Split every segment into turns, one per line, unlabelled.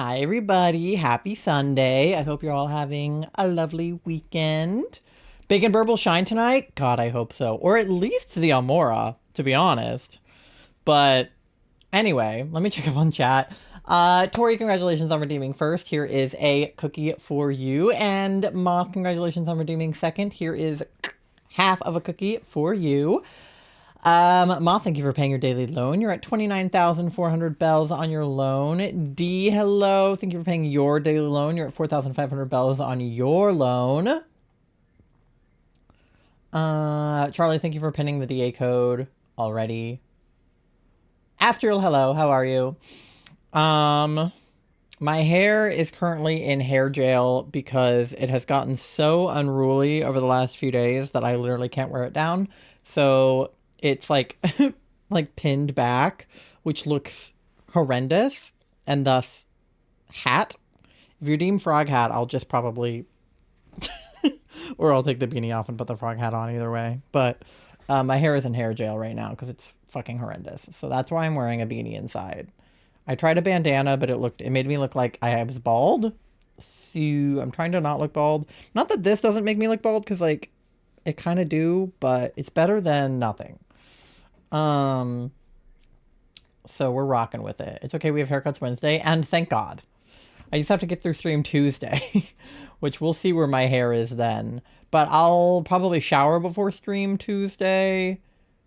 Hi, everybody. Happy Sunday. I hope you're all having a lovely weekend. Big and Burble shine tonight? God, I hope so. Or at least the Almora, to be honest. But anyway, let me check up on chat. Tori, congratulations on redeeming first. Here is a cookie for you. And Ma, congratulations on redeeming second. Here is half of a cookie for you. Ma, thank you for paying your daily loan. You're at 29,400 bells on your loan. D, hello. Thank you for paying your daily loan. You're at 4,500 bells on your loan. Charlie, thank you for pinning the DA code already. Astral, hello. How are you? My hair is currently in hair jail because it has gotten so unruly over the last few days that I literally can't wear it down. So it's like like pinned back, which looks horrendous, and thus hat. If you deem frog hat, I'll just probably or I'll take the beanie off and put the frog hat on either way. But my hair is in hair jail right now because it's fucking horrendous. So that's why I'm wearing a beanie inside. I tried a bandana, but it made me look like I was bald. So I'm trying to not look bald. Not that this doesn't make me look bald, because like it kind of do, but it's better than nothing. So we're rocking with it. It's okay. We have haircuts Wednesday, and thank God. I just have to get through stream Tuesday, which we'll see where my hair is then. But I'll probably shower before stream Tuesday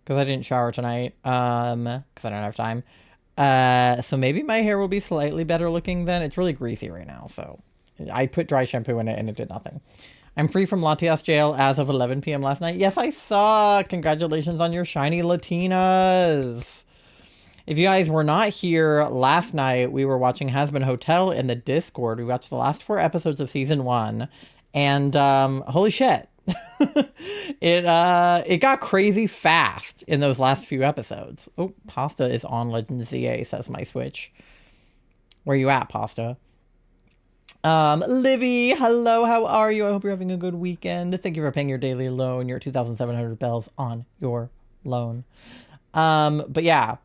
because I didn't shower tonight. Because I don't have time. So maybe my hair will be slightly better looking then. It's really greasy right now, so I put dry shampoo in it and it did nothing. I'm free from Latias jail as of 11 p.m. last night. Yes, I saw. Congratulations on your shiny Latinas. If you guys were not here last night, we were watching Hasbin Hotel in the Discord. We watched the last 4 episodes of season 1, and holy shit. It got crazy fast in those last few episodes. Oh, Pasta is on Legend ZA, says my Switch. Where you at, Pasta? Livy, hello, how are you? I hope you're having a good weekend. Thank you for paying your daily loan. You're 2,700 bells on your loan. But yeah,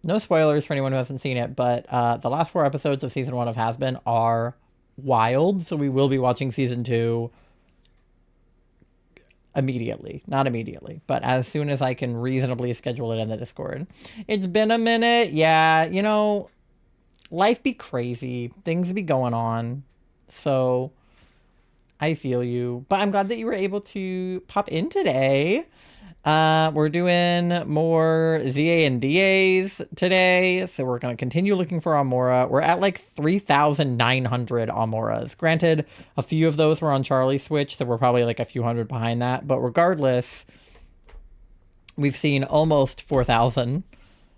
no spoilers for anyone who hasn't seen it, but the last 4 episodes of season 1 of Hasbin are wild, so we will be watching season 2 immediately. Not immediately, but as soon as I can reasonably schedule it in the Discord. It's been a minute. Yeah, you know, life be crazy. Things be going on. So I feel you. But I'm glad that you were able to pop in today. We're doing more ZA and DAs today, so we're going to continue looking for Amora. We're at like 3,900 Amoras. Granted, a few of those were on Charlie's Switch, so we're probably like a few hundred behind that, but regardless, we've seen almost 4,000.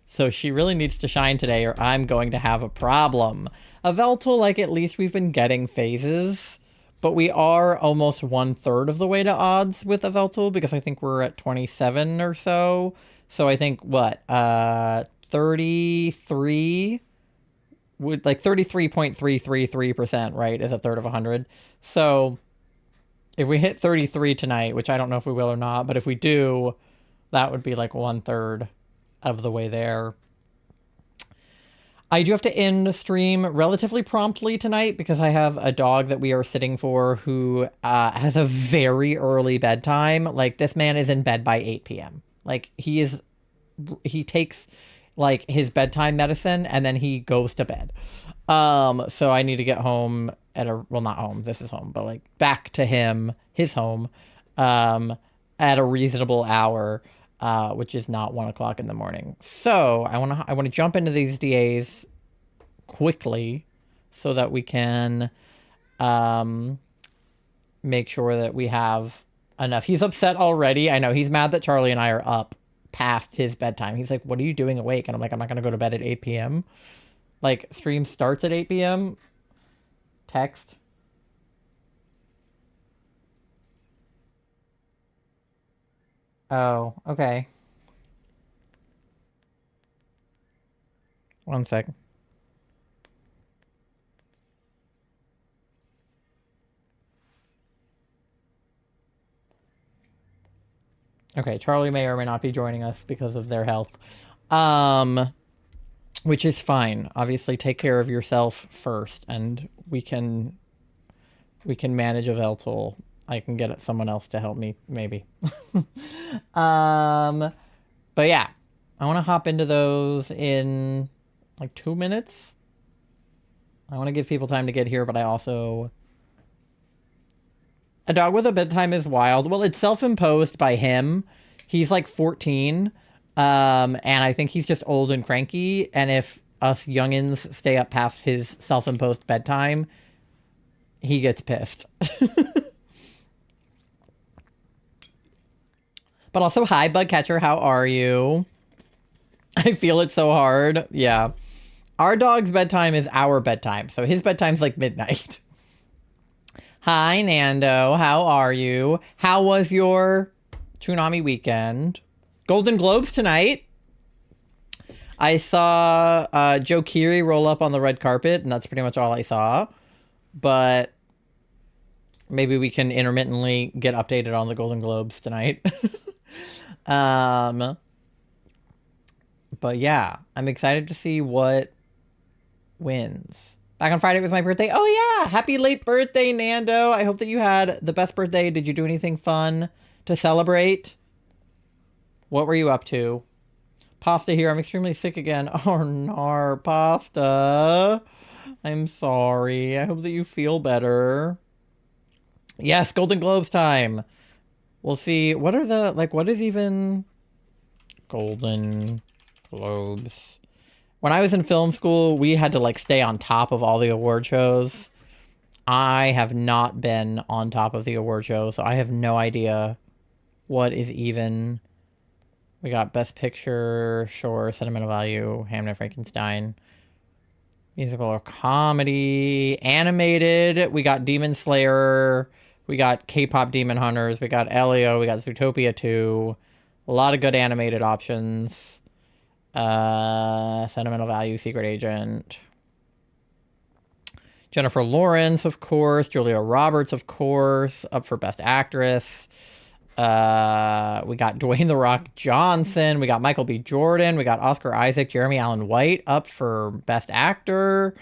So she really needs to shine today, or I'm going to have a problem. Yveltal, like, at least we've been getting phases, but we are almost 1/3 of the way to odds with Yveltal, because I think we're at 27 or so. So I think, what, 33 would, like, 33.333%, right, is a third of 100. So if we hit 33 tonight, which I don't know if we will or not, but if we do, that would be like 1/3 of the way there. I do have to end the stream relatively promptly tonight because I have a dog that we are sitting for who has a very early bedtime. Like, this man is in bed by 8 p.m. Like, he takes like his bedtime medicine and then he goes to bed. So I need to get home well, not home, this is home, but like back to his home, at a reasonable hour. Which is not 1 o'clock in the morning. So I want to jump into these DAs quickly so that we can make sure that we have enough. He's upset already. I know he's mad that Charlie and I are up past his bedtime. He's like, "What are you doing awake?" And I'm like, "I'm not gonna go to bed at 8 p.m. Like, stream starts at 8 p.m. Text. Oh, okay. One sec. Okay, Charlie may or may not be joining us because of their health. which is fine. Obviously, take care of yourself first, and we can manage a yveltal. I can get someone else to help me, maybe. um, but yeah, I want to hop into those in like 2 minutes. I want to give people time to get here, but I also... A dog with a bedtime is wild. Well, it's self-imposed by him. He's like 14, and I think he's just old and cranky, and if us youngins stay up past his self-imposed bedtime, he gets pissed. But also, hi, Bugcatcher, how are you? I feel it so hard. Yeah. Our dog's bedtime is our bedtime, so his bedtime's like midnight. Hi, Nando. How are you? How was your Toonami weekend? Golden Globes tonight. I saw Joe Keery roll up on the red carpet, and that's pretty much all I saw. But maybe we can intermittently get updated on the Golden Globes tonight. But yeah, I'm excited to see what wins. Back on Friday was my birthday. Oh yeah, happy late birthday, Nando. I hope that you had the best birthday. Did you do anything fun to celebrate? What were you up to? Pasta here. I'm extremely sick again. Oh no, Pasta. I'm sorry. I hope that you feel better. Yes, Golden Globes time. We'll see. What are the, like, what is even Golden Globes? When I was in film school, we had to, like, stay on top of all the award shows. I have not been on top of the award show, so I have no idea what is even... We got Best Picture, sure, Sentimental Value, Hamnet Frankenstein, musical or comedy, animated. We got Demon Slayer. We got K-pop Demon Hunters. We got Elio. We got Zootopia 2. A lot of good animated options. Sentimental Value, Secret Agent. Jennifer Lawrence, of course. Julia Roberts, of course. Up for Best Actress. We got Dwayne The Rock Johnson. We got Michael B. Jordan. We got Oscar Isaac, Jeremy Allen White up for Best Actor.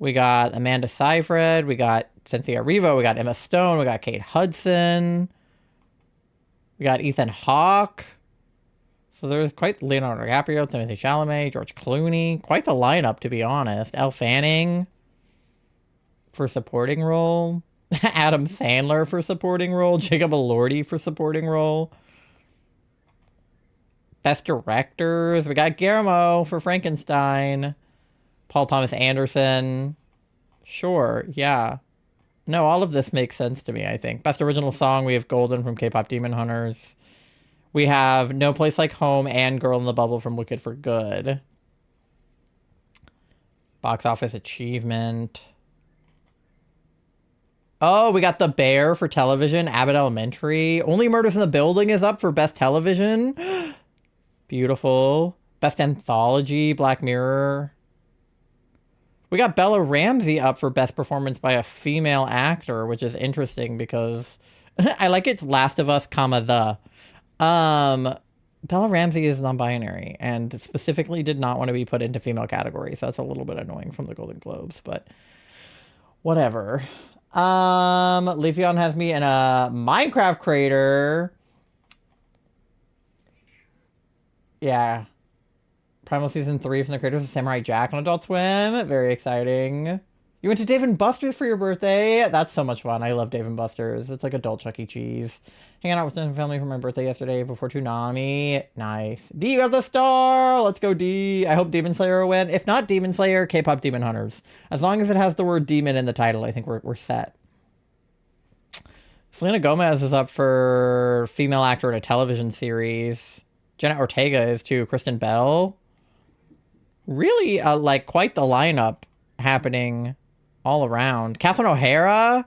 We got Amanda Seyfried. We got Cynthia Erivo. We got Emma Stone. We got Kate Hudson. We got Ethan Hawke. So there's quite Leonardo DiCaprio, Timothée Chalamet, George Clooney. Quite the lineup, to be honest. Elle Fanning for supporting role. Adam Sandler for supporting role. Jacob Elordi for supporting role. Best directors. We got Guillermo for Frankenstein. Paul Thomas Anderson. Sure, yeah. No, all of this makes sense to me, I think. Best original song, we have Golden from K-pop Demon Hunters. We have No Place Like Home and Girl in the Bubble from Wicked for Good. Box office achievement. Oh, we got The Bear for television. Abbott Elementary. Only Murders in the Building is up for Best Television. Beautiful. Best Anthology. Black Mirror. We got Bella Ramsey up for Best Performance by a Female Actor, which is interesting because I like it's Last of Us, comma, the. Bella Ramsey is non-binary and specifically did not want to be put into female category, so that's a little bit annoying from the Golden Globes, but whatever. Leafeon has me in a Minecraft creator. Yeah. Primal Season 3 from the creators of Samurai Jack on Adult Swim. Very exciting. You went to Dave & Buster's for your birthday? That's so much fun. I love Dave & Buster's. It's like adult Chuck E. Cheese. Hanging out with my family for my birthday yesterday before Toonami. Nice. D, you got the star! Let's go, D. I hope Demon Slayer will win. If not Demon Slayer, K-pop Demon Hunters. As long as it has the word demon in the title, I think we're set. Selena Gomez is up for female actor in a television series. Jenna Ortega is too. Kristen Bell. Really, like, quite the lineup happening all around. Catherine O'Hara.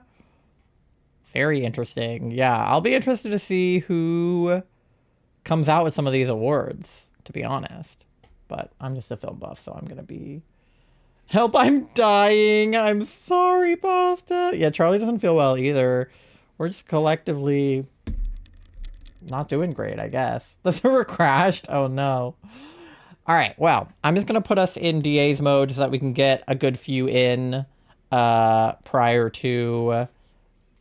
Very interesting. Yeah, I'll be interested to see who comes out with some of these awards, to be honest. But I'm just a film buff, so I'm going to be... Help, I'm dying. I'm sorry, Pasta. Yeah, Charlie doesn't feel well either. We're just collectively not doing great, I guess. The server crashed. Oh, no. All right, well, I'm just going to put us in DA's mode so that we can get a good few in prior to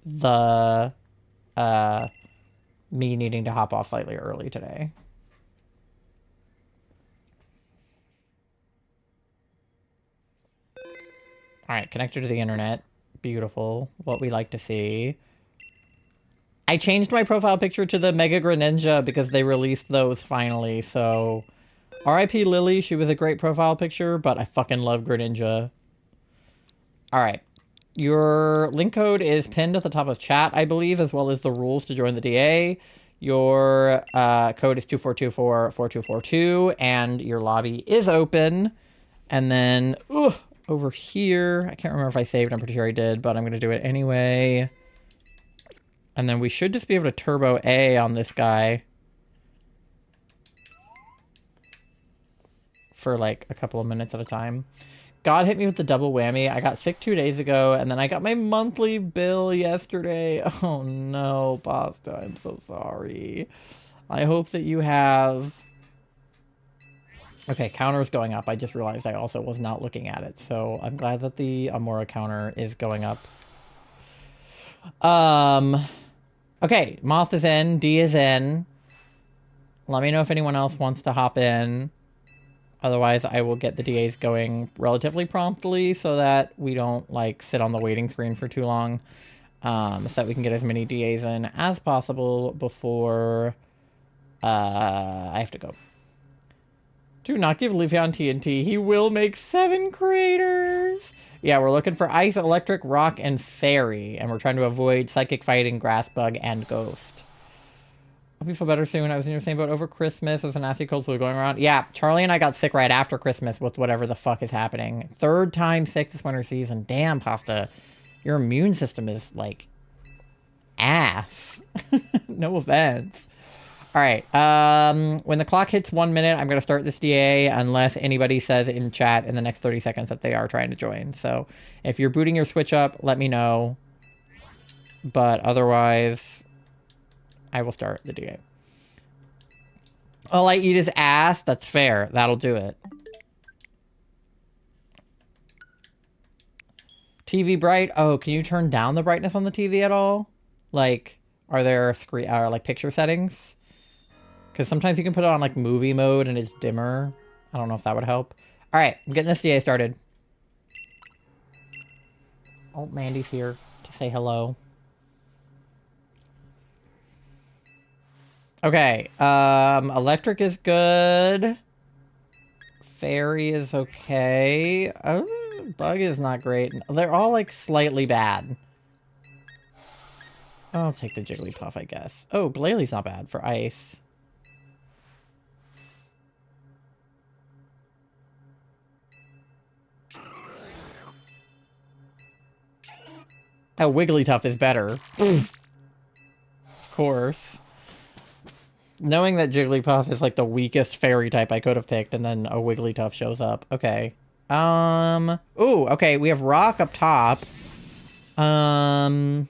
the me needing to hop off slightly early today. All right, connected to the internet. Beautiful. What we like to see. I changed my profile picture to the Mega Greninja because they released those finally, so... R.I.P. Lily, she was a great profile picture, but I fucking love Greninja. Alright. Your link code is pinned at the top of chat, I believe, as well as the rules to join the DA. Your code is 24244242, and your lobby is open. And then, over here, I can't remember if I saved, I'm pretty sure I did, but I'm going to do it anyway. And then we should just be able to turbo A on this guy. For like a couple of minutes at a time. God hit me with the double whammy. I got sick 2 days ago, and then I got my monthly bill yesterday. Oh no, Pasta, I'm so sorry. I hope that you have... Okay, counter's going up. I just realized I also was not looking at it, so I'm glad that the Amaura counter is going up. Okay, Moth is in, D is in. Let me know if anyone else wants to hop in. Otherwise, I will get the DAs going relatively promptly so that we don't, like, sit on the waiting screen for too long. So that we can get as many DAs in as possible before I have to go. Do not give Leafeon TNT. He will make 7 craters. Yeah, we're looking for Ice, Electric, Rock, and Fairy. And we're trying to avoid Psychic Fighting, Grass Bug, and Ghost. Hope you feel better soon. I was in your same boat over Christmas. There was a nasty cold flu going around. Yeah, Charlie and I got sick right after Christmas with whatever the fuck is happening. 3rd time sick this winter season. Damn, Pasta. Your immune system is, like, ass. No offense. All right. When the clock hits 1 minute, I'm going to start this DA unless anybody says in chat in the next 30 seconds that they are trying to join. So if you're booting your Switch up, let me know. But otherwise... I will start the DA. All I eat is ass. That's fair. That'll do it. TV bright. Oh, can you turn down the brightness on the TV at all? Like, are there screen like picture settings? Because sometimes you can put it on like movie mode and it's dimmer. I don't know if that would help. All right, I'm getting this DA started. Oh, Mandy's here to say hello. Okay, electric is good. Fairy is okay. Bug is not great. They're all, like, slightly bad. I'll take the Jigglypuff, I guess. Oh, Glalie not bad for ice. Oh, Wigglytuff is better. Of course. Knowing that Jigglypuff is like the weakest fairy type I could have picked, and then a Wigglytuff shows up. Okay. Ooh, okay, we have Rock up top. What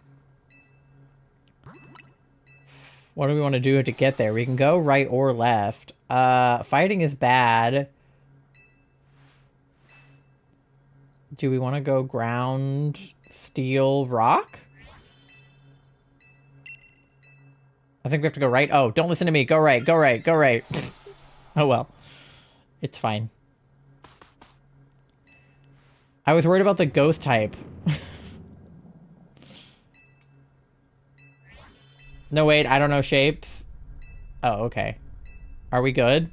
do we want to do to get there? We can go right or left. Fighting is bad. Do we want to go ground, steel, rock? I think we have to go right. Oh, don't listen to me. Go right, go right, go right. Oh, well. It's fine. I was worried about the ghost type. No, wait, I don't know shapes. Oh, okay. Are we good?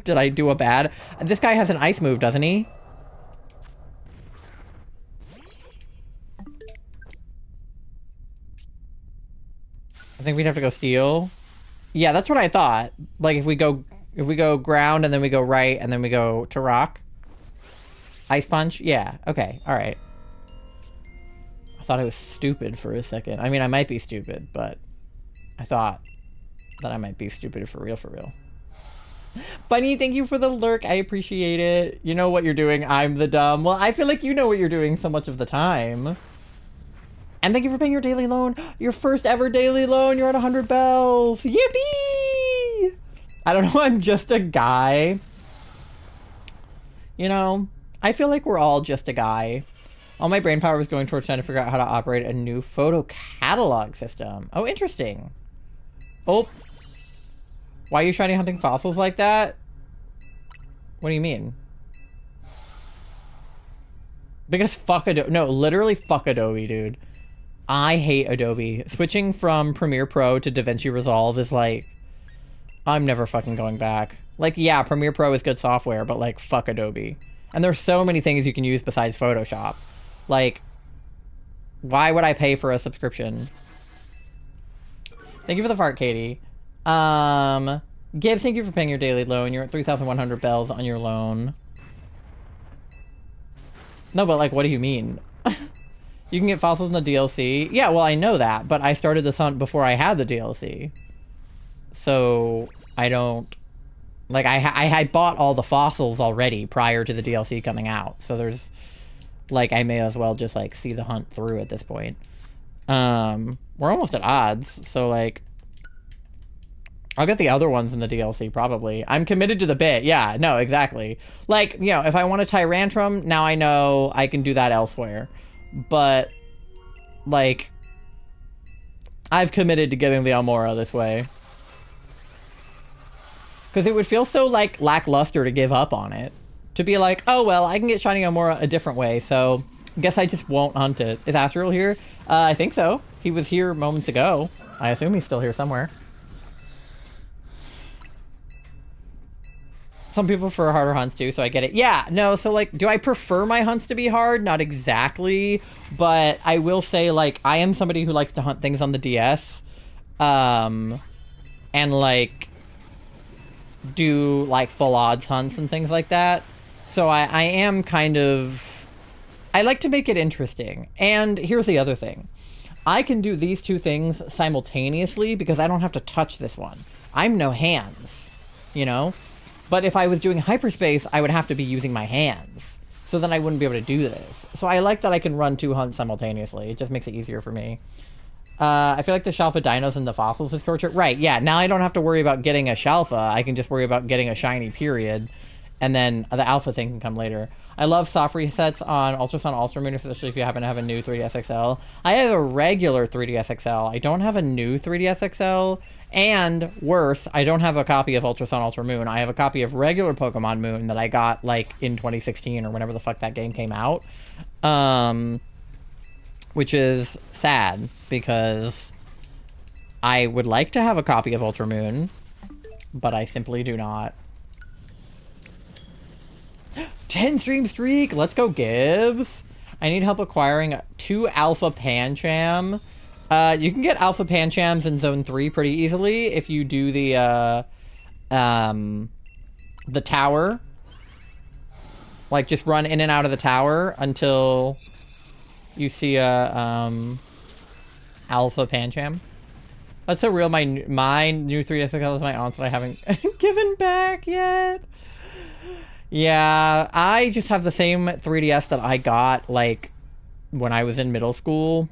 Did I do a bad? This guy has an ice move, doesn't he? I think we'd have to go steel. Yeah, that's what I thought. Like if we go ground and then we go right and then we go to rock. Ice punch? Yeah. Okay. All right. I thought I was stupid for a second. I mean, I might be stupid, but I thought that I might be stupid for real, for real. Bunny, thank you for the lurk. I appreciate it. You know what you're doing. I'm the dumb. Well, I feel like you know what you're doing so much of the time. And thank you for paying your daily loan. Your first ever daily loan. You're at 100 bells. Yippee! I don't know. I'm just a guy You know, I feel like we're all just a guy. All my brain power was going towards trying to figure out how to operate a new photo catalog system. Oh, interesting. Oh. Why are you shiny hunting fossils like that? What do you mean? Because fuck Adobe. No, literally fuck Adobe, dude. I hate Adobe. Switching from Premiere Pro to DaVinci Resolve is like... I'm never fucking going back. Like, yeah, Premiere Pro is good software, but like, fuck Adobe. And there's so many things you can use besides Photoshop. Like, why would I pay for a subscription? Thank you for the fart, Katie. Gibbs, thank you for paying your daily loan. You're at 3,100 bells on your loan. No, but like, what do you mean? You can get fossils in the DLC. Yeah, well, I know that, but I started this hunt before I had the DLC. So, I don't... Like, I bought all the fossils already prior to the DLC coming out. So there's... Like, I may as well just, like, see the hunt through at this point. We're almost at odds, so, like... I'll get the other ones in the DLC, probably. I'm committed to the bit. Yeah, no, exactly. Like, you know, if I want a Tyrantrum, now I know I can do that elsewhere. But, like... I've committed to getting the Amaura this way. Because it would feel so, like, lackluster to give up on it. To be like, oh, well, I can get Shiny Amaura a different way, so I guess I just won't hunt it. Is Astral here? I think so. He was here moments ago. I assume he's still here somewhere. Some people prefer harder hunts too, so I get it. Yeah, no, so like, do I prefer my hunts to be hard? Not exactly, but I will say, like, I am somebody who likes to hunt things on the DS. And, like... do like full odds hunts and things like that. So I am kind of... I like to make it interesting. And here's the other thing. I can do these two things simultaneously because I don't have to touch this one. I'm no hands, you know? But if I was doing hyperspace, I would have to be using my hands. So then I wouldn't be able to do this. So I like that I can run two hunts simultaneously. It just makes it easier for me. I feel like the Shalfa dinos and the fossils is torture. Right, yeah, now I don't have to worry about getting a Shalfa. I can just worry about getting a shiny, period. And then the alpha thing can come later. I love soft resets on Ultrasound Ultra Moon, especially if you happen to have a new 3DS XL. I have a regular 3DS XL. I don't have a new 3DS XL. And worse, I don't have a copy of Ultrasound Ultra Moon. I have a copy of regular Pokemon Moon that I got, like, in 2016 or whenever the fuck that game came out. Which is sad, because I would like to have a copy of Ultra Moon, but I simply do not. 10 stream streak! Let's go, Gibbs! I need help acquiring 2 Alpha Pancham. You can get Alpha Panchams in Zone 3 pretty easily if you do the tower. Like, just run in and out of the tower until... you see a Alpha Pancham. That's so real. My new 3DS XL is my aunt's that I haven't given back yet. Yeah, I just have the same 3DS that I got, like, when I was in middle school.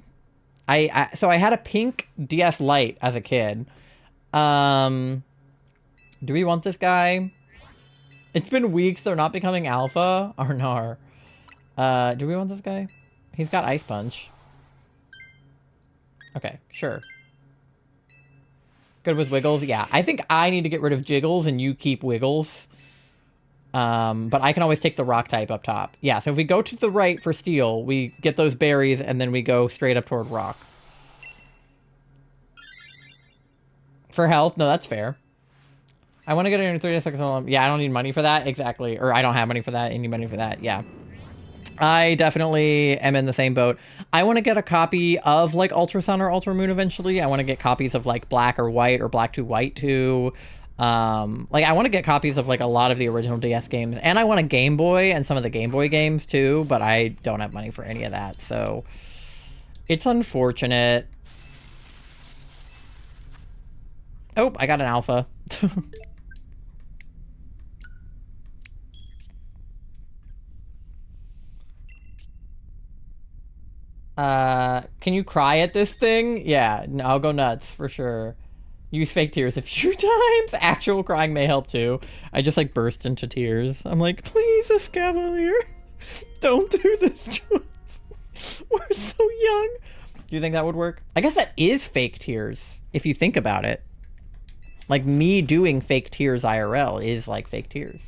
So I had a pink DS Lite as a kid. Do we want this guy? It's been weeks. They're not becoming alpha. Arnar. Do we want this guy? He's got Ice Punch. Okay, sure. Good with Wiggles? Yeah, I think I need to get rid of Jiggles and you keep Wiggles. But I can always take the rock type up top. Yeah, so if we go to the right for steel, we get those berries and then we go straight up toward rock. For health? No, that's fair. I want to get a 30 seconds. Yeah, I don't need money for that. Exactly. Or I don't have money for that. I need money for that. Yeah. I definitely am in the same boat. I want to get a copy of, like, Ultra Sun or Ultra Moon eventually. I want to get copies of, like, Black or White or Black to White 2. Like, I want to get copies of, like, a lot of the original DS games. And I want a Game Boy and some of the Game Boy games, too. But I don't have money for any of that, so... it's unfortunate. Oh, I got an alpha. Can you cry at this thing? Yeah, I'll go nuts for sure. Use fake tears a few times. Actual crying may help too. I just like burst into tears. I'm like, please, Escavalier, don't do this to us. We're so young. Do you think that would work? I guess that is fake tears if you think about it. Like me doing fake tears IRL is like fake tears.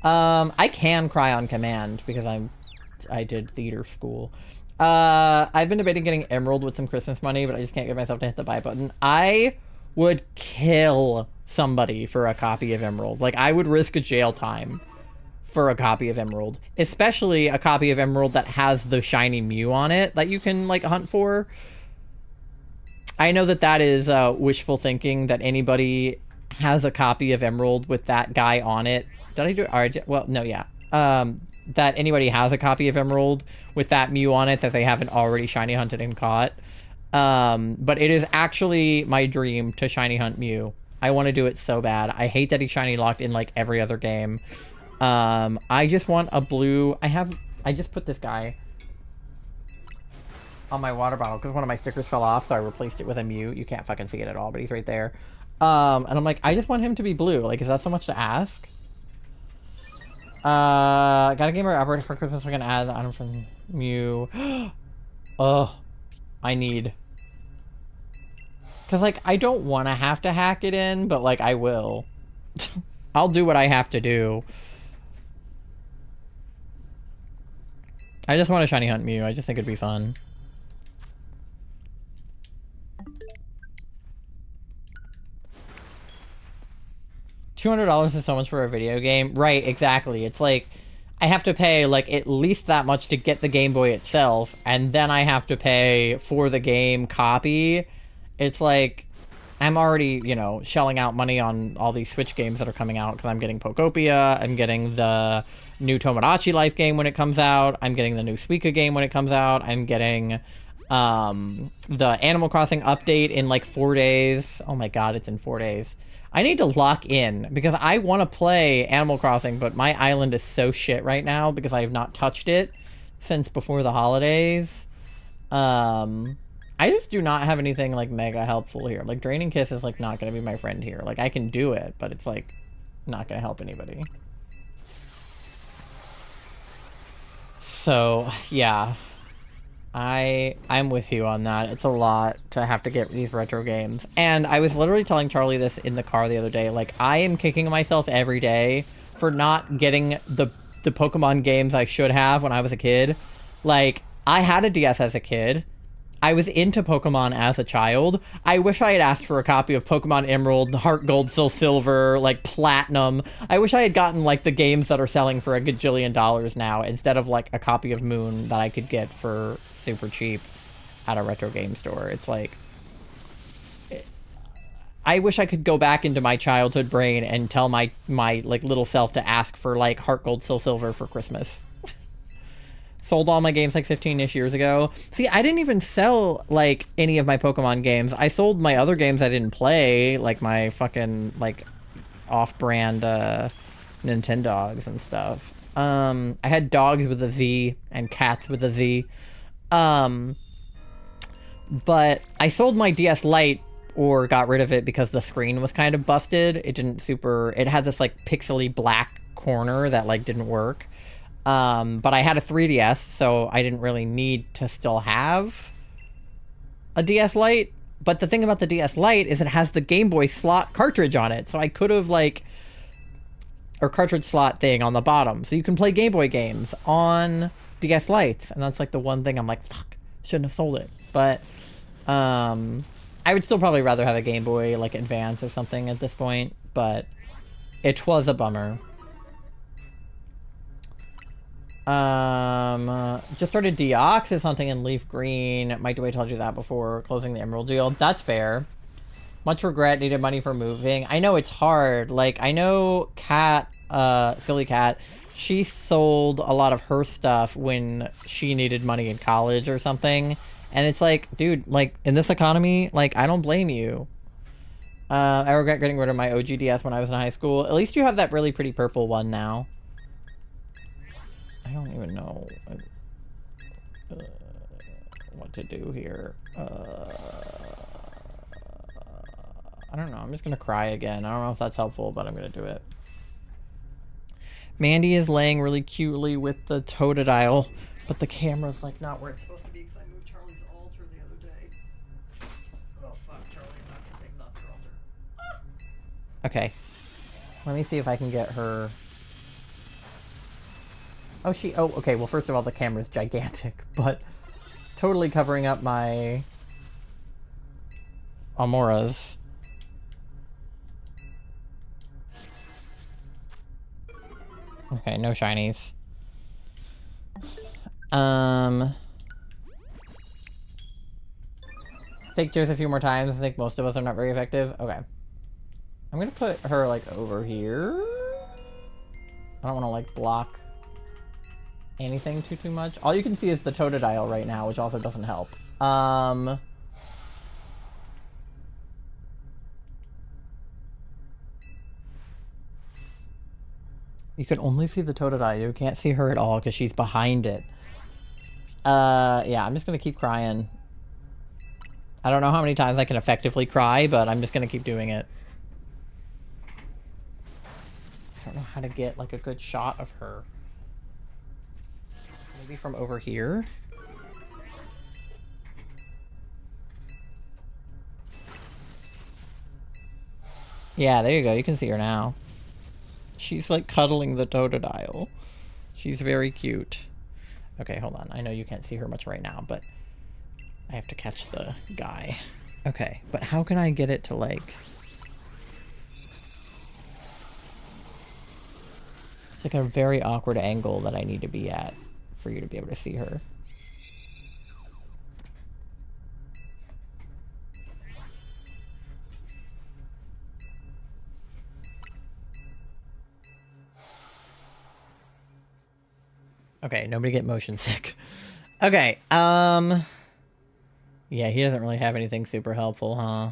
I can cry on command because I did theater school. I've been debating getting Emerald with some Christmas money, but I just can't get myself to hit the buy button. I would kill somebody for a copy of Emerald. Like, I would risk a jail time for a copy of Emerald. Especially a copy of Emerald that has the shiny Mew on it that you can, like, hunt for. I know that that is wishful thinking, that anybody has a copy of Emerald with that guy on it. Did I do it? All right, well, no, yeah. That anybody has a copy of Emerald with that Mew on it that they haven't already shiny hunted and caught. But it is actually my dream to shiny hunt Mew. I want to do it so bad. I hate that he's shiny locked in like every other game. I just want a blue. I just put this guy on my water bottle because one of my stickers fell off, so I replaced it with a Mew. You can't fucking see it at all, but he's right there. And I'm like, I just want him to be blue. Like, is that so much to ask? Got a gamer operator for Christmas. We're gonna add the item from Mew. Oh, I need. Cause like I don't want to have to hack it in, but like I will. I'll do what I have to do. I just want to shiny hunt Mew. I just think it'd be fun. $200 is so much for a video game. Right, exactly. It's like, I have to pay, like, at least that much to get the Game Boy itself, and then I have to pay for the game copy. It's like, I'm already, you know, shelling out money on all these Switch games that are coming out, because I'm getting Pokopia, I'm getting the new Tomodachi Life game when it comes out, I'm getting the new Suika game when it comes out, I'm getting the Animal Crossing update in, like, 4 days. Oh my god, it's in 4 days. I need to lock in because I want to play Animal Crossing, but my island is so shit right now because I have not touched it since before the holidays. I just do not have anything like mega helpful here. Like Draining Kiss is like not going to be my friend here. Like I can do it, but it's like not going to help anybody. So yeah, I'm with you on that. It's a lot to have to get these retro games. And I was literally telling Charlie this in the car the other day. Like, I am kicking myself every day for not getting the Pokemon games I should have when I was a kid. Like, I had a DS as a kid. I was into Pokemon as a child. I wish I had asked for a copy of Pokemon Emerald, Heart Gold, Soul Silver, like Platinum. I wish I had gotten like the games that are selling for a gajillion dollars now instead of like a copy of Moon that I could get for super cheap at a retro game store. It's like, I wish I could go back into my childhood brain and tell my like little self to ask for like Heart Gold, Soul Silver for Christmas. Sold all my games like 15-ish years ago. See, I didn't even sell like any of my Pokemon games. I sold my other games I didn't play, like my fucking like off-brand Nintendogs and stuff. I had dogs with a Z and cats with a Z. But I sold my DS Lite or got rid of it because the screen was kind of busted. It had this like pixely black corner that like didn't work. But I had a 3DS, so I didn't really need to still have a DS Lite. But the thing about the DS Lite is it has the Game Boy slot cartridge on it. So I could have like, or cartridge slot thing on the bottom. So you can play Game Boy games on DS Lites. And that's like the one thing I'm like, fuck, shouldn't have sold it. But, I would still probably rather have a Game Boy like Advance or something at this point. But it was a bummer. Just started Deoxys hunting in Leaf Green. Mike DeWay told you that before closing the Emerald deal. That's fair. Much regret, needed money for moving. I know it's hard. Like, I know Kat, Silly Cat, she sold a lot of her stuff when she needed money in college or something. And it's like, dude, like, in this economy, like, I don't blame you. I regret getting rid of my OG DS when I was in high school. At least you have that really pretty purple one now. I don't even know what to do here. I don't know. I'm just gonna cry again. I don't know if that's helpful, but I'm gonna do it. Mandy is laying really cutely with the Totodile, but the camera's like not where it's supposed to be because I moved Charlie's altar the other day. Oh fuck, Charlie, I'm knocking things off your altar. Ah! Okay. Let me see if I can get her. Oh, okay, well, first of all, the camera's gigantic, but totally covering up my amauras. Okay, no shinies. Fake tears a few more times. I think most of us are not very effective. Okay. I'm gonna put her, like, over here. I don't want to, like, block anything too much. All you can see is the Totodile right now, which also doesn't help. You can only see the Totodile. You can't see her at all because she's behind it. Yeah, I'm just gonna keep crying. I don't know how many times I can effectively cry, but I'm just gonna keep doing it. I don't know how to get, like, a good shot of her. Maybe from over here? Yeah, there you go. You can see her now. She's, like, cuddling the Totodile. She's very cute. Okay, hold on. I know you can't see her much right now, but I have to catch the guy. Okay, but how can I get it to, like... It's like a very awkward angle that I need to be at for you to be able to see her. Okay, nobody get motion sick. Okay, yeah, he doesn't really have anything super helpful, huh?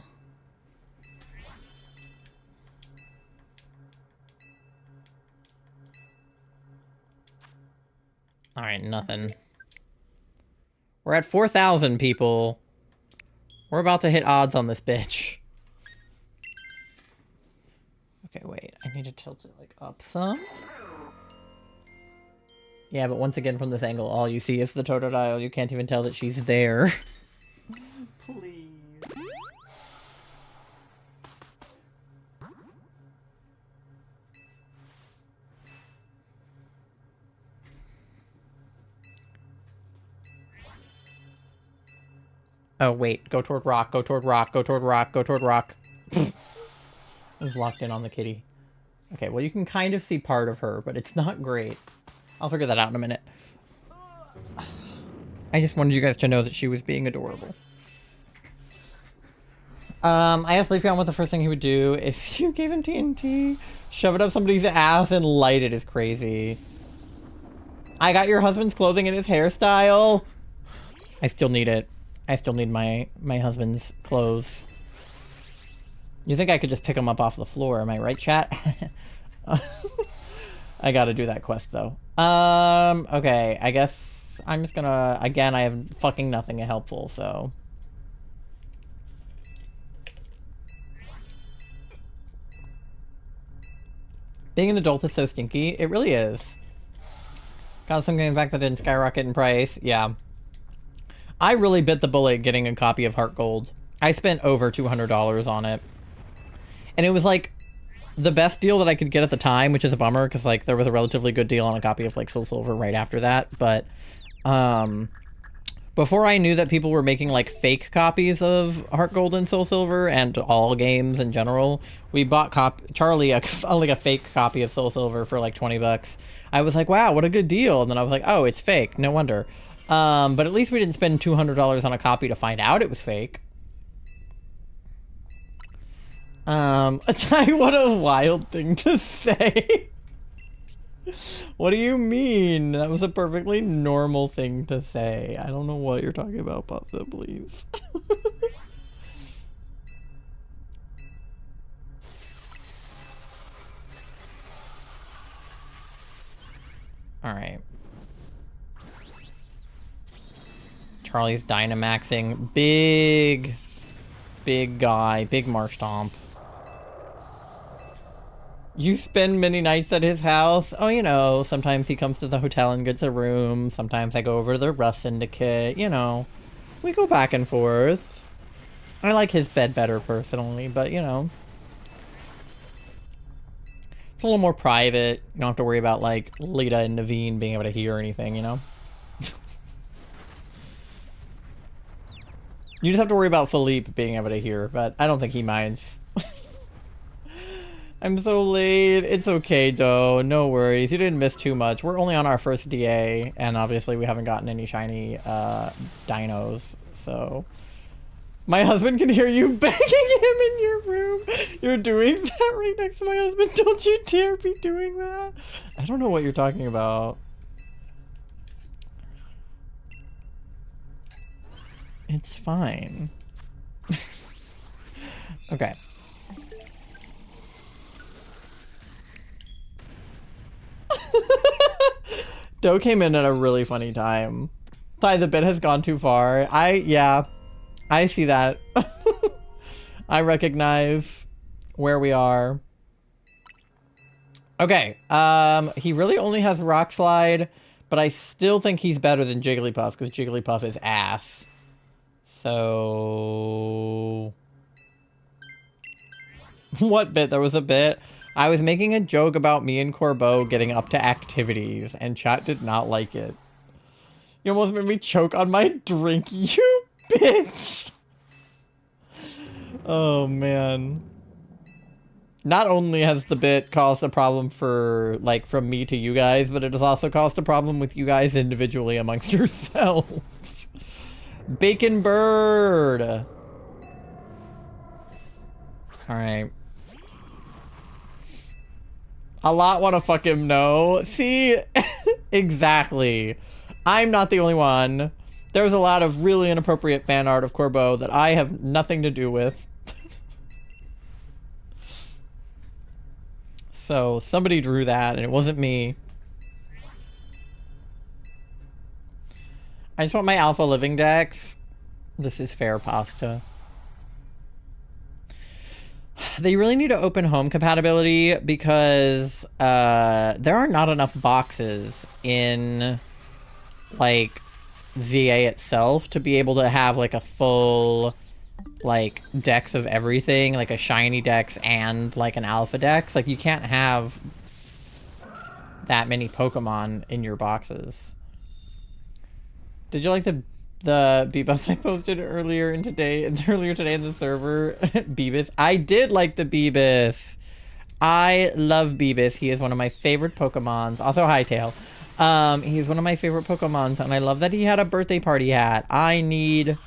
Alright, nothing. We're at 4,000 people. We're about to hit odds on this bitch. Okay, wait. I need to tilt it, like, up some. Yeah, but once again, from this angle, all you see is the Totodile. You can't even tell that she's there. Please. Oh, wait. Go toward rock, go toward rock, go toward rock, go toward rock. I was locked in on the kitty. Okay, well, you can kind of see part of her, but it's not great. I'll figure that out in a minute. I just wanted you guys to know that she was being adorable. I asked Leafeon what the first thing he would do if you gave him TNT. Shove it up somebody's ass and light it is crazy. I got your husband's clothing and his hairstyle. I still need it. I still need my husband's clothes. You think I could just pick them up off the floor, am I right, chat? I gotta do that quest, though. Okay, I guess I'm just gonna... Again, I have fucking nothing helpful, so... Being an adult is so stinky. It really is. Got some games back that didn't skyrocket in price. Yeah. I really bit the bullet getting a copy of Heart Gold. I spent over $200 on it. And it was, like, the best deal that I could get at the time, which is a bummer, because, like, there was a relatively good deal on a copy of, like, Soul Silver right after that. But, before I knew that people were making, like, fake copies of Heart Gold and Soul Silver, and all games in general, we bought Charlie a fake copy of Soul Silver for, like, 20 bucks. I was like, wow, what a good deal. And then I was like, oh, it's fake. No wonder. But at least we didn't spend $200 on a copy to find out it was fake. What a wild thing to say. What do you mean? That was a perfectly normal thing to say. I don't know what you're talking about, Papa, please. Alright. Charlie's Dynamaxing. Big guy. Big Marshtomp. You spend many nights at his house. Oh, you know, sometimes he comes to the hotel and gets a room. Sometimes I go over to the Rust Syndicate. You know, we go back and forth. I like his bed better personally, but you know. It's a little more private. You don't have to worry about like Lita and Naveen being able to hear anything, you know? You just have to worry about Philippe being able to hear, but I don't think he minds. I'm so late. It's okay, though. No worries. You didn't miss too much. We're only on our first DA, and obviously we haven't gotten any shiny dinos, so... My husband can hear you begging him in your room. You're doing that right next to my husband. Don't you dare be doing that. I don't know what you're talking about. It's fine. Okay. Doe came in at a really funny time. Ty, the bit has gone too far. Yeah, I see that. I recognize where we are. Okay, he really only has Rock Slide, but I still think he's better than Jigglypuff, because Jigglypuff is ass. So... What bit? There was a bit. I was making a joke about me and Corbeau getting up to activities, and chat did not like it. You almost made me choke on my drink, you bitch! Oh, man. Not only has the bit caused a problem for, like, from me to you guys, but it has also caused a problem with you guys individually amongst yourselves. Bacon Bird! Alright. A lot want to fuck him, no. See? Exactly. I'm not the only one. There's a lot of really inappropriate fan art of Corbeau that I have nothing to do with. So, somebody drew that, and it wasn't me. I just want my Alpha Living Dex. This is fair pasta. They really need to open home compatibility because there are not enough boxes in, like, ZA itself to be able to have, like, a full... like dex of everything, like a shiny dex and like an alpha dex. Like you can't have that many Pokemon in your boxes. Did you like the Beebus I posted earlier today in the server? Beebus. I did like the Beebus. I love Beebus. He is one of my favorite Pokemons. Also Hytail. He's one of my favorite Pokemons, and I love that he had a birthday party hat. I need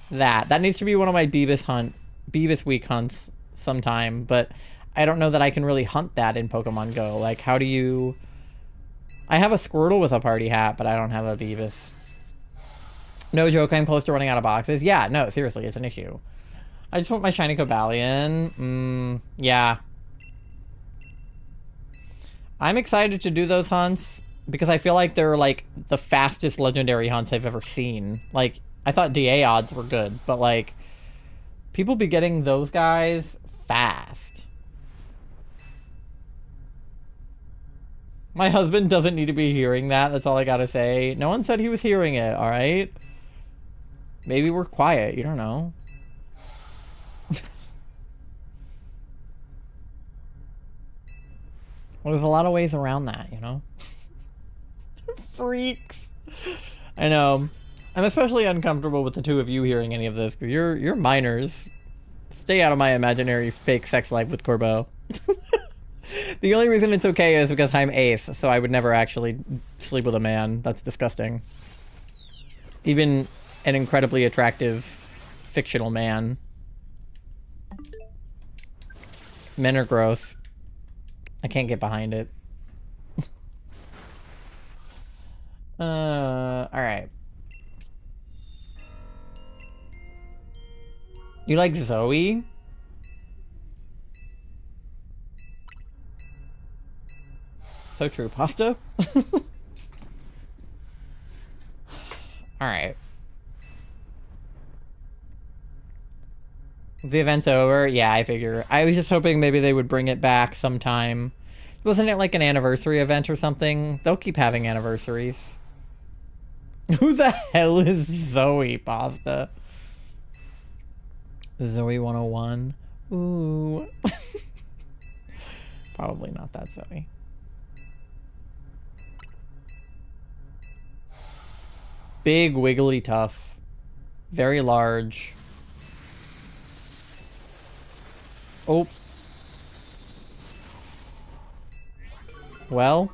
that needs to be one of my Beebus week hunts sometime, but I don't know that I can really hunt that in Pokemon Go. Like, how do you... I have a Squirtle with a party hat, but I don't have a Beebus. No joke, I'm close to running out of boxes. Yeah, no, seriously, it's an issue. I just want my shiny Cobalion. Yeah. I'm excited to do those hunts because I feel like they're, like, the fastest legendary hunts I've ever seen. Like, I thought DA odds were good, but, like, people be getting those guys fast. My husband doesn't need to be hearing that. That's all I gotta say. No one said he was hearing it, alright? Maybe we're quiet. You don't know. Well, there's a lot of ways around that, you know? Freaks. I know. I'm especially uncomfortable with the two of you hearing any of this, because you're minors. Stay out of my imaginary fake sex life with Corbeau. The only reason it's okay is because I'm ace, so I would never actually sleep with a man. That's disgusting. Even an incredibly attractive fictional man. Men are gross. I can't get behind it. Alright. You like Zoe? So true. Pasta? Alright. The event's over? Yeah, I figure. I was just hoping maybe they would bring it back sometime. Wasn't it like an anniversary event or something? They'll keep having anniversaries. Who the hell is Zoe Pasta? Zoe 101? Ooh. Probably not that Zoe. Big, wiggly, tough. Very large. Oh. Well.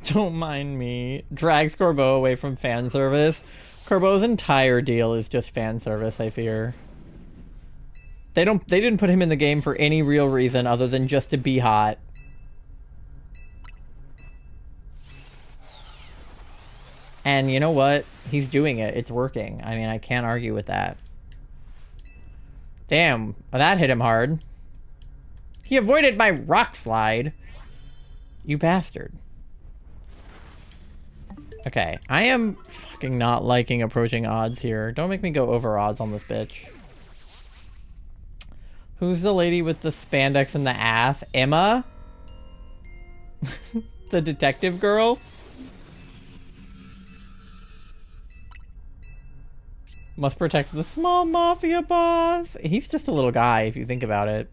Don't mind me. Drags Corbeau away from fan service. Corbeau's entire deal is just fan service, I fear. They didn't put him in the game for any real reason other than just to be hot. And you know what? He's doing it. It's working. I mean, I can't argue with that. Damn, that hit him hard. He avoided my rock slide. You bastard. Okay, I am fucking not liking approaching odds here. Don't make me go over odds on this bitch. Who's the lady with the spandex in the ass? Emma? The detective girl? Must protect the small mafia boss. He's just a little guy if you think about it.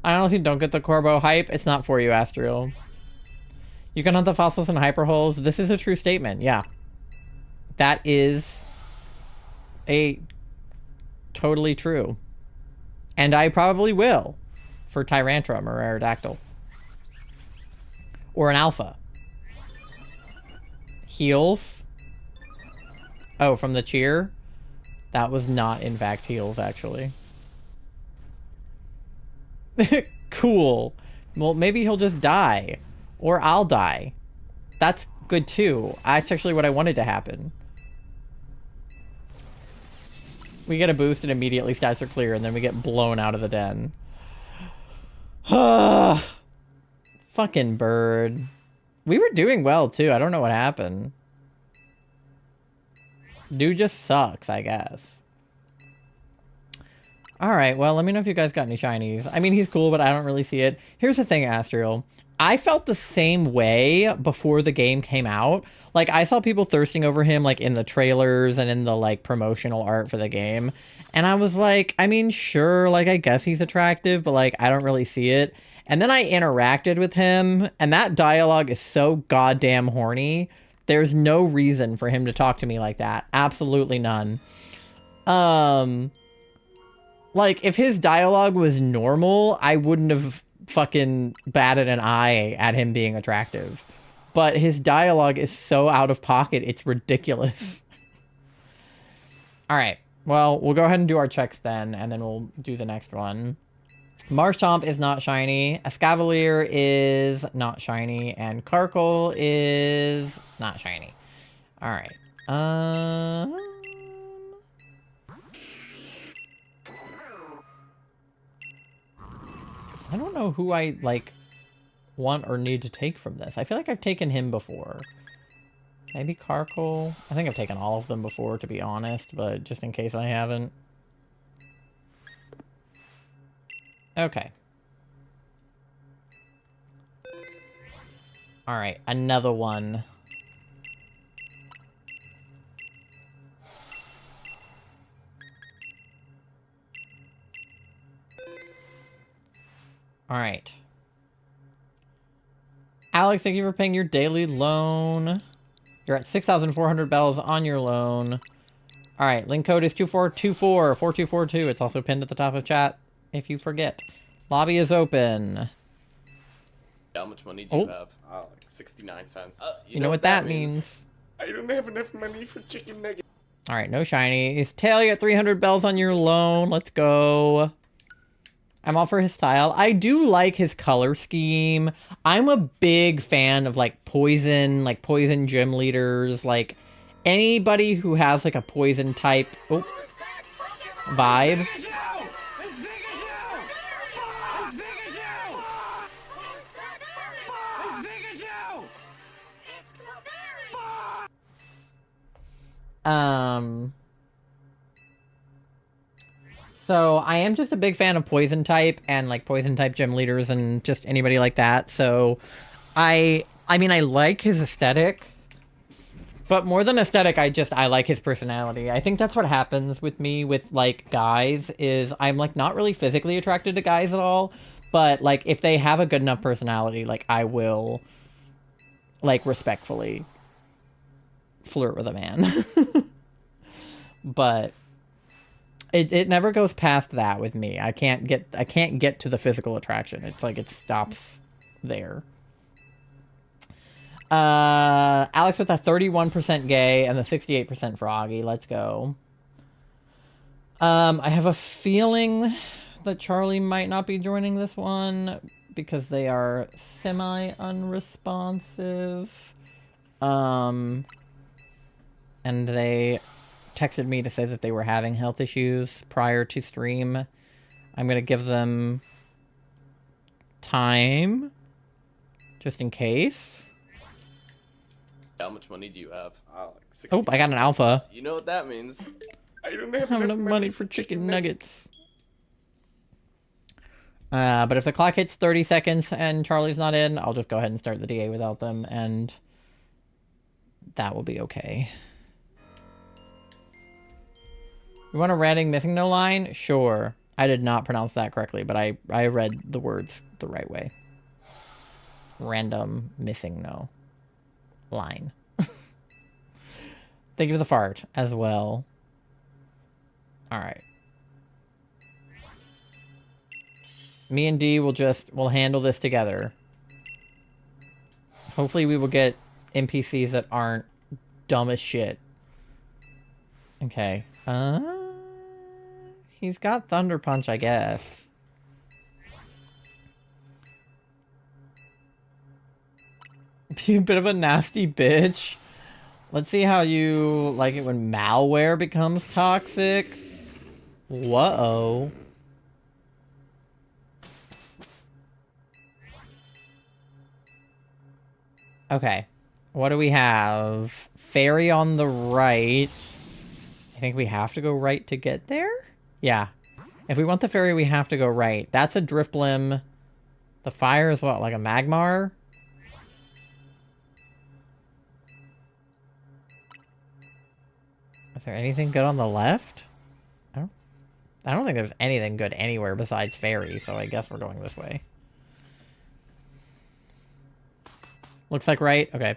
I honestly don't get the Corbeau hype. It's not for you, Astriel. You can hunt the fossils in hyperholes. This is a true statement, yeah. That is a totally true. And I probably will for Tyrantrum or Aerodactyl. Or an alpha. Heals. Oh, from the cheer? That was not, in fact, heals, actually. Cool. Well, maybe he'll just die. Or I'll die. That's good, too. That's actually what I wanted to happen. We get a boost and immediately stats are clear, and then we get blown out of the den. Fucking bird. We were doing well, too. I don't know what happened. Dude just sucks, I guess. Alright, well, let me know if you guys got any shinies. I mean, he's cool, but I don't really see it. Here's the thing, Astriel. I felt the same way before the game came out. Like, I saw people thirsting over him, like, in the trailers and in the, like, promotional art for the game. And I was like, I mean, sure, like, I guess he's attractive, but, like, I don't really see it. And then I interacted with him, and that dialogue is so goddamn horny. There's no reason for him to talk to me like that. Absolutely none. Like, if his dialogue was normal, I wouldn't have fucking batted an eye at him being attractive. But his dialogue is so out of pocket, it's ridiculous. Alright, well, we'll go ahead and do our checks then, and then we'll do the next one. Marshtomp is not shiny, Escavalier is not shiny, and Karkle is not shiny. Alright. I don't know who I, like, want or need to take from this. I feel like I've taken him before. Maybe Karkle? I think I've taken all of them before, to be honest, but just in case I haven't. Okay. Alright, another one. Alright. Alex, thank you for paying your daily loan. You're at 6,400 bells on your loan. Alright, link code is 2424-4242. It's also pinned at the top of chat if you forget. Lobby is open.
How much money do you have? Like 69 cents.
You know what that means.
I don't have enough money for chicken nuggets.
Alright, no shinies. Tail, you got 300 bells on your loan. Let's go. I'm all for his style. I do like his color scheme. I'm a big fan of, like, poison gym leaders. Like, anybody who has, like, a poison type vibe. Um, so I am just a big fan of poison type and like poison type gym leaders and just anybody like that. So I mean, I like his aesthetic, but more than aesthetic, I like his personality. I think that's what happens with me with like guys is I'm like not really physically attracted to guys at all, but like if they have a good enough personality, like I will like respectfully flirt with a man. But it never goes past that with me. I can't get to the physical attraction. It's like it stops there. Alex with a 31% gay and the 68% froggy. Let's go. I have a feeling that Charlie might not be joining this one because they are semi-unresponsive. And they texted me to say that they were having health issues prior to stream. I'm going to give them time just in case.
How much money do you have?
Oh, I got an alpha.
You know what that means.
I don't have
enough money for chicken nuggets. But if the clock hits 30 seconds and Charlie's not in, I'll just go ahead and start the DA without them, and that will be okay. You want a random missing no line? Sure. I did not pronounce that correctly, but I read the words the right way. Random missing no line. Thank you for the fart as well. Alright. Me and D will handle this together. Hopefully we will get NPCs that aren't dumb as shit. Okay. He's got Thunder Punch, I guess. Be a bit of a nasty bitch. Let's see how you like it when malware becomes toxic. Whoa. Okay. What do we have? Fairy on the right. I think we have to go right to get there? Yeah. If we want the fairy, we have to go right. That's a Drifblim. The fire is what, like a Magmar? Is there anything good on the left? I don't think there's anything good anywhere besides fairy, so I guess we're going this way. Looks like right? Okay.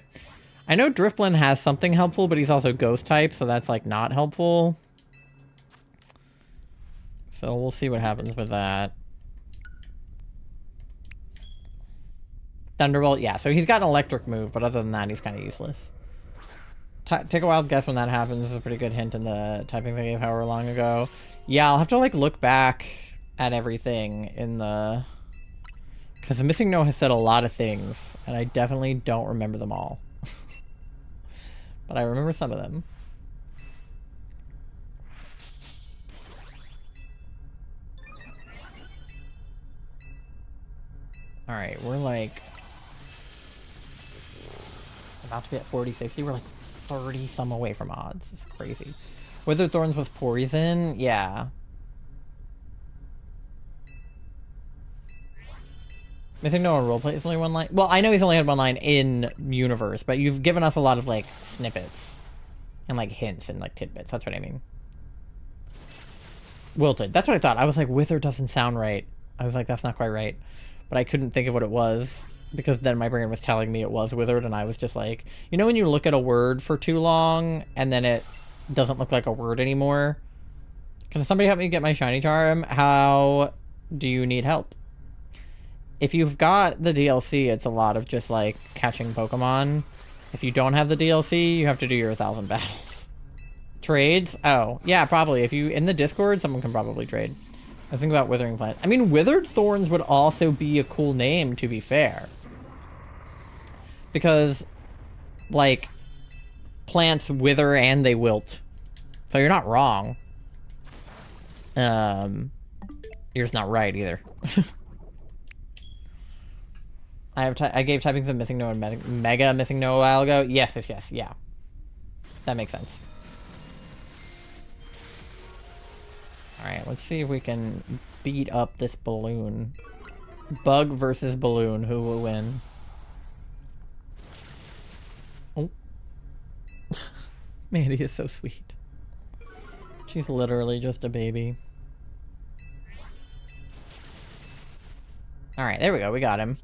I know Drifblim has something helpful, but he's also ghost type, so that's like not helpful. So we'll see what happens with that. Thunderbolt, yeah, so he's got an electric move, but other than that, he's kind of useless. Take a wild guess when that happens. This is a pretty good hint in the typing thing I gave however long ago. Yeah, I'll have to like look back at everything in the... Because the Missing No has said a lot of things, and I definitely don't remember them all. But I remember some of them. Alright, we're like... about to be at 40-60. We're like 30 some away from odds. It's crazy. Withered Thorns with poison? Yeah. Missing No on roleplay is only one line. Well, I know he's only had one line in universe, but you've given us a lot of like snippets and like hints and like tidbits. That's what I mean. Wilted. That's what I thought. I was like, Wither doesn't sound right. I was like, that's not quite right. But I couldn't think of what it was because then my brain was telling me it was withered, and I was just like, you know when you look at a word for too long and then it doesn't look like a word anymore? Can somebody help me get my shiny charm? How do you need help? If you've got the DLC, it's a lot of just like catching Pokemon. If you don't have the DLC, you have to do your 1,000 battles. Trades? Oh, yeah, probably. If you in the Discord, someone can probably trade. I was thinking about Withering Plant. I mean, Withered Thorns would also be a cool name, to be fair. Because, like, plants wither and they wilt. So you're not wrong. You're just not right, either. I gave typings of Missing No and Mega Missing No a while ago. Yes, yeah. That makes sense. Alright, let's see if we can beat up this balloon. Bug versus balloon, who will win? Oh. Mandy is so sweet. She's literally just a baby. Alright, there we go, we got him.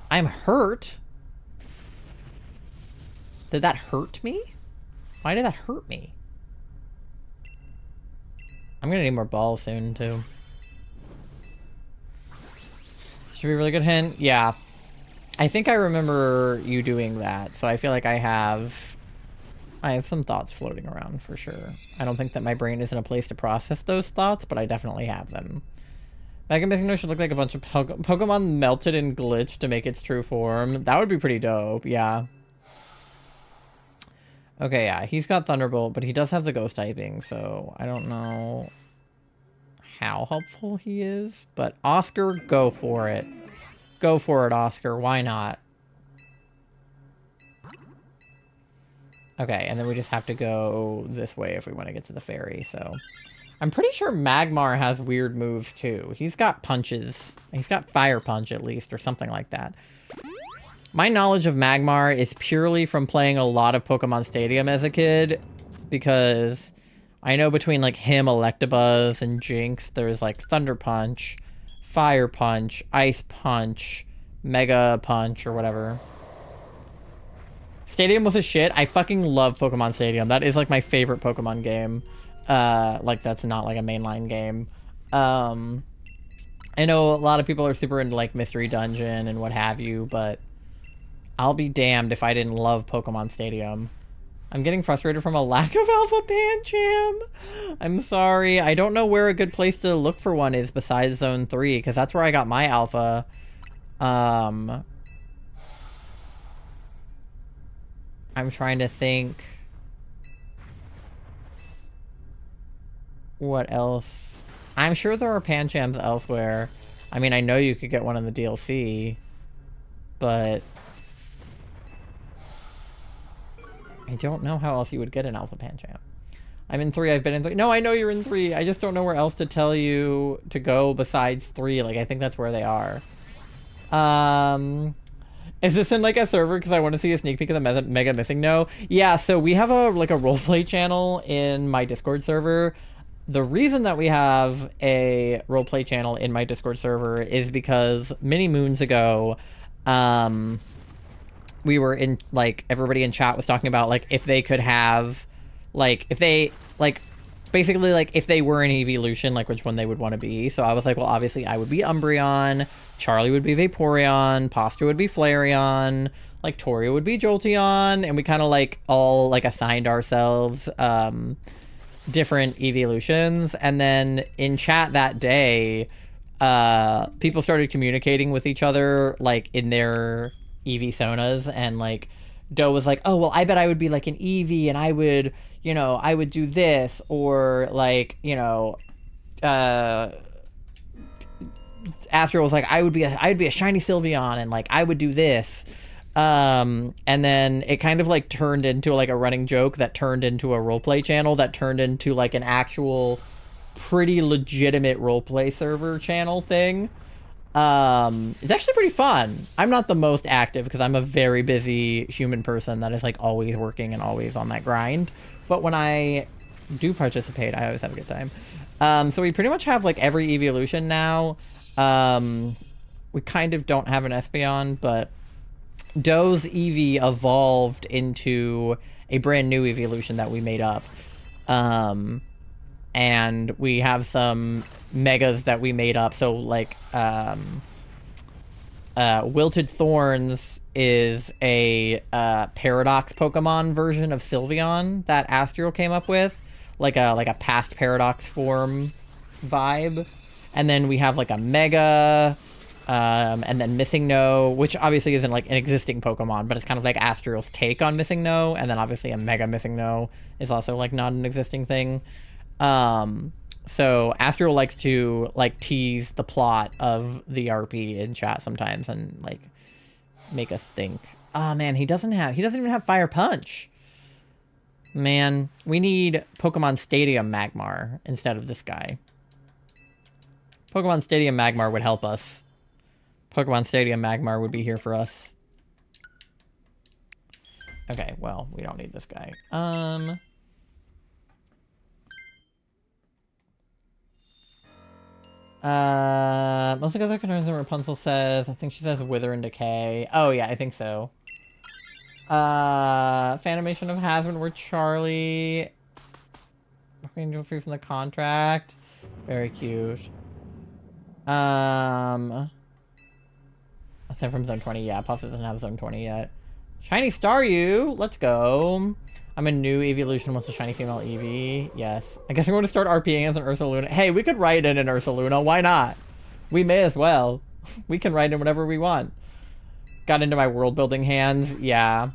I'm hurt? Did that hurt me? Why did that hurt me? I'm gonna need more balls soon, too. This should be a really good hint. Yeah. I think I remember you doing that, so I feel like I have some thoughts floating around, for sure. I don't think that my brain is in a place to process those thoughts, but I definitely have them. Mega Missing No should look like a bunch of Pokemon melted and glitched to make its true form. That would be pretty dope, yeah. Okay, yeah, he's got Thunderbolt, but he does have the Ghost typing, so I don't know how helpful he is. But Oscar, go for it. Go for it, Oscar. Why not? Okay, and then we just have to go this way if we want to get to the ferry, so... I'm pretty sure Magmar has weird moves, too. He's got punches. He's got Fire Punch, at least, or something like that. My knowledge of Magmar is purely from playing a lot of Pokemon Stadium as a kid, because I know between, like, him, Electabuzz, and Jinx, there's, like, Thunder Punch, Fire Punch, Ice Punch, Mega Punch, or whatever. Stadium was a shit. I fucking love Pokemon Stadium. That is, like, my favorite Pokemon game. Like, that's not, like, a mainline game. I know a lot of people are super into, like, Mystery Dungeon and what have you, but I'll be damned if I didn't love Pokemon Stadium. I'm getting frustrated from a lack of Alpha Pancham. I'm sorry. I don't know where a good place to look for one is besides Zone 3, because that's where I got my Alpha. I'm trying to think... what else? I'm sure there are Panchams elsewhere. I mean, I know you could get one in the DLC, but I don't know how else you would get an Alpha Pancham. I'm in 3, I've been in 3. No, I know you're in 3. I just don't know where else to tell you to go besides 3. Like, I think that's where they are. Is this in, like, a server? Because I want to see a sneak peek of the Mega Missing No. Yeah, so we have a, like, a roleplay channel in my Discord server. The reason that we have a roleplay channel in my Discord server is because many moons ago, we were in, like, everybody in chat was talking about, like, if they could have, like, if they, like, basically, like, if they were an evolution, like, which one they would want to be. So I was like, well, obviously I would be Umbreon, Charlie would be Vaporeon, Pasta would be Flareon, like, Toria would be Jolteon, and we kind of, like, all, like, assigned ourselves, different evolutions. And then in chat that day, people started communicating with each other, like, in their Eeveesonas, and, like, Doe was like, oh, well, I bet I would be, like, an Eevee, and I would, you know, I would do this, or, like, you know, Astro was like, I'd be a shiny Sylveon, and, like, I would do this. And then it kind of, like, turned into, like, a running joke that turned into a roleplay channel that turned into, like, an actual pretty legitimate roleplay server channel thing. It's actually pretty fun. I'm not the most active because I'm a very busy human person that is, like, always working and always on that grind. But when I do participate, I always have a good time. So we pretty much have, like, every evolution now. We kind of don't have an Espeon, but Doe's Eevee evolved into a brand new evolution that we made up. And we have some megas that we made up. So, like, Wilted Thorns is a Paradox Pokemon version of Sylveon that Astral came up with. Like a past Paradox form vibe. And then we have, like, a Mega... and then Missing No, which obviously isn't, like, an existing Pokemon, but it's kind of like Astral's take on Missing No, and then obviously a Mega Missing No is also, like, not an existing thing. So Astral likes to, like, tease the plot of the RP in chat sometimes and, like, make us think, oh man, he doesn't even have Fire Punch. Man, we need Pokemon Stadium Magmar instead of this guy. Pokemon Stadium Magmar would help us. Pokemon Stadium Magmar would be here for us. Okay, well, we don't need this guy. Mostly because our concerns and Rapunzel says, I think she says Wither and Decay. Oh, yeah, I think so. Fanimation of Hasbin were Charlie. Angel free from the contract. Very cute. Aside from Zone 20, yeah, Pasta doesn't have Zone 20 yet. Shiny Staryu, let's go. I'm a new evolution, wants a shiny female Eevee. Yes. I guess I'm going to start RPing as an Ursaluna. Hey, we could write in an Ursaluna, why not? We may as well. We can write in whatever we want. Got into my world building hands, yeah.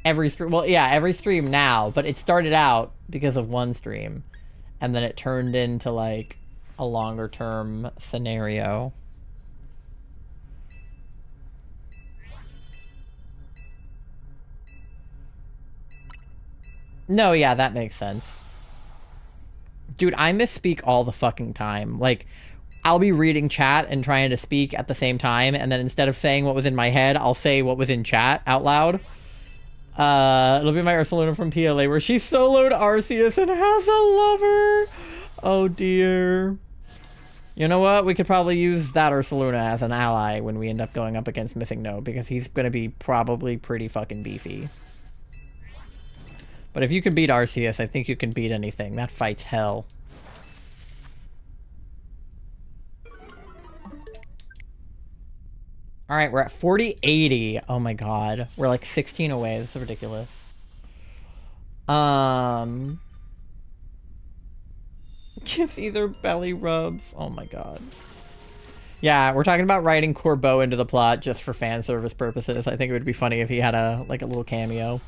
Every stream, well, yeah, every stream now, but it started out because of one stream. And then it turned into, like, a longer term scenario. No, yeah, that makes sense. Dude, I misspeak all the fucking time. Like, I'll be reading chat and trying to speak at the same time, and then instead of saying what was in my head, I'll say what was in chat out loud. It'll be my Ursaluna from PLA, where she soloed Arceus and has a lover. Oh, dear. You know what? We could probably use that Ursaluna as an ally when we end up going up against Missing No, because he's going to be probably pretty fucking beefy. But if you can beat Arceus, I think you can beat anything. That fight's hell. Alright, we're at 40-80. Oh my god. We're like 16 away. This is ridiculous. Gives either belly rubs. Oh my god. Yeah, we're talking about writing Corbeau into the plot just for fan service purposes. I think it would be funny if he had a little cameo.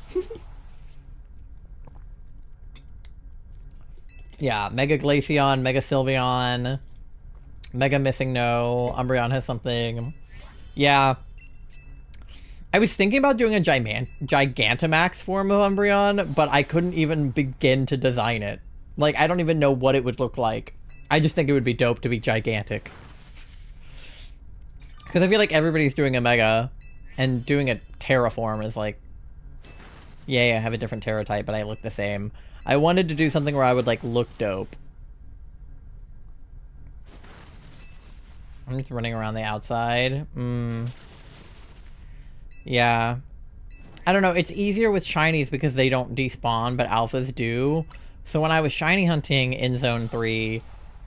Yeah, Mega Glaceon, Mega Sylveon, Mega Missing No, Umbreon has something. Yeah. I was thinking about doing a Gigantamax form of Umbreon, but I couldn't even begin to design it. Like, I don't even know what it would look like. I just think it would be dope to be gigantic. Because I feel like everybody's doing a Mega, and doing a Terraform is like, yeah, I have a different Terra type, but I look the same. I wanted to do something where I would, like, look dope. I'm just running around the outside. Yeah. I don't know, it's easier with shinies because they don't despawn, but alphas do. So when I was shiny hunting in Zone 3,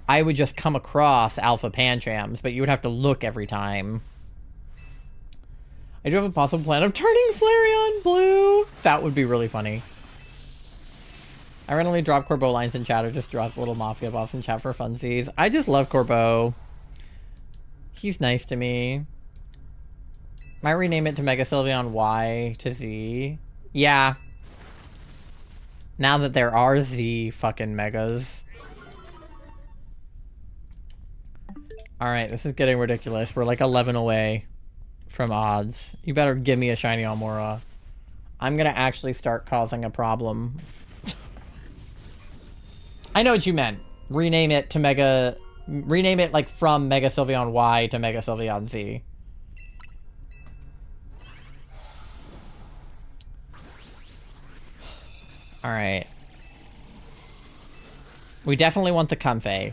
I would just come across alpha Panchams, but you would have to look every time. I do have a possible plan of turning Flareon blue. That would be really funny. I randomly drop Corbeau lines in chat or just drop little Mafia boss in chat for funsies. I just love Corbeau. He's nice to me. Might rename it to Mega Sylveon Y to Z. Yeah. Now that there are Z fucking Megas. Alright, this is getting ridiculous. We're like 11 away from odds. You better give me a shiny Amaura. I'm gonna actually start causing a problem. I know what you meant. Rename it to Mega... Rename it, like, from Mega Sylveon Y to Mega Sylveon Z. Alright. We definitely want the Comfey.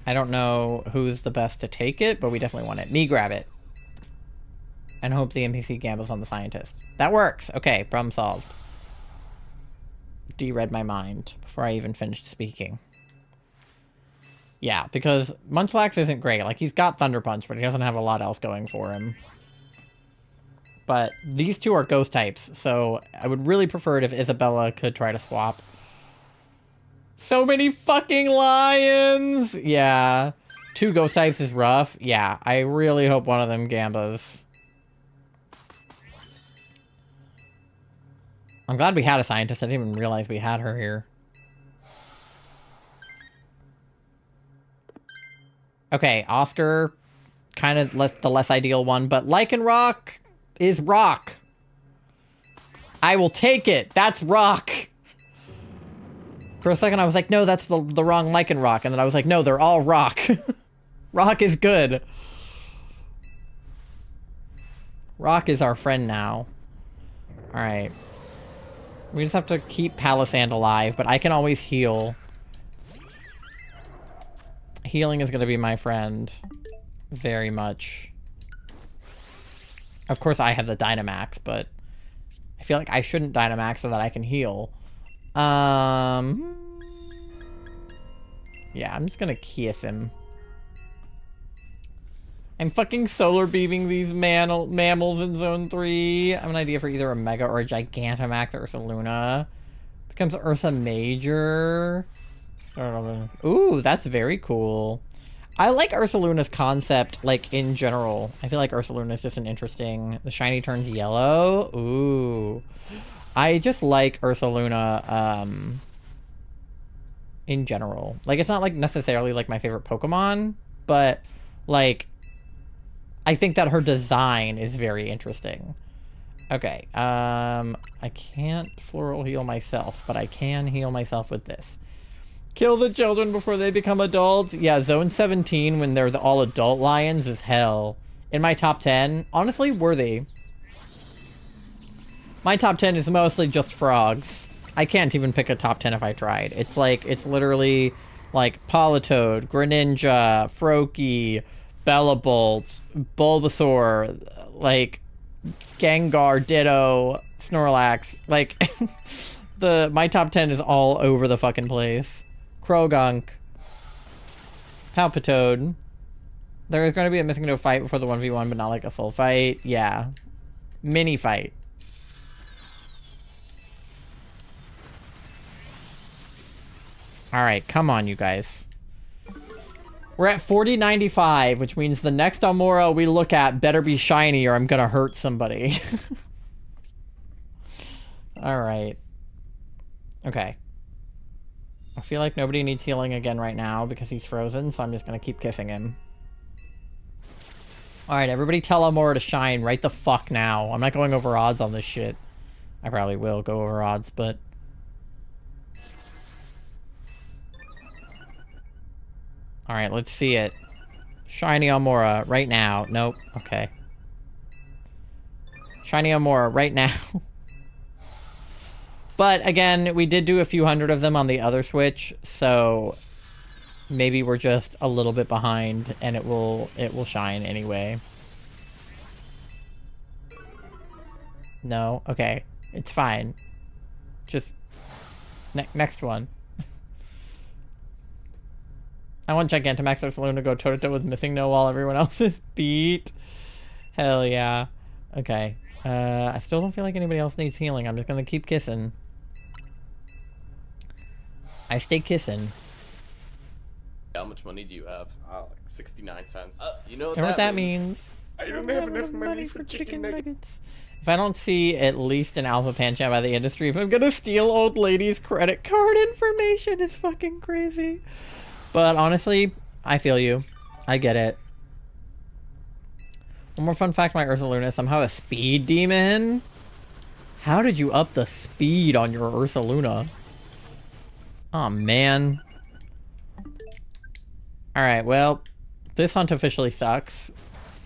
I don't know who's the best to take it, but we definitely want it. Me grab it. And hope the NPC gambles on the scientist. That works! Okay, problem solved. De-read my mind before I even finished speaking. Yeah, because Munchlax isn't great. Like, he's got Thunder Punch, but he doesn't have a lot else going for him. But these two are ghost types, so I would really prefer it if Isabella could try to swap. So many fucking lions! Yeah. 2 ghost types is rough. Yeah, I really hope one of them gambas. I'm glad we had a scientist. I didn't even realize we had her here. Okay, Oscar, kind of the less ideal one, but Lycanroc is rock. I will take it. That's rock. For a second, I was like, no, that's the wrong lichen rock. And then I was like, no, they're all rock. Rock is good. Rock is our friend now. Alright. We just have to keep Palisand alive, but I can always heal. Healing is going to be my friend. Very much. Of course, I have the Dynamax, but I feel like I shouldn't Dynamax so that I can heal. Yeah, I'm just going to kiss him. I'm fucking solar beaming these mammals in Zone 3. I have an idea for either a Mega or a Gigantamax Ursaluna. Becomes Ursa Major. Ooh, that's very cool. I like Ursaluna's concept, like, in general. I feel like Ursaluna is just an interesting... The shiny turns yellow. Ooh. I just like Ursaluna, in general. Like, it's not, like, necessarily, like, my favorite Pokemon, but, like... I think that her design is very interesting. Okay, I can't floral heal myself, but I can heal myself with this. Kill the children before they become adults. Yeah, Zone 17, when they're the all-adult lions, is hell. In my top 10, honestly, worthy. My top 10 is mostly just frogs. I can't even pick a top 10 if I tried. It's like, it's literally, like, Politoed, Greninja, Froakie, Bellabolt, Bulbasaur, like, Gengar, Ditto, Snorlax. Like, my top 10 is all over the fucking place. Krogunk, Palpitoad. There is going to be a missing no fight before the 1v1, but not like a full fight. Yeah. Mini fight. Alright, come on, you guys. We're at 4095, which means the next Amaura we look at better be shiny or I'm gonna hurt somebody. Alright. Okay. I feel like nobody needs healing again right now because he's frozen, so I'm just gonna keep kissing him. Alright, everybody tell Amaura to shine right the fuck now. I'm not going over odds on this shit. I probably will go over odds, but... Alright, let's see it. Shiny Amaura right now. Nope. Okay. Shiny Amaura right now. But again, we did do a few hundred of them on the other Switch, so maybe we're just a little bit behind and it will shine anyway. No? Okay. It's fine. Just next one. I want Gigantamax Ursaluna to go toe-to-toe with Missing No while everyone else is beat. Hell yeah. Okay. I still don't feel like anybody else needs healing. I'm just gonna keep kissing. I stay kissing.
How much money do you have? Like 69 cents. You know
what that means?
I don't have enough money for chicken nuggets.
If I don't see at least an Alpha Pancham by the industry, if I'm gonna steal old lady's credit card information, it's fucking crazy. But honestly, I feel you. I get it. One more fun fact, my Ursaluna is somehow a speed demon. How did you up the speed on your Ursaluna? Oh man. Alright, well, this hunt officially sucks.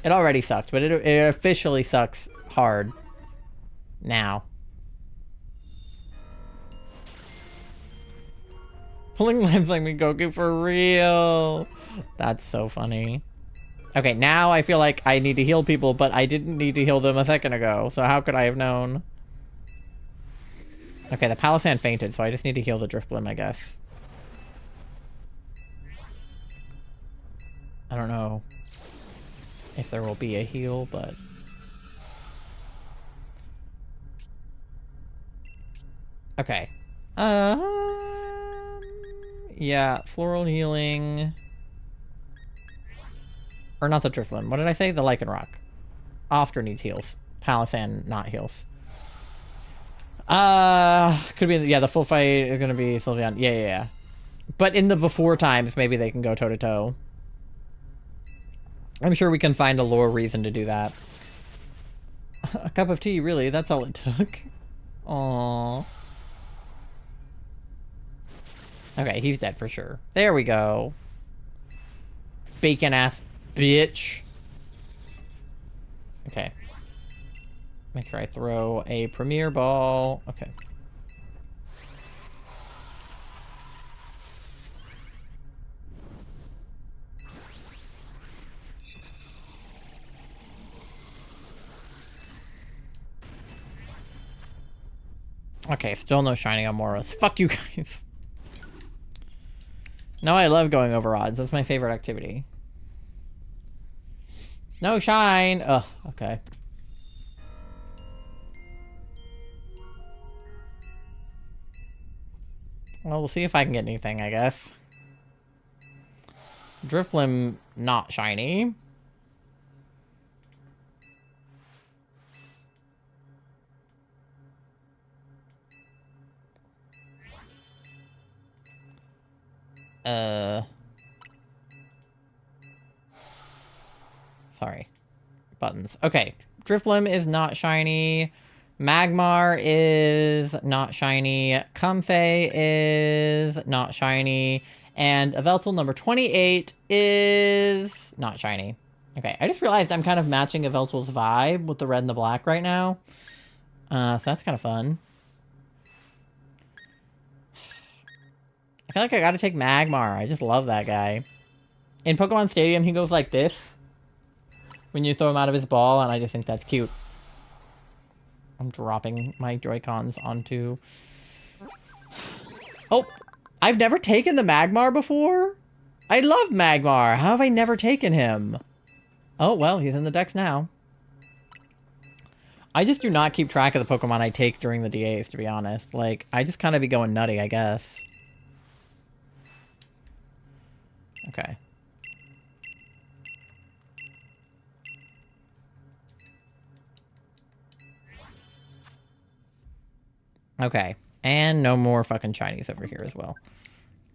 It already sucked, but it officially sucks hard. Now. Pulling limbs like me, Goku, for real. That's so funny. Okay, now I feel like I need to heal people, but I didn't need to heal them a second ago, so how could I have known? Okay, the Palisand fainted, so I just need to heal the Drifblim, I guess. I don't know if there will be a heal, but... Okay. Yeah, floral healing. Or not the Drifblim. What did I say? The Lycanroc. Oscar needs heals. Palisand not heals. Could be, yeah, the full fight is gonna be Sylveon. Yeah. But in the before times, maybe they can go toe-to-toe. I'm sure we can find a lore reason to do that. A cup of tea, really? That's all it took. Aww. Okay, he's dead for sure. There we go. Bacon ass bitch. Okay. Make sure I throw a premier ball. Okay. Okay, still no shiny amauras. Fuck you guys. No, I love going over odds. That's my favorite activity. No shine. Ugh, okay. Well, we'll see if I can get anything, I guess. Drifblim, not shiny. Sorry. Buttons. Okay. Drifblim is not shiny. Magmar is not shiny. Comfey is not shiny. And yveltal number 28 is not shiny. Okay, I just realized I'm kind of matching yveltal's vibe with the red and the black right now. So that's kind of fun. I feel like I gotta take Magmar. I just love that guy. In Pokemon Stadium, he goes like this when you throw him out of his ball, and I just think that's cute. I'm dropping my Joy-Cons onto... Oh! I've never taken the Magmar before? I love Magmar! How have I never taken him? Oh, well, he's in the decks now. I just do not keep track of the Pokemon I take during the DAs, to be honest. Like, I just kind of be going nutty, I guess. Okay. Okay. And no more fucking Chinese over here as well.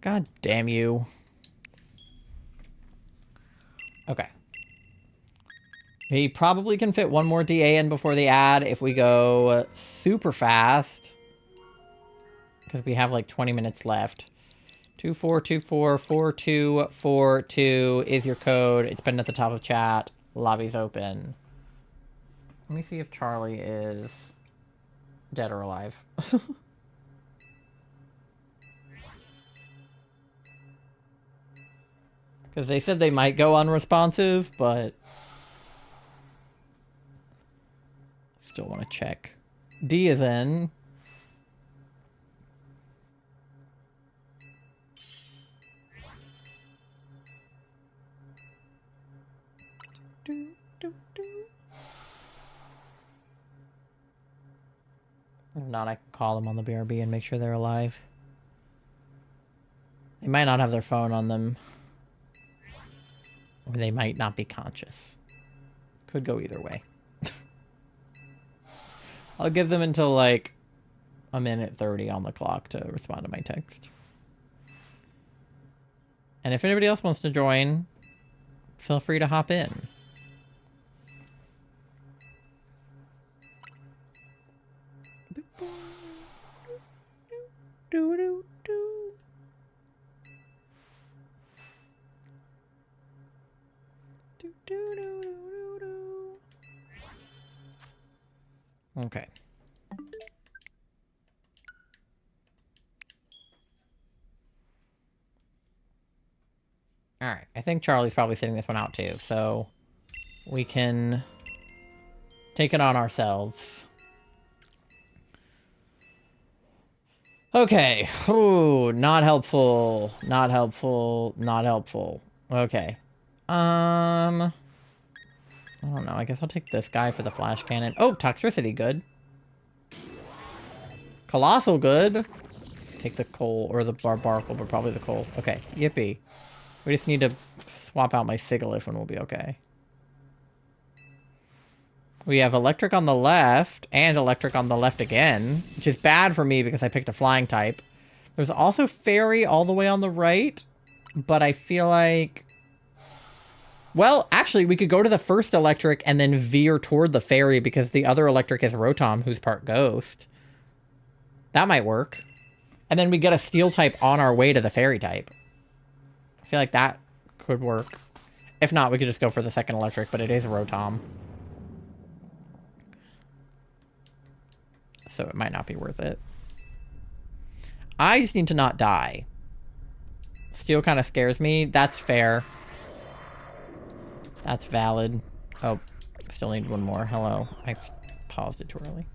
God damn you. Okay. We probably can fit one more DA in before the ad if we go super fast. Because we have like 20 minutes left. 24244242 is your code. It's pinned at the top of chat. Lobby's open. Let me see if Charlie is dead or alive. Because they said they might go unresponsive, but... Still want to check. D is in. If not, I can call them on the BRB and make sure they're alive. They might not have their phone on them. Or they might not be conscious. Could go either way. I'll give them until like a minute 30 on the clock to respond to my text. And if anybody else wants to join, feel free to hop in. Okay. Alright, I think Charlie's probably sitting this one out too, so we can take it on ourselves. Okay. Ooh, not helpful. Not helpful. Not helpful. Okay. I don't know. I guess I'll take this guy for the flash cannon. Oh, toxicity, good. Colossal, good. Take the coal, or the barbarcle, but probably the coal. Okay, yippee. We just need to swap out my Sigilyph and we'll be okay. We have electric on the left, and electric on the left again, which is bad for me because I picked a flying type. There's also fairy all the way on the right, but I feel like... Well, actually, we could go to the first electric and then veer toward the fairy because the other electric is Rotom, who's part ghost. That might work. And then we get a steel type on our way to the fairy type. I feel like that could work. If not, we could just go for the second electric, but it is a Rotom. So it might not be worth it. I just need to not die. Steel kind of scares me. That's fair. That's valid. Oh, still need one more. Hello. I paused it too early.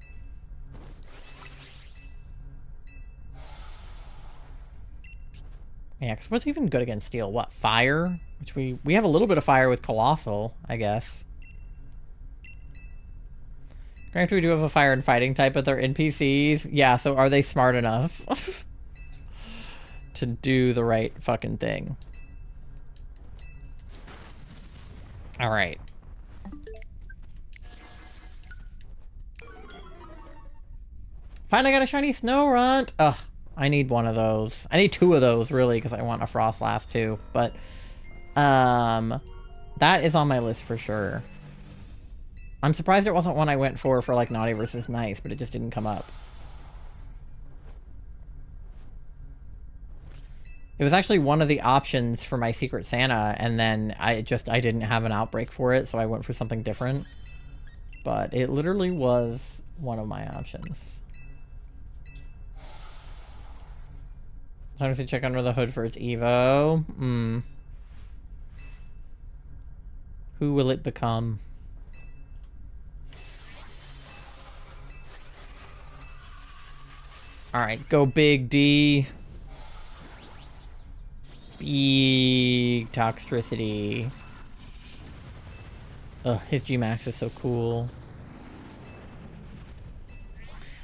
Yeah, because what's even good against steel? What, fire? Which we have a little bit of fire with Colossal, I guess. Granted, we do have a fire and fighting type, but they're NPCs. Yeah, so are they smart enough to do the right fucking thing? Alright. Finally got a shiny Snorunt! Ugh. I need one of those. I need two of those, really, because I want a Frostlass, too. But, that is on my list for sure. I'm surprised it wasn't one I went for, like, Naughty versus Nice, but it just didn't come up. It was actually one of the options for my Secret Santa, and then I didn't have an outbreak for it, so I went for something different. But it literally was one of my options. Time to check under the hood for its Evo. Who will it become? Alright, go big D. Big Toxtricity. Ugh, his G-Max is so cool.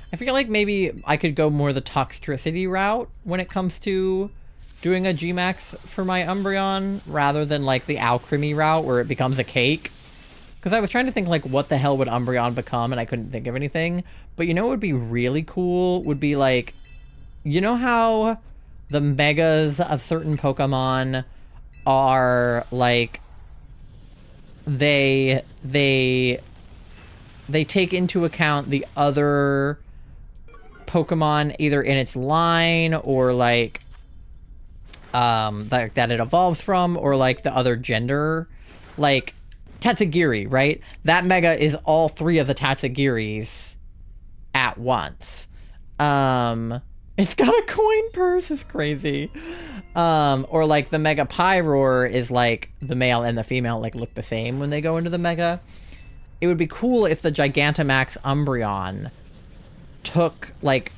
I feel like maybe I could go more the Toxtricity route when it comes to doing a G-Max for my Umbreon, rather than like the Alchemy route where it becomes a cake. Because I was trying to think like what the hell would Umbreon become, and I couldn't think of anything. But you know what would be really cool? Would be like, you know how the megas of certain Pokemon are like, they take into account the other Pokemon either in its line or like that it evolves from, or like the other gender, like Tatsugiri, right? That mega is all three of the Tatsugiris at once. It's got a coin purse, it's crazy. Or like the Mega Pyroar is like the male and the female like look the same when they go into the mega. It would be cool if the Gigantamax Umbreon took like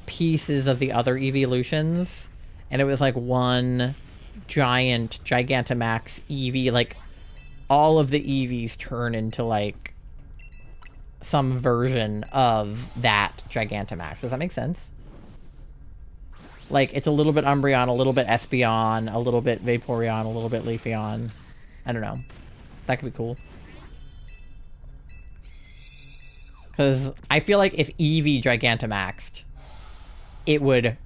pieces of the other evolutions, and it was like one giant Gigantamax Eevee, like all of the Eevees turn into like some version of that Gigantamax. Does that make sense? Like, it's a little bit Umbreon, a little bit Espeon, a little bit Vaporeon, a little bit Leafeon. I don't know. That could be cool. Because I feel like if Eevee Gigantamaxed, it would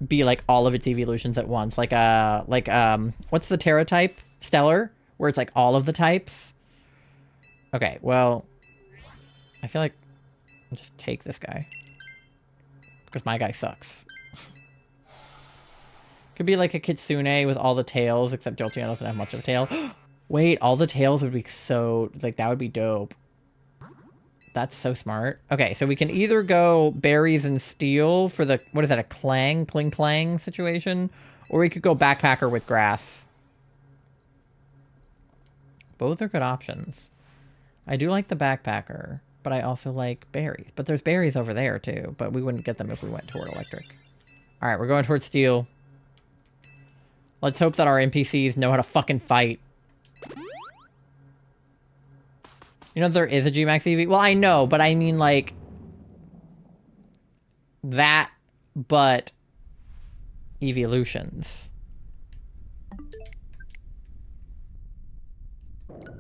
be like all of its evolutions at once. Like, what's the Terra type? Stellar? Where it's like all of the types? Okay, well, I feel like I'll just take this guy. Because my guy sucks. Could be like a Kitsune with all the tails, except Jolteon doesn't have much of a tail. Wait, all the tails would be so... like, that would be dope. That's so smart. Okay, so we can either go berries and steel for the... what is that, a clang? Pling clang situation? Or we could go backpacker with grass. Both are good options. I do like the backpacker, but I also like berries. But there's berries over there, too. But we wouldn't get them if we went toward electric. Alright, we're going towards steel. Let's hope that our NPCs know how to fucking fight. You know, there is a G-Max Eevee. Well, I know, but I mean, like... that, but... evolutions.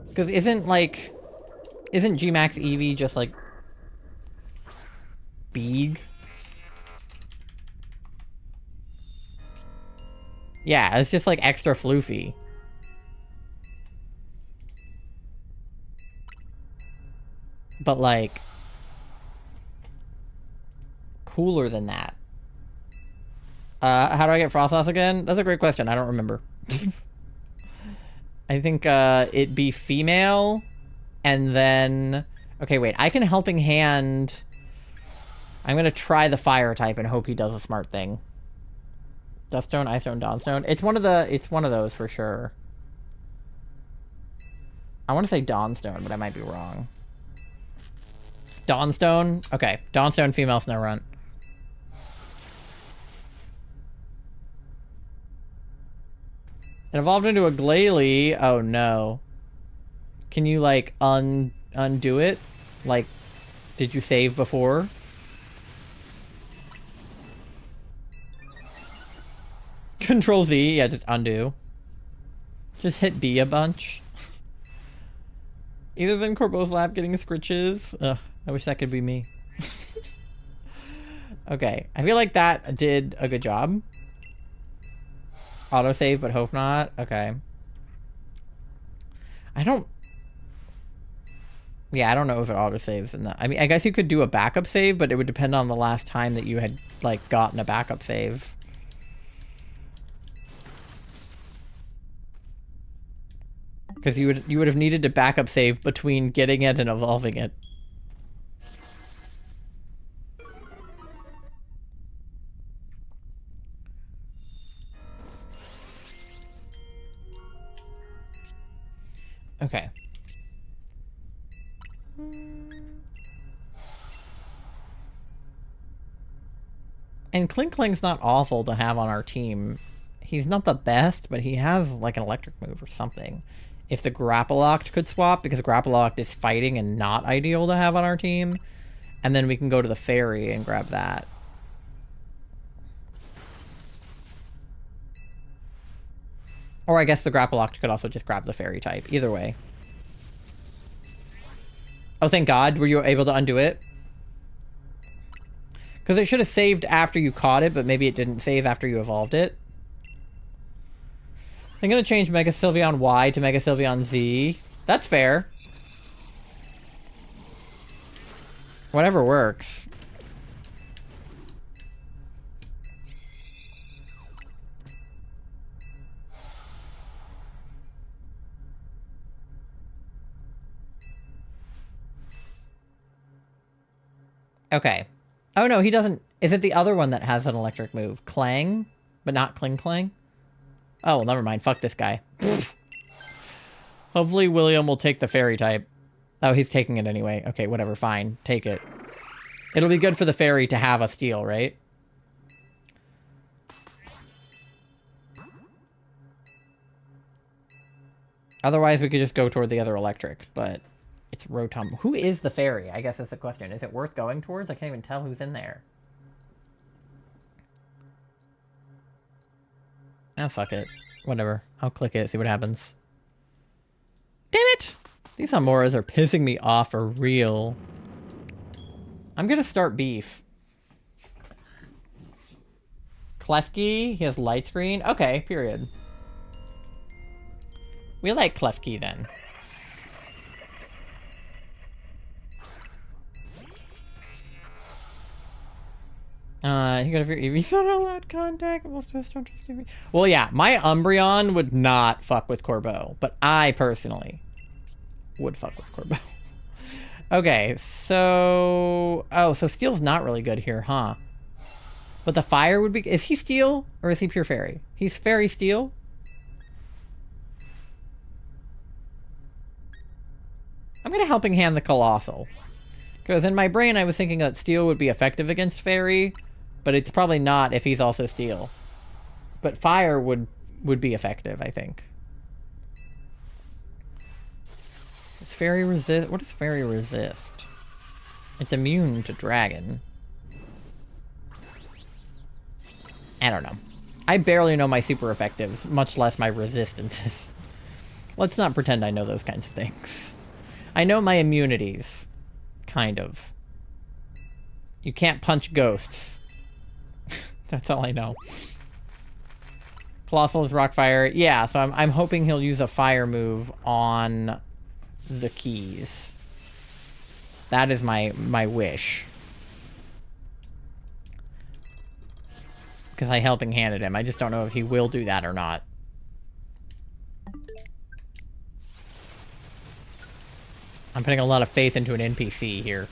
Because isn't, like... isn't G-Max Eevee just, like... big? Yeah, it's just, like, extra floofy. But, like... cooler than that. How do I get Frostlass again? That's a great question. I don't remember. I think it'd be female, and then... Okay, wait. I can Helping Hand... I'm gonna try the fire type and hope he does a smart thing. Duststone, Icestone, Dawnstone. It's one of those for sure. I want to say Dawnstone, but I might be wrong. Dawnstone? Okay. Dawnstone, female Snorunt. It evolved into a Glalie. Oh no. Can you like undo it? Like, did you save before? Control Z, yeah, just undo. Just hit B a bunch. Either than Corbo's lab getting scritches. Ugh, I wish that could be me. Okay, I feel like that did a good job. Autosave, but hope not. Okay. I don't know if it autosaves in that. I mean, I guess you could do a backup save, but it would depend on the last time that you had, like, gotten a backup save. Because you would have needed to backup save between getting it and evolving it. Okay. And Clink Clink's not awful to have on our team. He's not the best, but he has like an electric move or something. If the Grapple-Locked could swap, because Grapple-Locked is fighting and not ideal to have on our team. And then we can go to the Fairy and grab that. Or I guess the Grapple-Locked could also just grab the Fairy type. Either way. Oh, thank God. Were you able to undo it? Because it should have saved after you caught it, but maybe it didn't save after you evolved it. I'm going to change Mega Sylveon Y to Mega Sylveon Z. That's fair. Whatever works. Okay. Oh no, he doesn't... Is it the other one that has an electric move? Clang? But not Kling Clang? Oh, well, never mind. Fuck this guy. Hopefully William will take the fairy type. Oh, he's taking it anyway. Okay, whatever. Fine. Take it. It'll be good for the fairy to have a steal, right? Otherwise, we could just go toward the other electric, but it's Rotom. Who is the fairy? I guess that's the question. Is it worth going towards? I can't even tell who's in there. Ah, fuck it. Whatever. I'll click it, see what happens. Damn it! These Amauras are pissing me off for real. I'm gonna start beef. Klefki, he has light screen. Okay, period. We like Klefki then. You got your EV so not allowed contact. Most of us don't trust EV. Well, yeah, my Umbreon would not fuck with Corbo, but I personally would fuck with Corbo. Okay, so... Oh, so Steel's not really good here, huh? But the Fire would be... Is he Steel, or is he pure Fairy? He's Fairy Steel? I'm gonna Helping Hand the Colossal. Because in my brain, I was thinking that Steel would be effective against Fairy, but it's probably not if he's also Steel. But Fire would be effective, I think. Does Fairy resist? What does Fairy resist? It's immune to Dragon. I don't know. I barely know my super effectives, much less my resistances. Let's not pretend I know those kinds of things. I know my immunities. Kind of. You can't punch ghosts. That's all I know. Colossal is rock fire. Yeah, so I'm hoping he'll use a fire move on the keys. That is my wish. because I helping handed him. I just don't know if he will do that or not. I'm putting a lot of faith into an NPC here.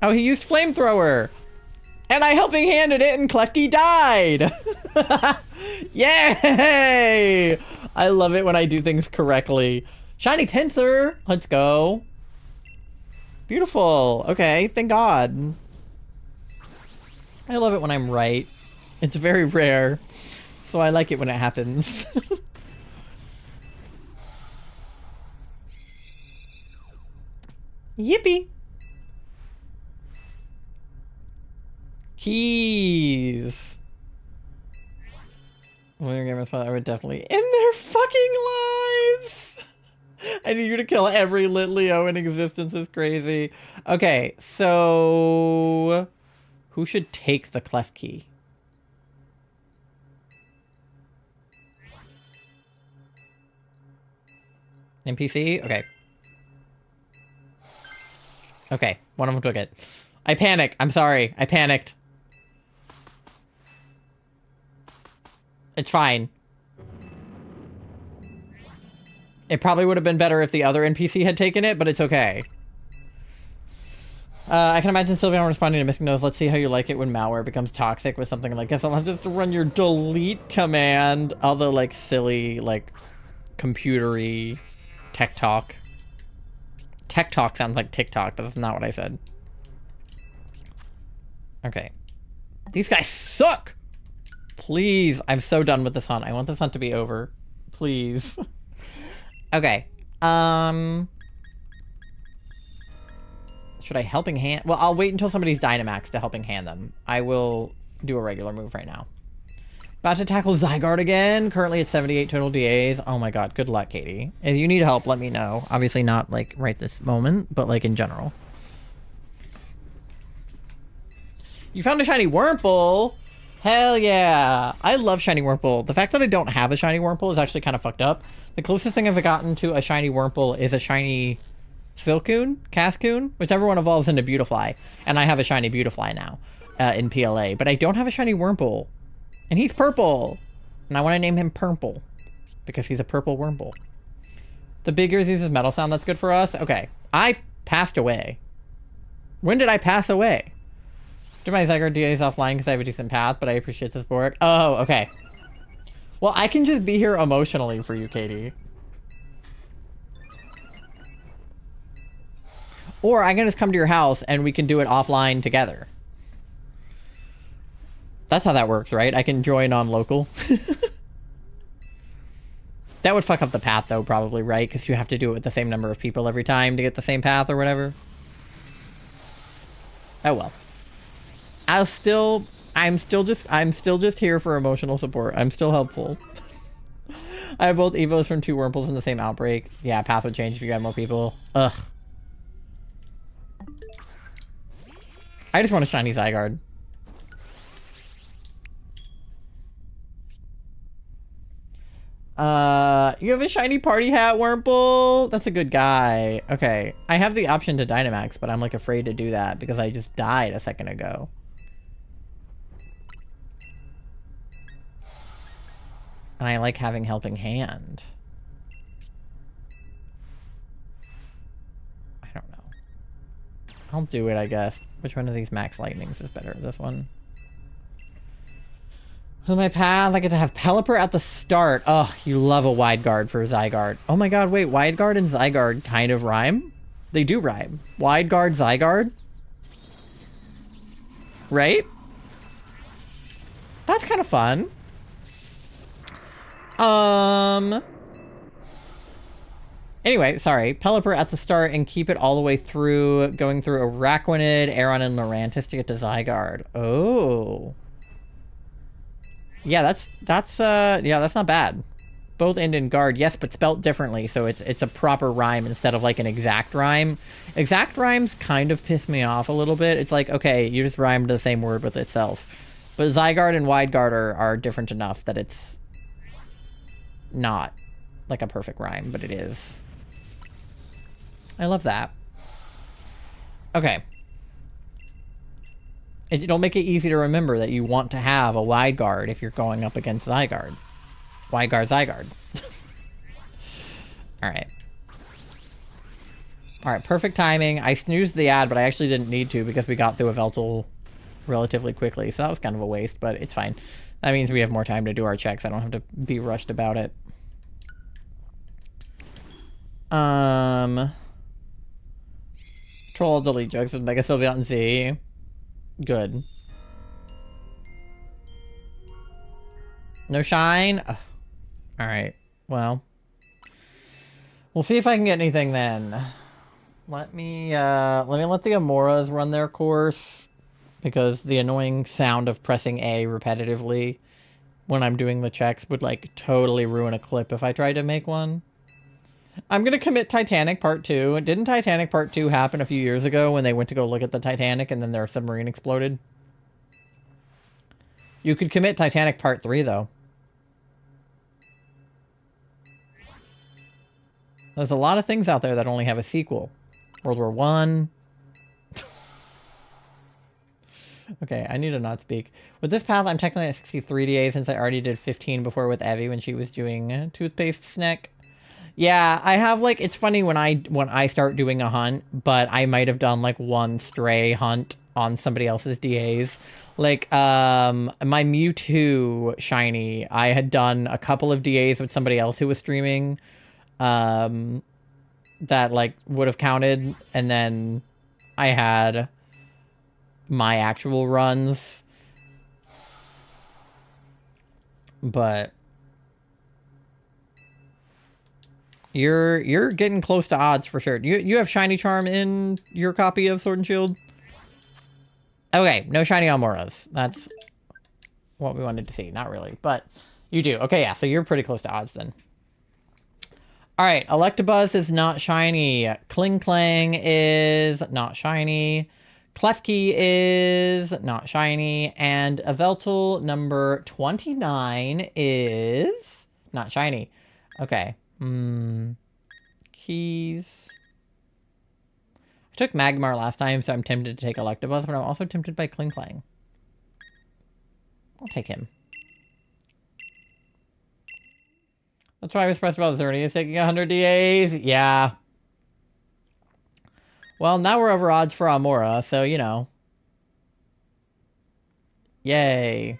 Oh, he used flamethrower! And I helping handed it and Klefki died! Yay! I love it when I do things correctly. Shiny pincer! Let's go. Beautiful. Okay, thank God. I love it when I'm right. It's very rare. So I like it when it happens. Yippee! Keys. Winner gamers, I would definitely in their fucking lives. I need you to kill every lit Leo in existence is crazy. Okay, so who should take the clef key? NPC? Okay. Okay, one of them took it. I panicked. I'm sorry. I panicked. It's fine. It probably would have been better if the other NPC had taken it, but it's okay. I can imagine Sylveon responding to Mystic Nose. Let's see how you like it when malware becomes toxic with something like, guess I'll have to run your delete command. All the, like, silly, like, computery tech talk. Tech talk sounds like TikTok, but that's not what I said. Okay. These guys suck! Please, I'm so done with this hunt. I want this hunt to be over. Please. Okay. Should I helping hand? Well, I'll wait until somebody's Dynamax to helping hand them. I will do a regular move right now. About to tackle Zygarde again. Currently at 78 total DAs. Oh my god, good luck, Katie. If you need help, let me know. Obviously not, like, right this moment, but, like, in general. You found a shiny Wurmple! Hell yeah! I love shiny Wurmple. The fact that I don't have a shiny Wurmple is actually kind of fucked up. The closest thing I've gotten to a shiny Wurmple is a shiny Silcoon? Cascoon? Whichever one evolves into Beautifly. And I have a shiny Beautifly now in PLA. But I don't have a shiny Wurmple. And he's purple! And I want to name him Purple. Because he's a purple Wurmple. The big ears uses Metal Sound. That's good for us. Okay. I passed away. When did I pass away? Do my Zygarde DAs offline because I have a decent path, but I appreciate the support. Oh, okay. Well, I can just be here emotionally for you, Katie. Or I can just come to your house and we can do it offline together. That's how that works, right? I can join on local. That would fuck up the path though, probably, right? Because you have to do it with the same number of people every time to get the same path or whatever. Oh well. I'm still just here for emotional support. I'm still helpful. I have both Evos from 2 Wurmples in the same outbreak. Yeah, path would change if you got more people. Ugh. I just want a shiny Zygarde. You have a shiny party hat, Wurmple? That's a good guy. Okay. I have the option to Dynamax, but I'm like afraid to do that because I just died a second ago. And I like having helping hand. I don't know. I'll do it, I guess. Which one of these max lightnings is better? This one? With my path, I get to have Pelipper at the start. Oh, you love a Wide Guard for Zygarde. Oh my god, wait. Wide Guard and Zygarde kind of rhyme? They do rhyme. Wide Guard, Zygarde? Right? That's kind of fun. Anyway, sorry. Pelipper at the start and keep it all the way through, going through Araquanid, Aeron, and Lurantis to get to Zygarde. Oh. Yeah, that's not bad. Both end in guard, yes, but spelt differently, so it's a proper rhyme instead of like an exact rhyme. Exact rhymes kind of piss me off a little bit. It's like, okay, you just rhymed the same word with itself. But Zygarde and Wide Guard are different enough that it's not like a perfect rhyme, but it is. I love that. Okay. It'll make it easy to remember that you want to have a wide guard if you're going up against Zygarde. Wide guard, Zygarde. Alright. Alright, perfect timing. I snoozed the ad, but I actually didn't need to because we got through a yveltal relatively quickly, so that was kind of a waste, but it's fine. That means we have more time to do our checks. I don't have to be rushed about it. Troll delete jokes with Mega Sylveon and Z. Good. No shine? Alright. Well. We'll see if I can get anything then. Let me let the Amauras run their course. Because the annoying sound of pressing A repetitively when I'm doing the checks would, like, totally ruin a clip if I tried to make one. I'm gonna commit Titanic Part 2. Didn't Titanic Part 2 happen a few years ago when they went to go look at the Titanic and then their submarine exploded? You could commit Titanic Part 3, though. There's a lot of things out there that only have a sequel. World War One. Okay, I need to not speak. With this path, I'm technically at 63 DA since I already did 15 before with Evie when she was doing toothpaste snack. Yeah, I have, like, it's funny when I start doing a hunt, but I might have done, like, one stray hunt on somebody else's DAs. Like, my Mewtwo shiny, I had done a couple of DAs with somebody else who was streaming, that, like, would have counted, and then I had my actual runs. But you're getting close to odds for sure. You have Shiny Charm in your copy of Sword and Shield? Okay, no Shiny Almoras. That's what we wanted to see. Not really, but you do. Okay, yeah, so you're pretty close to odds then. Alright, Electabuzz is not shiny. Klinklang is not shiny. Klefki is not shiny. And Yveltal number 29 is not shiny. Okay. Keys. I took Magmar last time, so I'm tempted to take Electabuzz, but I'm also tempted by Klinklang. I'll take him. That's why I was pressed about Zerny is taking 100 DAs. Yeah. Well, now we're over odds for Amaura, so, you know. Yay.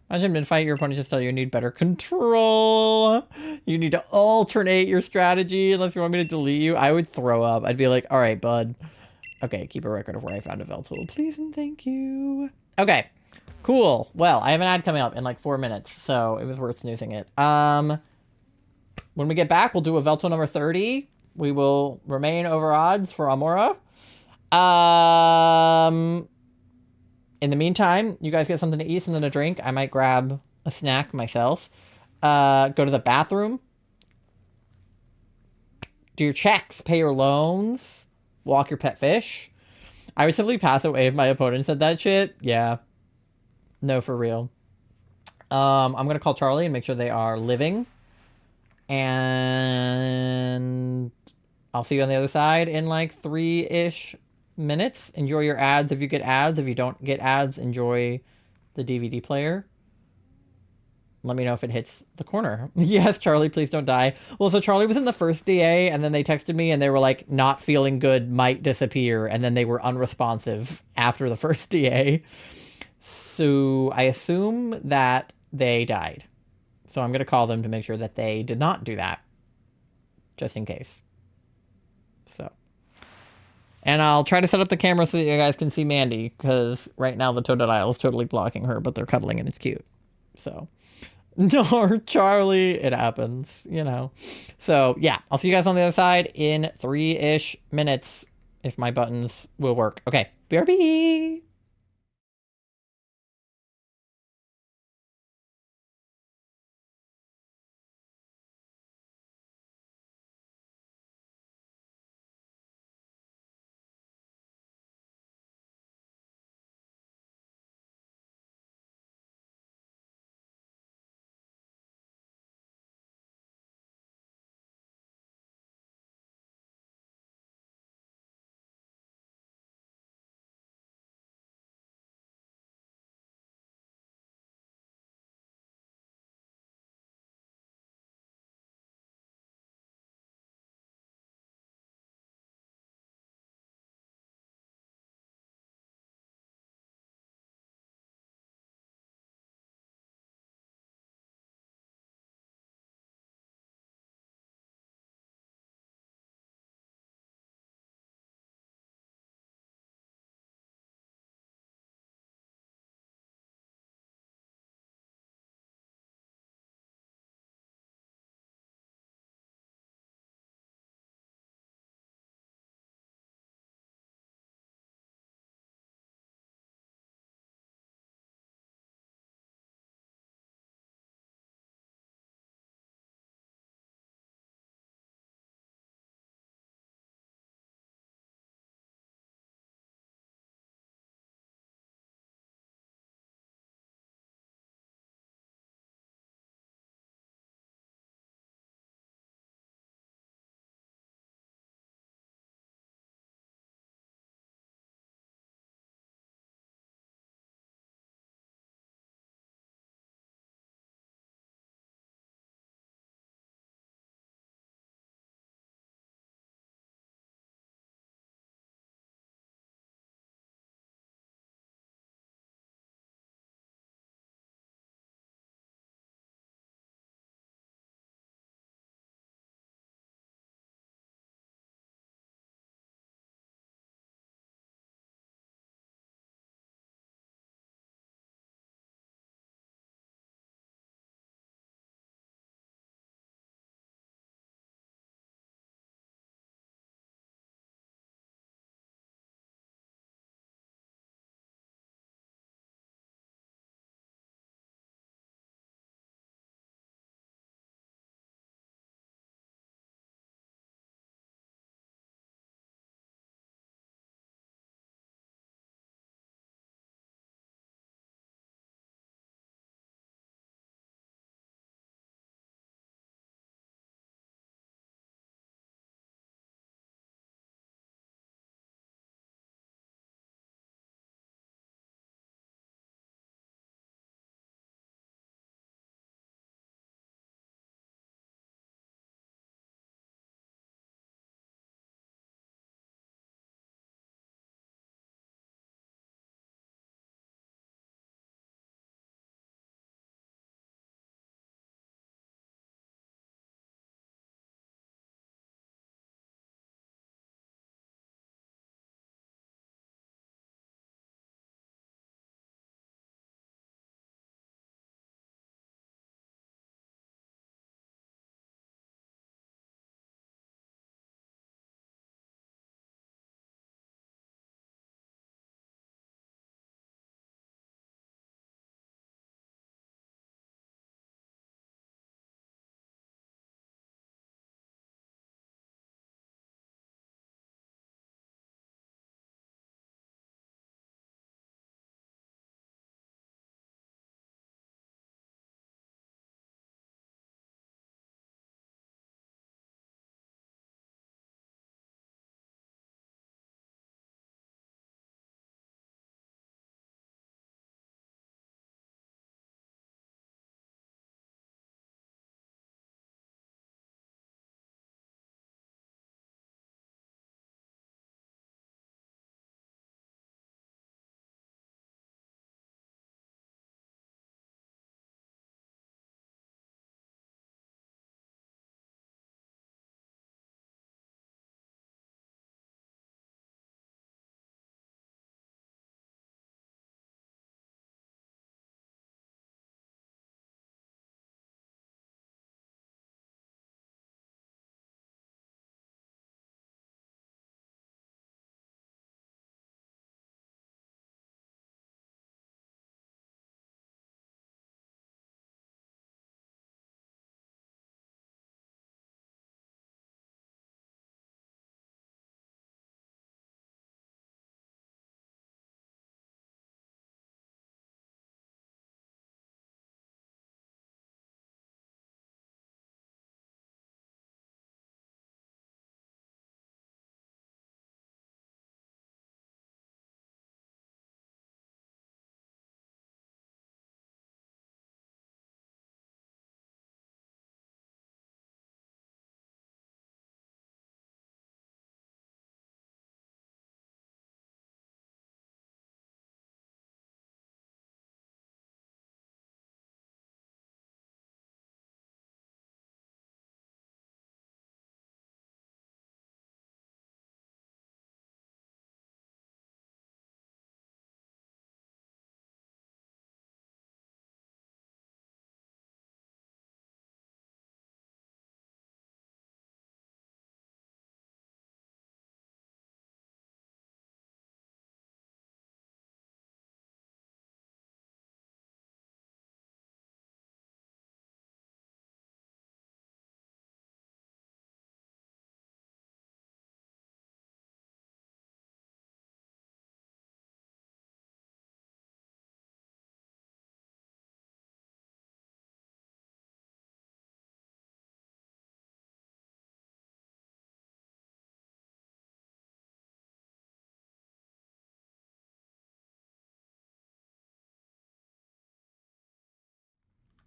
Imagine mid-fight, your opponent just tell you need better control. You need to alternate your strategy unless you want me to delete you. I would throw up. I'd be like, all right, bud. Okay, keep a record of where I found a yveltal, please and thank you. Okay, cool. Well, I have an ad coming up in like 4 minutes, so it was worth snoozing it. When we get back, we'll do a yveltal number 30. We will remain over odds for Amaura. In the meantime, you guys get something to eat, something to drink. I might grab a snack myself. Go to the bathroom. Do your checks. Pay your loans. Walk your pet fish. I would simply pass away if my opponent said that shit. Yeah. No, for real. I'm going to call Charlie and make sure they are living. And I'll see you on the other side in like 3-ish minutes. Enjoy your ads if you get ads. If you don't get ads, enjoy the DVD player. Let me know if it hits the corner. Yes, Charlie, please don't die. Well, so Charlie was in the first DA, and then they texted me, and they were like, not feeling good, might disappear, and then they were unresponsive after the first DA. So I assume that they died. So I'm going to call them to make sure that they did not do that. Just in case. So. And I'll try to set up the camera so that you guys can see Mandy, because right now the Totodile is totally blocking her, but they're cuddling and it's cute. So. No, Charlie, it happens, you know. So, yeah, I'll see you guys on the other side in 3-ish minutes, if my buttons will work. Okay, BRB!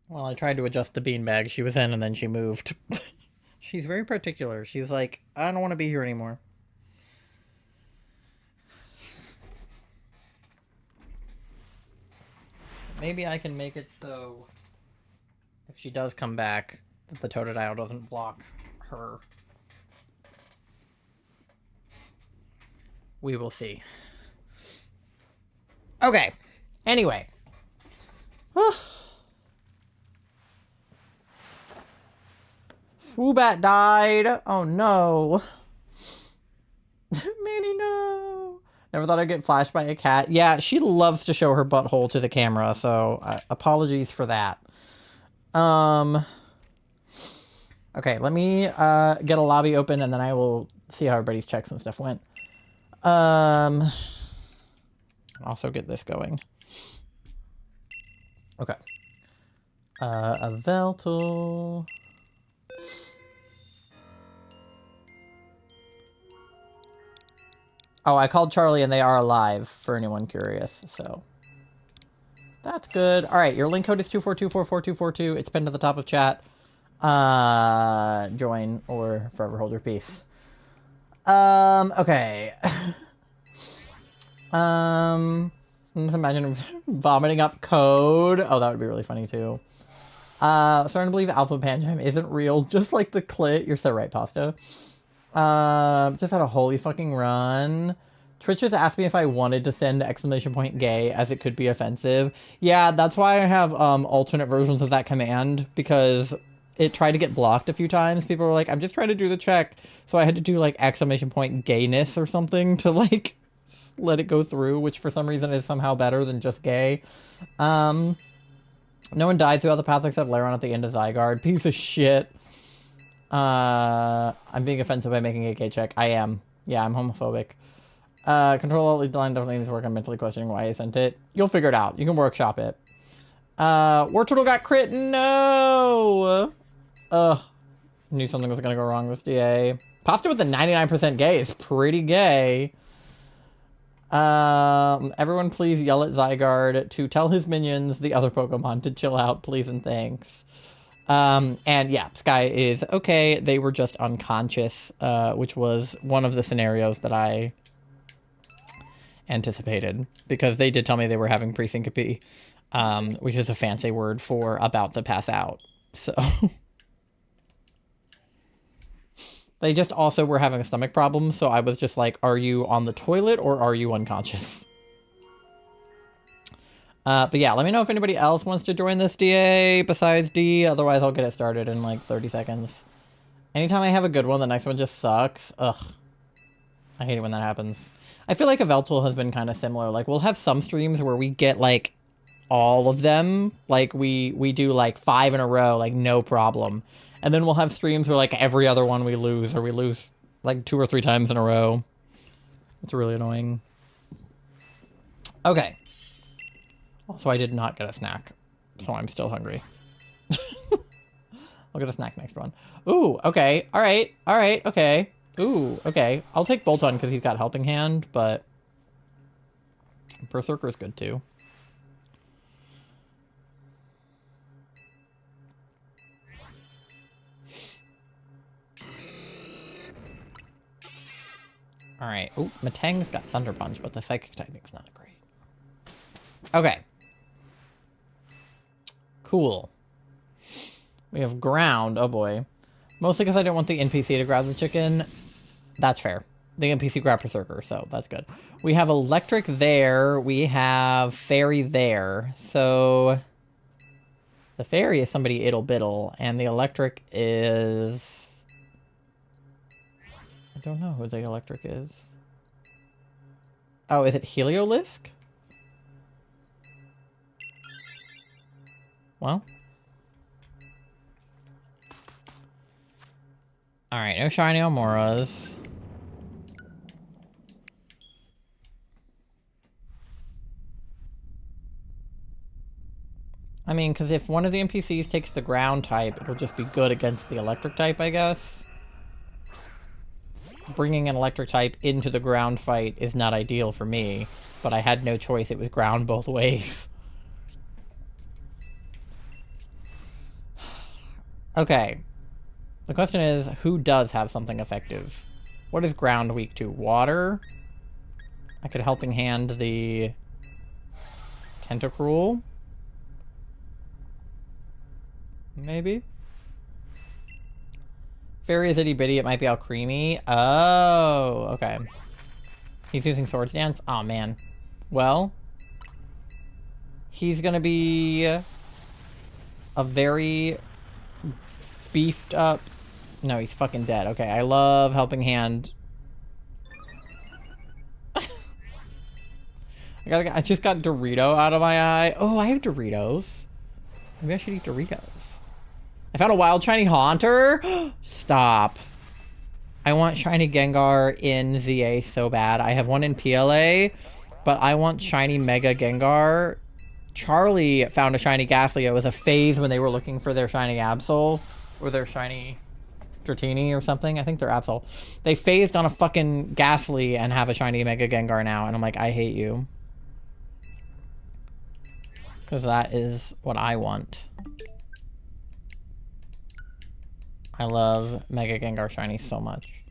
Well, I tried to adjust the beanbag she was in, and then she moved. She's very particular. She was like, I don't want to be here anymore. Maybe I can make it so if she does come back, that the Totodile doesn't block her. We will see. Okay. Anyway. Swoobat died. Oh no. Manny, no. Never thought I'd get flashed by a cat. Yeah, she loves to show her butthole to the camera, so apologies for that. Okay, let me get a lobby open, and then I will see how everybody's checks and stuff went. Also get this going. Okay. Yveltal. Oh, I called Charlie and they are alive, for anyone curious, so. That's good. All right, your link code is 242444242. It's pinned to the top of chat. Join or forever hold your peace. Okay. Just imagine vomiting up code. Oh, that would be really funny too. Starting to believe Alpha Pancham isn't real, just like the clit. You're so right, Pasta. Just had a holy fucking run. Twitch just asked me if I wanted to send exclamation point gay, as it could be offensive. Yeah, that's why I have alternate versions of that command, because it tried to get blocked a few times. People were like, I'm just trying to do the check. So I had to do like exclamation point gayness or something to like let it go through, which for some reason is somehow better than just gay. No one died throughout the path except Laron at the end of Zygarde. Piece of shit. I'm being offensive by making a gay check. I am. Yeah, I'm homophobic. Control Alt line definitely needs to work on mentally questioning why I sent it. You'll figure it out. You can workshop it. War Turtle got crit. No! Knew something was gonna go wrong with DA. Pasta with the 99% gay is pretty gay. Everyone please yell at Zygarde to tell his minions, the other Pokemon, to chill out, please and thanks. And yeah, Sky is okay. They were just unconscious, which was one of the scenarios that I anticipated, because they did tell me they were having presyncope, which is a fancy word for about to pass out. So they just also were having a stomach problem, so I was just like, are you on the toilet or are you unconscious? But yeah, let me know if anybody else wants to join this DA besides D, otherwise I'll get it started in like 30 seconds. Anytime I have a good one, the next one just sucks. Ugh. I hate it when that happens. I feel like Yveltal has been kind of similar. Like, we'll have some streams where we get, like, all of them. Like, we do, like, 5 in a row, like, no problem. And then we'll have streams where, like, every other one we lose, or we lose, like, 2 or 3 times in a row. It's really annoying. Okay. Also, I did not get a snack, so I'm still hungry. I'll get a snack next one. Ooh, okay. All right, okay. Ooh, okay. I'll take Bolton because he's got Helping Hand, but Berserker's good too. Alright. Ooh, Matang's got Thunder Punch, but the Psychic Technique's not great. Okay. Cool. We have Ground. Oh boy. Mostly because I didn't want the NPC to grab the chicken. That's fair. The NPC grabbed Berserker, so that's good. We have Electric there. We have Fairy there. So the Fairy is somebody Ittle Bittle, and the Electric is... I don't know who the Electric is. Oh, is it Heliolisk? Well. Alright, no shiny Amauras. I mean, because if one of the NPCs takes the ground type, it'll just be good against the electric type, I guess. Bringing an electric type into the ground fight is not ideal for me, but I had no choice. It was ground both ways. Okay. The question is, who does have something effective? What is ground weak to? Water? I could helping hand the Tentacruel. Maybe? Fairy is itty bitty, it might be all creamy. Oh, okay. He's using Swords Dance? Oh man. Well, he's gonna be a very beefed up... No, he's fucking dead. Okay, I love helping hand. I just got Dorito out of my eye. Oh, I have Doritos. Maybe I should eat Doritos. I found a wild shiny Haunter. Stop. I want shiny Gengar in ZA so bad. I have one in PLA, but I want shiny Mega Gengar. Charlie found a shiny Ghastly. It was a phase when they were looking for their shiny Absol or their shiny Dratini or something. I think they're Absol. They phased on a fucking Ghastly and have a shiny Mega Gengar now, and I'm like, I hate you. Because that is what I want. I love Mega Gengar shiny so much.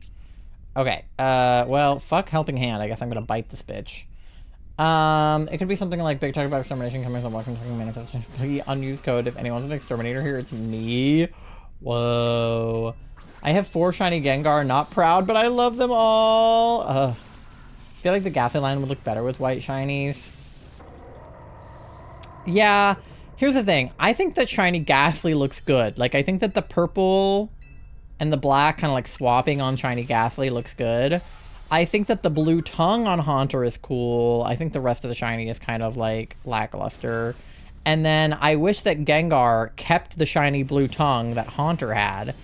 Okay, well, fuck helping hand. I guess I'm gonna bite this bitch. It could be something like Big Talk about extermination coming from welcome talking manifestation. Unused code. If anyone's an exterminator here, it's me. Whoa. I have 4 shiny Gengar, not proud, but I love them all. I feel like the Ghastly line would look better with white shinies. Yeah, here's the thing. I think that shiny Ghastly looks good. Like, I think that the purple and the black kind of like swapping on shiny Ghastly looks good. I think that the blue tongue on Haunter is cool. I think the rest of the shiny is kind of like lackluster. And then I wish that Gengar kept the shiny blue tongue that Haunter had,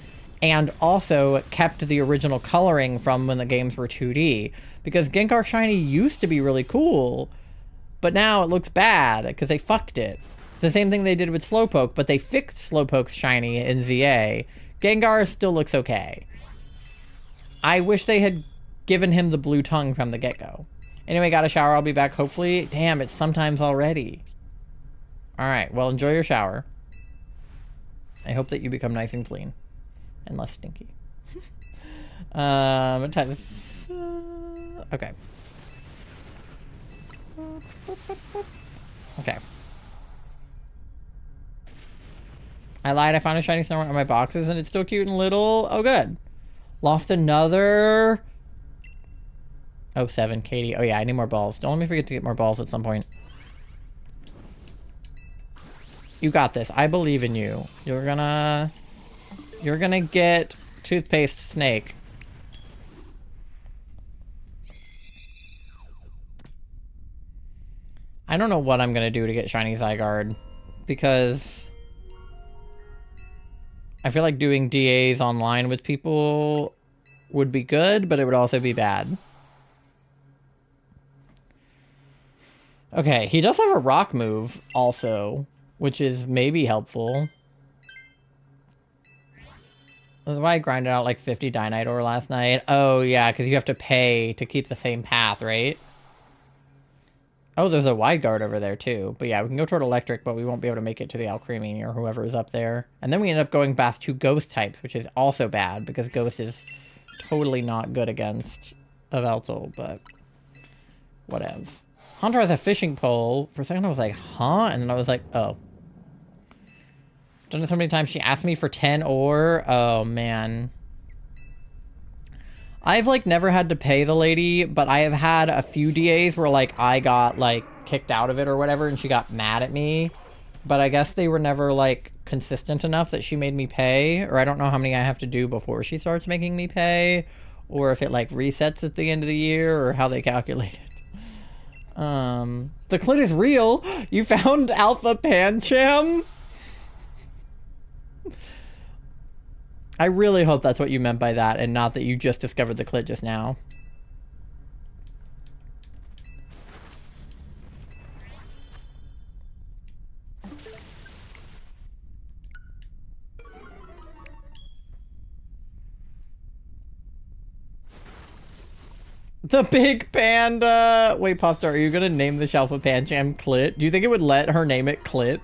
and also kept the original coloring from when the games were 2D. Because Gengar shiny used to be really cool, but now it looks bad because they fucked it. The same thing they did with Slowpoke, but they fixed Slowpoke's shiny in ZA. Gengar still looks okay. I wish they had given him the blue tongue from the get-go. Anyway, got a shower. I'll be back hopefully. Damn, it's sometimes already. Alright, well, enjoy your shower. I hope that you become nice and clean. And less stinky. Okay. Okay. I lied. I found a shiny Snorunt on my boxes and it's still cute and little. Oh, good. Lost another. Oh, 7, Katie. Oh, yeah, I need more balls. Don't let me forget to get more balls at some point. You got this. I believe in you. You're gonna get toothpaste snake. I don't know what I'm gonna do to get shiny Zygarde, because I feel like doing DAs online with people would be good, but it would also be bad. Okay, he does have a rock move also, which is maybe helpful. That's why I grinded out like 50 Dynite ore last night. Oh yeah, because you have to pay to keep the same path, right? Oh, there's a wide guard over there too. But yeah, we can go toward electric, but we won't be able to make it to the Alcremie or whoever is up there. And then we end up going past 2 ghost types, which is also bad because ghost is totally not good against yveltal, but whatevs. Hunter has a fishing pole. For a second I was like, huh? And then I was like, oh. Done it so many times. She asked me for 10 ore. Oh man. I've like never had to pay the lady, but I have had a few DAs where like I got like kicked out of it or whatever and she got mad at me. But I guess they were never like consistent enough that she made me pay, or I don't know how many I have to do before she starts making me pay, or if it like resets at the end of the year, or how they calculate it. The clit is real. You found Alpha Pancham? I really hope that's what you meant by that, and not that you just discovered the clit just now. The big panda! Wait, Pasta, are you gonna name the Alpha Pancham Clit? Do you think it would let her name it Clit?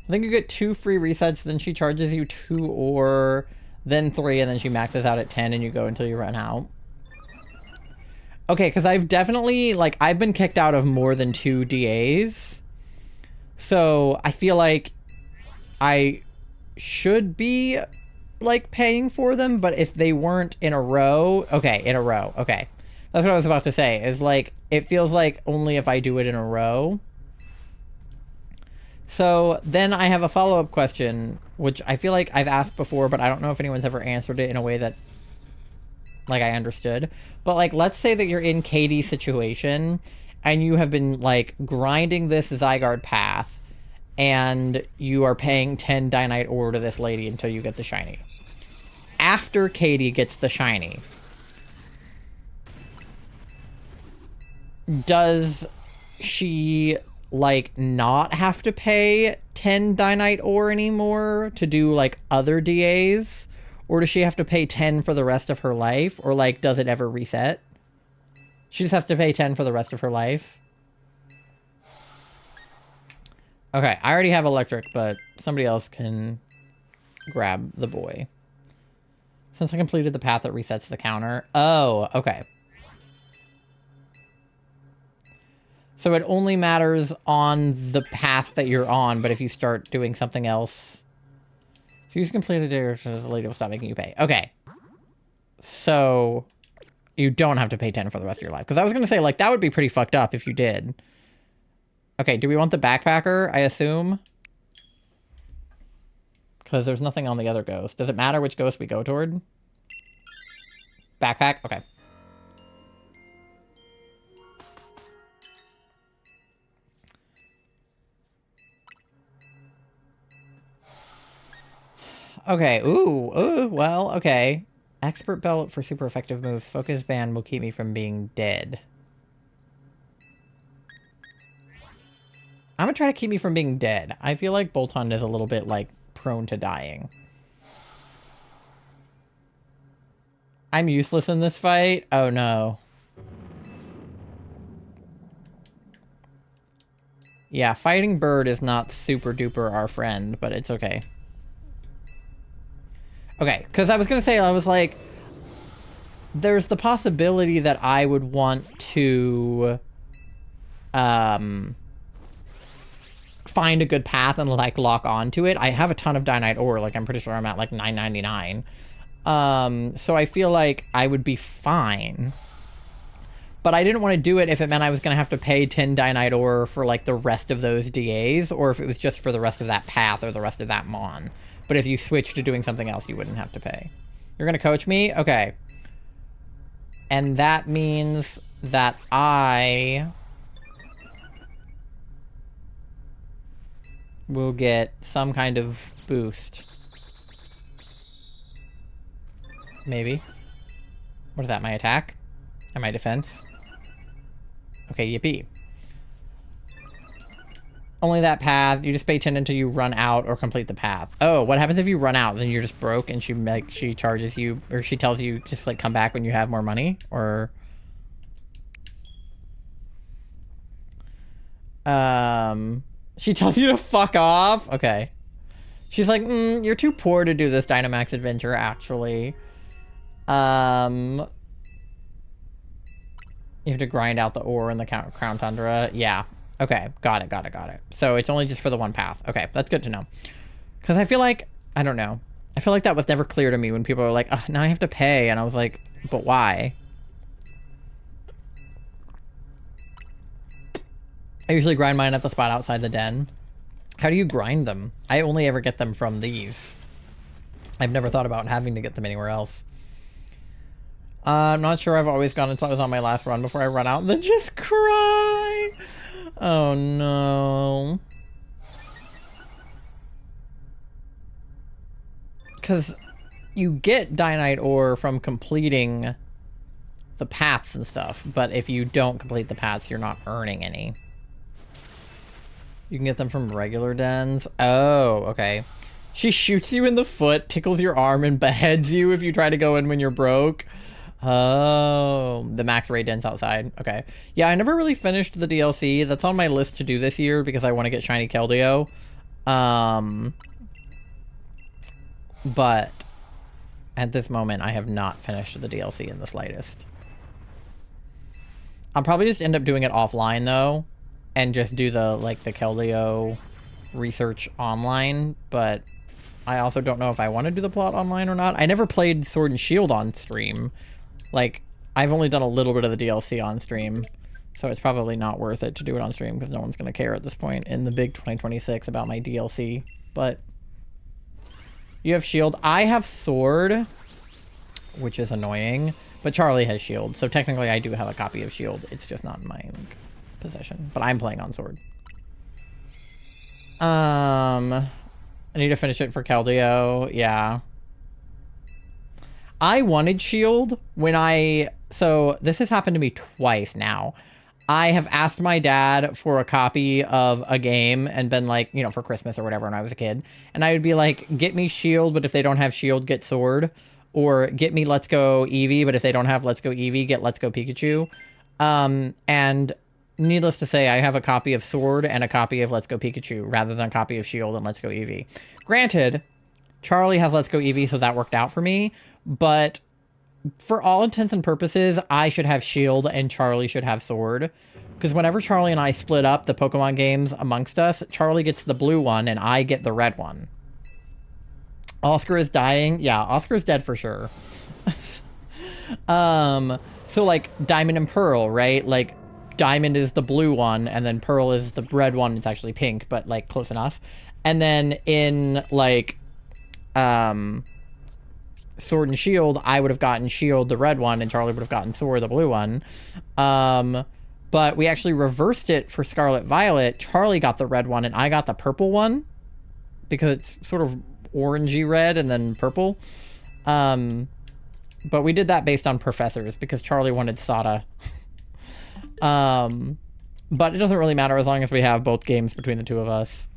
I think you get 2 free resets, then she charges you 2 ore, then 3, and then she maxes out at 10 and you go until you run out. Okay, because I've definitely, like, I've been kicked out of more than 2 DAs. So I feel like I should be, like, paying for them, but if they weren't in a row... Okay, in a row. Okay. That's what I was about to say, is, like, it feels like only if I do it in a row. So then I have a follow-up question, which I feel like I've asked before, but I don't know if anyone's ever answered it in a way that, like, I understood. But, like, let's say that you're in Katie's situation, and you have been, like, grinding this Zygarde path, and you are paying 10 Dynite ore to this lady until you get the shiny. After Katie gets the shiny, does she, like, not have to pay 10 Dynite ore anymore to do, like, other DAs? Or does she have to pay 10 for the rest of her life? Or, like, does it ever reset? She just has to pay 10 for the rest of her life? Okay, I already have electric, but somebody else can grab the boy. Since I completed the path that resets the counter. Oh, okay. So it only matters on the path that you're on, but if you start doing something else... So you completed it, the lady will stop making you pay. Okay. So you don't have to pay 10 for the rest of your life. Because I was going to say, like, that would be pretty fucked up if you did. Okay, do we want the backpacker, I assume? Because there's nothing on the other ghost. Does it matter which ghost we go toward? Backpack? Okay. Okay, ooh, well, okay. Expert belt for super effective moves. Focus band will keep me from being dead. I'm gonna try to keep me from being dead. I feel like Boltund is a little bit, like, prone to dying. I'm useless in this fight? Oh, no. Yeah, fighting Bird is not super duper our friend, but it's okay. Okay, because I was gonna say, I was like... There's the possibility that I would want to... find a good path and, like, lock onto it. I have a ton of Dynite ore. Like, I'm pretty sure I'm at, like, 999. So I feel like I would be fine. But I didn't want to do it if it meant I was going to have to pay 10 Dynite ore for, like, the rest of those DAs, or if it was just for the rest of that path or the rest of that Mon. But if you switch to doing something else, you wouldn't have to pay. You're going to coach me? Okay. And that means that I... will get some kind of boost. Maybe. What is that, my attack? And my defense? Okay, yippee. Only that path. You just pay 10 until you run out or complete the path. Oh, what happens if you run out? Then you're just broke and she charges you, or she tells you just, like, come back when you have more money? Or... She tells you to fuck off? Okay. She's like, you're too poor to do this Dynamax adventure, actually. You have to grind out the ore in the Crown Tundra. Yeah. Okay. Got it. So it's only just for the one path. Okay. That's good to know. Because I feel like, I don't know. I feel like that was never clear to me when people were like, now I have to pay. And I was like, but why? I usually grind mine at the spot outside the den. How do you grind them? I only ever get them from these. I've never thought about having to get them anywhere else. I'm not sure. I've always gone until I was on my last run before I run out and then just cry. Oh no. Because you get Dynite ore from completing the paths and stuff, but if you don't complete the paths, you're not earning any. You can get them from regular dens. Oh, okay. She shoots you in the foot, tickles your arm, and beheads you if you try to go in when you're broke. Oh, the max raid den's outside. Okay. Yeah, I never really finished the DLC. That's on my list to do this year because I want to get Shiny Keldeo. But at this moment, I have not finished the DLC in the slightest. I'll probably just end up doing it offline, though, and just do the Keldeo research online, but I also don't know if I want to do the plot online or not. I never played Sword and Shield on stream. Like, I've only done a little bit of the DLC on stream, so it's probably not worth it to do it on stream because no one's going to care at this point in the big 2026 about my DLC. But you have Shield. I have Sword, which is annoying, but Charlie has Shield, so technically I do have a copy of Shield. It's just not in my possession, but I'm playing on Sword. I need to finish it for Keldeo. Yeah. I wanted Shield when so this has happened to me twice now. I have asked my dad for a copy of a game and been like, you know, for Christmas or whatever when I was a kid. And I would be like, get me Shield, but if they don't have Shield, get Sword. Or get me Let's Go Eevee, but if they don't have Let's Go Eevee, get Let's Go Pikachu. And needless to say, I have a copy of Sword and a copy of Let's Go Pikachu rather than a copy of Shield and Let's Go Eevee. Granted, Charlie has Let's Go Eevee, so that worked out for me. But for all intents and purposes, I should have Shield and Charlie should have Sword. Because whenever Charlie and I split up the Pokemon games amongst us, Charlie gets the blue one and I get the red one. Oscar is dying. Yeah, Oscar is dead for sure. So like Diamond and Pearl, right? Like Diamond is the blue one and then Pearl is the red one. It's actually pink, but like close enough. And then in like Sword and Shield, I would have gotten Shield, the red one, and Charlie would have gotten Sword, the blue one. But we actually reversed it for Scarlet Violet. Charlie got the red one and I got the purple one because it's sort of orangey red and then purple. But we did that based on professors because Charlie wanted Sada. But it doesn't really matter as long as we have both games between the two of us.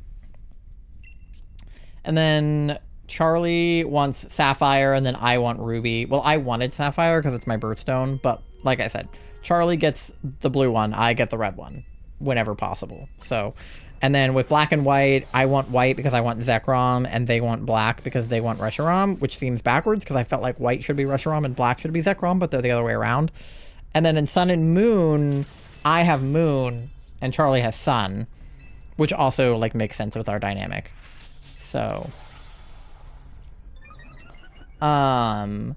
And then Charlie wants Sapphire and then I want Ruby. Well, I wanted Sapphire because it's my birthstone, but like I said, Charlie gets the blue one, I get the red one whenever possible. So, and then with Black and White, I want White because I want Zekrom, and they want Black because they want Reshiram, which seems backwards because I felt like White should be Reshiram and Black should be Zekrom, but they're the other way around. And then in Sun and Moon, I have Moon and Charlie has Sun, which also like makes sense with our dynamic. So, we're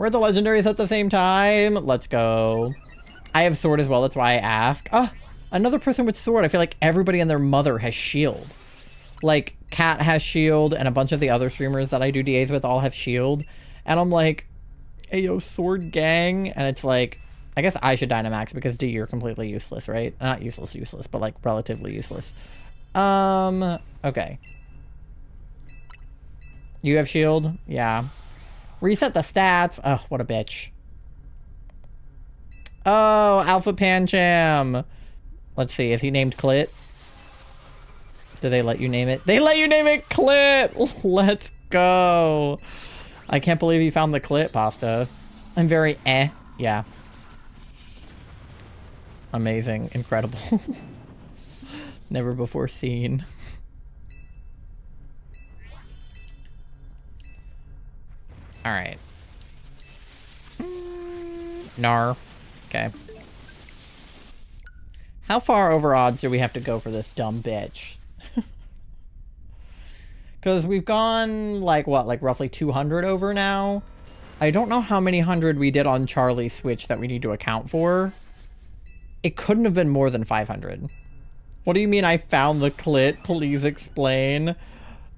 the legendaries at the same time. Let's go. I have Sword as well. That's why I ask. Oh, another person with Sword. I feel like everybody and their mother has Shield. Like, Kat has Shield, and a bunch of the other streamers that I do DAs with all have Shield. And I'm like, hey, yo, Sword gang. And it's like, I guess I should Dynamax because D, you're completely useless, right? Not useless, but like relatively useless. Okay. You have Shield? Yeah. Reset the stats. Oh, what a bitch. Oh, Alpha Pancham. Let's see. Is he named Clit? Did they let you name it? They let you name it Clit! Let's go. I can't believe you found the Clit, Pasta. I'm very Yeah. Amazing. Incredible. Never before seen. Alright. Nar. Okay. How far over odds do we have to go for this dumb bitch? Because we've gone, like, what, like roughly 200 over now? I don't know how many hundred we did on Charlie's Switch that we need to account for. It couldn't have been more than 500. What do you mean I found the Clit? Please explain.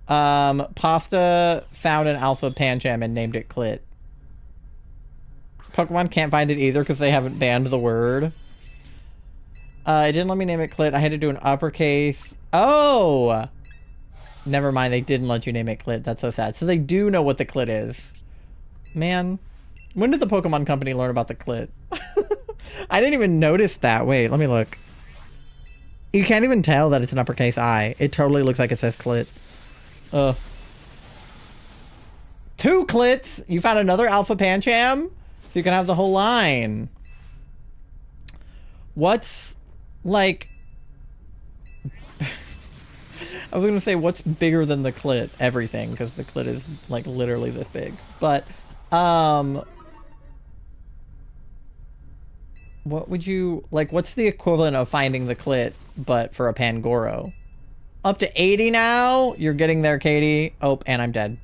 Pasta found an Alpha Pancham and named it Clit. Pokemon can't find it either because they haven't banned the word. It didn't let me name it Clit. I had to do an uppercase. Oh! Never mind, they didn't let you name it Clit. That's so sad. So they do know what the Clit is. Man. When did the Pokemon Company learn about the Clit? I didn't even notice that. Wait, let me look. You can't even tell that it's an uppercase I. It totally looks like it says Clit. Ugh. 2 Clits! You found another Alpha Pancham? So you can have the whole line. What's, like... I was gonna say what's bigger than the clit? Everything, because the clit is like literally this big. But, what would you like? What's the equivalent of finding the clit, but for a Pangoro? Up to 80 now. You're getting there, Katie. Oh, and I'm dead.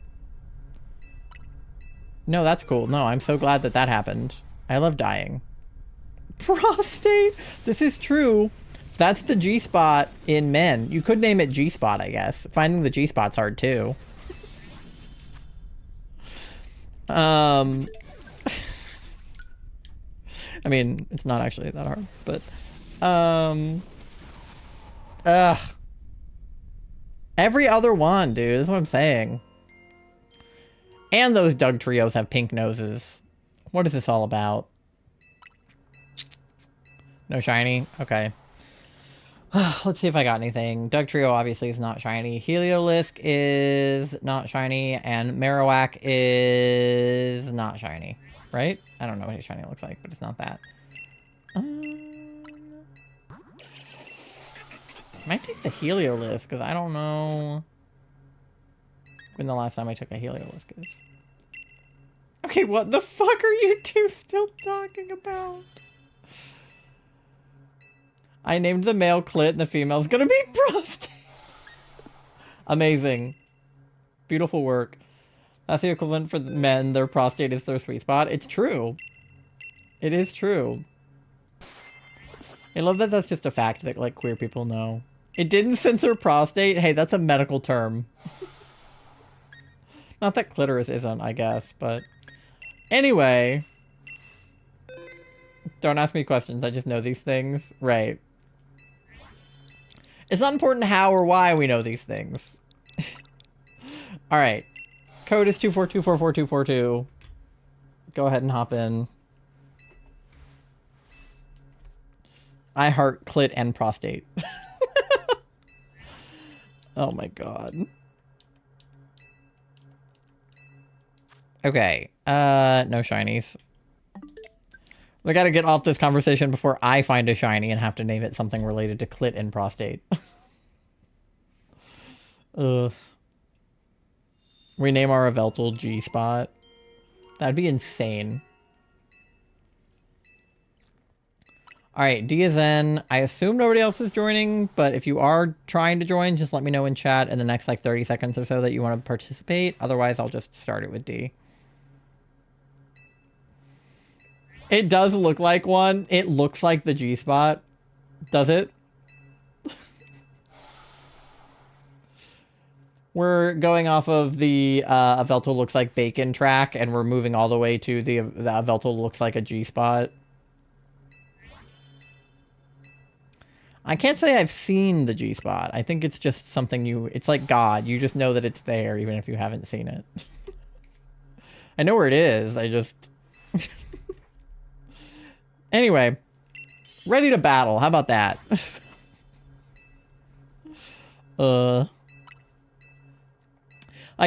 No, that's cool. No, I'm so glad that that happened. I love dying. Prostate. This is true. That's the G-spot in men. You could name it G-spot, I guess. Finding the G-spot's hard too. I mean, it's not actually that hard, but ugh. Every other one, dude. That's what I'm saying. And those Doug trios have pink noses. What is this all about? No shiny? Okay. Let's see if I got anything. Doug Trio obviously is not shiny. Heliolisk is not shiny. And Marowak is not shiny. Right? I don't know what his shiny looks like, but it's not that. Might take the Heliolisk, because I don't know when the last time I took a Heliolisk is. Okay, what the fuck are you two still talking about? I named the male clit and the female's gonna be prostate. Amazing. Beautiful work. That's the equivalent for men. Their prostate is their sweet spot. It's true. It is true. I love that that's just a fact that, like, queer people know. It didn't censor prostate. Hey, that's a medical term. Not that clitoris isn't, I guess, but... Anyway. Don't ask me questions. I just know these things. Right. It's not important how or why we know these things. Alright. Code is 242444242. Go ahead and hop in. I heart clit and prostate. Oh my god. Okay. No shinies. I gotta get off this conversation before I find a shiny and have to name it something related to clit and prostate. Rename our yveltal G-spot. That'd be insane. Alright, D is N. I assume nobody else is joining, but if you are trying to join, just let me know in chat in the next like 30 seconds or so that you want to participate. Otherwise, I'll just start it with D. It does look like one. It looks like the G-spot. Does it? We're going off of the yveltal looks like bacon track, and we're moving all the way to the yveltal looks like a G-spot. I can't say I've seen the G-spot. I think it's just something you... It's like God. You just know that it's there, even if you haven't seen it. I know where it is. I just... Anyway. Ready to battle. How about that? I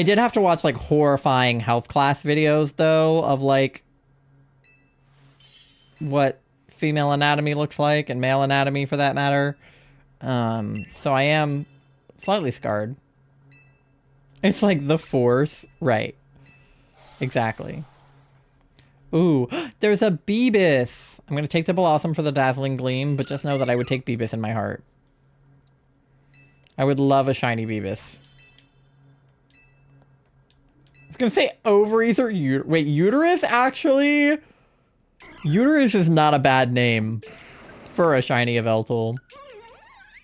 did have to watch, like, horrifying health class videos, though, of, like... what female anatomy looks like, and male anatomy for that matter. So I am slightly scarred. It's like the Force. Right. Exactly. Ooh, there's a Beebus. I'm gonna take the Blossom for the Dazzling Gleam, but just know that I would take Beebus in my heart. I would love a shiny Beebus. I was gonna say ovaries or wait, uterus actually? Uterus is not a bad name for a shiny yveltal.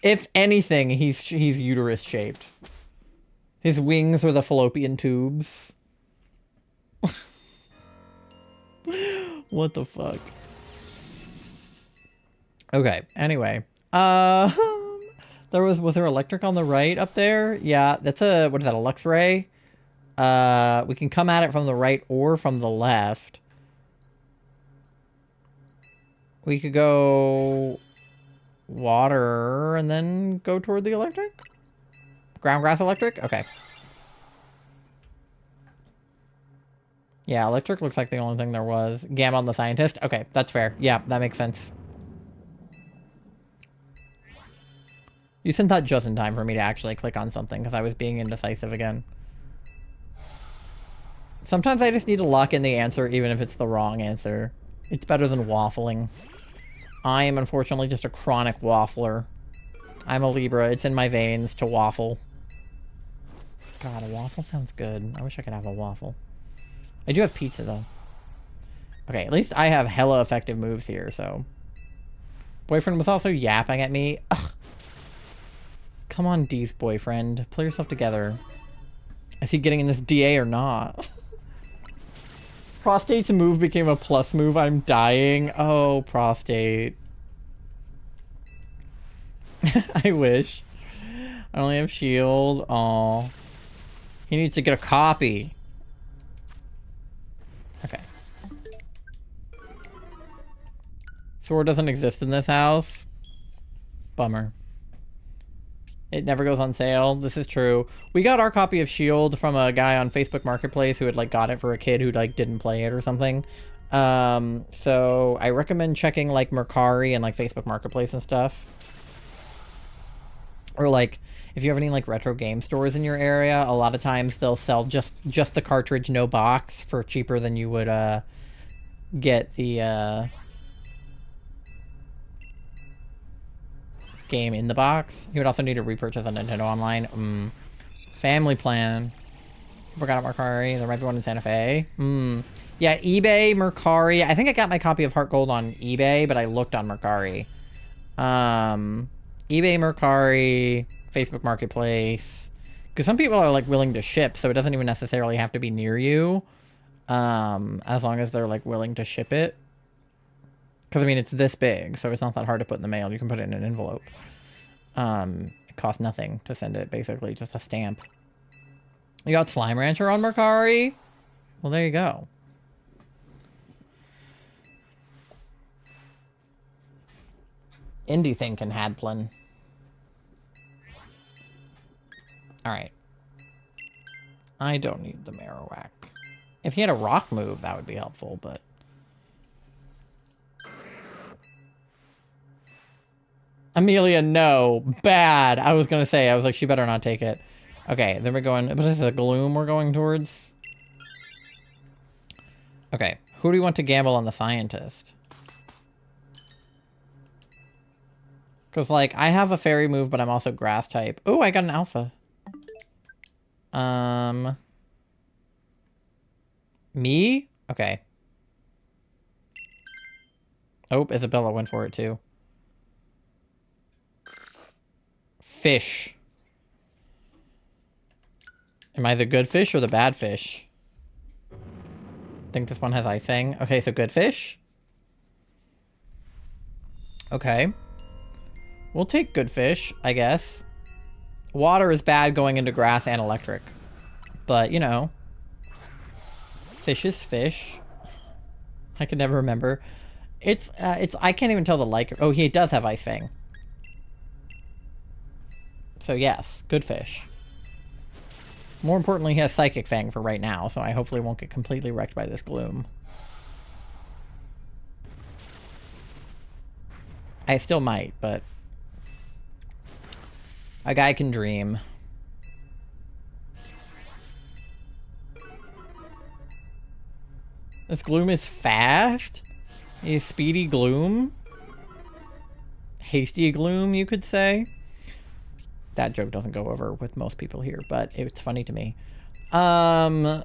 If anything, he's uterus shaped. His wings are the fallopian tubes. What the fuck? Okay, anyway. Was there electric on the right up there? Yeah, that's a, what is that, a Lux Ray? We can come at it from the right or from the left. We could go water and then go toward the electric? Ground grass electric? Okay. Yeah, electric looks like the only thing there was. Gammon the scientist? Okay, that's fair. Yeah, that makes sense. You sent that just in time for me to actually click on something because I was being indecisive again. Sometimes I just need to lock in the answer even if it's the wrong answer. It's better than waffling. I am unfortunately just a chronic waffler. I'm a Libra. It's in my veins to waffle. God, a waffle sounds good. I wish I could have a waffle. I do have pizza, though. Okay, at least I have hella effective moves here, so... Boyfriend was also yapping at me. Ugh. Come on, Dee's boyfriend. Pull yourself together. Is he getting in this DA or not? Prostate's move became a plus move. I'm dying. Oh, prostate. I wish. I only have shield. Aw. He needs to get a copy. Okay. Sword doesn't exist in this house. Bummer. It never goes on sale. This is true. We got our copy of Shield from a guy on Facebook Marketplace who had like got it for a kid who like didn't play it or something. So I recommend checking like Mercari and like Facebook Marketplace and stuff. Or like if you have any like retro game stores in your area, a lot of times they'll sell just the cartridge, no box, for cheaper than you would get the game in the box. You would also need to repurchase on Nintendo Online. Family plan. Forgot about Mercari. There might be one in Santa Fe. Yeah, eBay, Mercari. I think I got my copy of Heart Gold on eBay, but I looked on Mercari. eBay, Mercari, Facebook Marketplace. Because some people are like willing to ship, so it doesn't even necessarily have to be near you. As long as they're like willing to ship it. Because, I mean, it's this big, so it's not that hard to put in the mail. You can put it in an envelope. It costs nothing to send it, basically. Just a stamp. You got Slime Rancher on Mercari? Well, there you go. Indie thinking, Hadplin. Alright. I don't need the Marowak. If he had a rock move, that would be helpful, but... Amelia, no. Bad. I was gonna say, I was like, she better not take it. Okay, then we're going... What is this, a Gloom we're going towards? Okay, who do we want to gamble on the Scientist? Because, like, I have a Fairy move, but I'm also Grass type. Oh, I got an Alpha. Me? Okay. Oh, Isabella went for it, too. Fish. Am I the good fish or the bad fish? I think this one has Ice Fang. Okay, so good fish. Okay. We'll take good fish, I guess. Water is bad going into grass and electric. But, you know. Fish is fish. I can never remember. It's, I can't even tell the like. Oh, he does have Ice Fang. So yes, good fish. More importantly, he has Psychic Fang for right now, so I hopefully won't get completely wrecked by this Gloom. I still might, but... a guy can dream. This Gloom is fast? Is speedy Gloom? Hasty Gloom, you could say? That joke doesn't go over with most people here, but it's funny to me. Oh.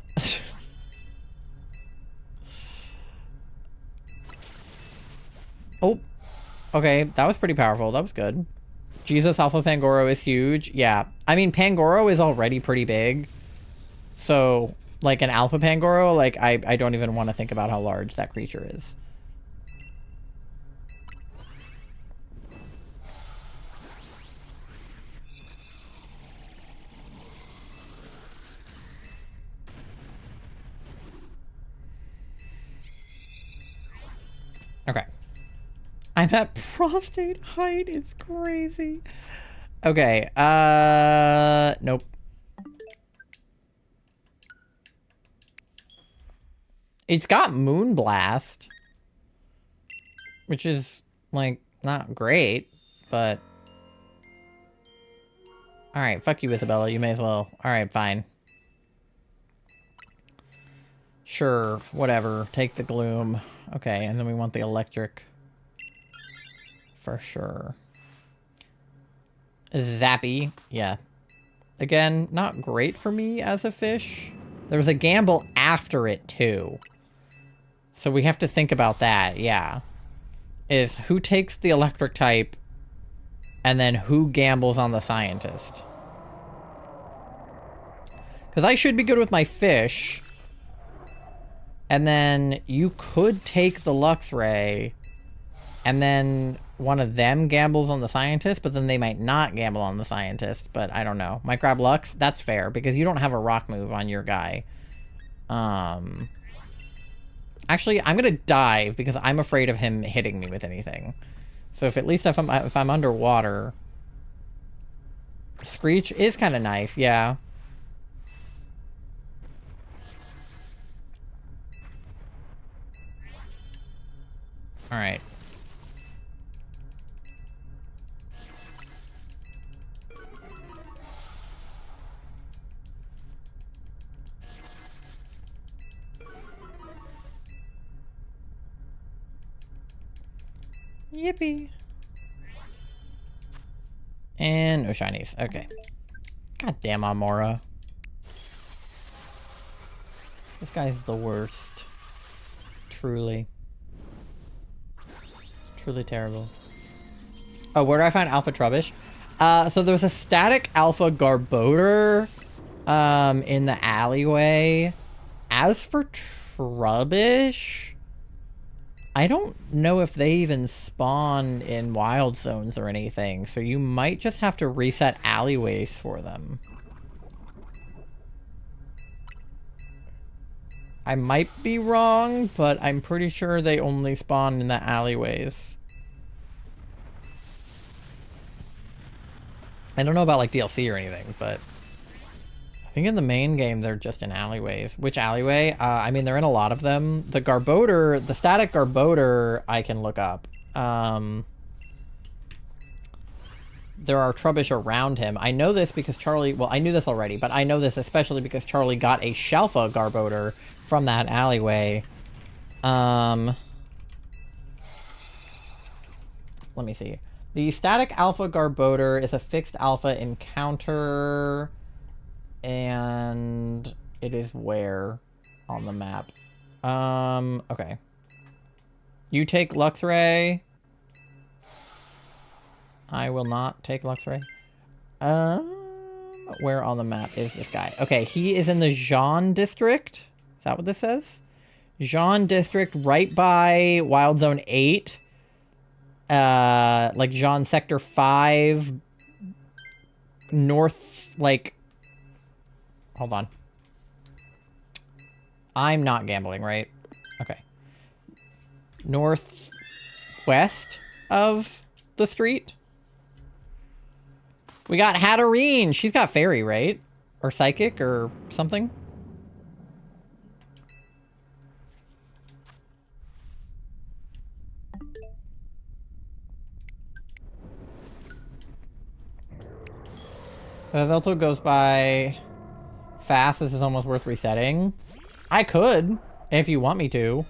Okay, that was pretty powerful. That was good. Jesus Alpha Pangoro is huge. Yeah. I mean, Pangoro is already pretty big. So, like, an Alpha Pangoro, like, I don't even want to think about how large that creature is. Okay. I'm at prostate height. It's crazy. Okay. Nope. It's got Moonblast, which is, like, not great, but Alright, fuck you, Isabella. You may as well. Alright, fine. Sure, whatever. Take the gloom. Okay, and then we want the electric. For sure. Zappy. Yeah. Again, not great for me as a fish. There was a gamble after it, too. So we have to think about that, yeah. Is who takes the electric type, and then who gambles on the scientist. Because I should be good with my fish. And then you could take the Luxray, and then one of them gambles on the scientist, but then they might not gamble on the scientist, but I don't know. Might grab Lux? That's fair, because you don't have a rock move on your guy. Actually, I'm gonna dive, because I'm afraid of him hitting me with anything. So if at least if I'm underwater... Screech is kind of nice, yeah. Alright. Yippee. And no shinies. Okay. Goddamn Amaura. This guy's the worst. Truly. Truly terrible. Oh, where do I find Alpha Trubbish? So there was a static Alpha Garbodor in the alleyway. As for Trubbish, I don't know if they even spawn in wild zones or anything, so you might just have to reset alleyways for them. I might be wrong, but I'm pretty sure they only spawn in the alleyways. I don't know about like DLC or anything, but I think in the main game they're just in alleyways. Which alleyway? I mean, they're in a lot of them. The Garbodor, the static Garbodor, I can look up. There are Trubbish around him. I know this because Charlie... Well, I knew this already, but I know this especially because Charlie got a Shelfa Garbodor from that alleyway. Let me see. The static Alpha Garbodor is a fixed Alpha encounter... And it is where on the map? Okay. You take Luxray. I will not take Luxray. Where on the map is this guy? Okay, he is in the Jean district. Is that what this says? Jean district, right by Wild Zone 8. Like Jean Sector 5. North, like... Hold on. I'm not gambling, right? Okay. Northwest of the street. We got Hatterene. She's got fairy, right? Or psychic or something. Yveltal goes by fast. This is almost worth resetting. I could, if you want me to.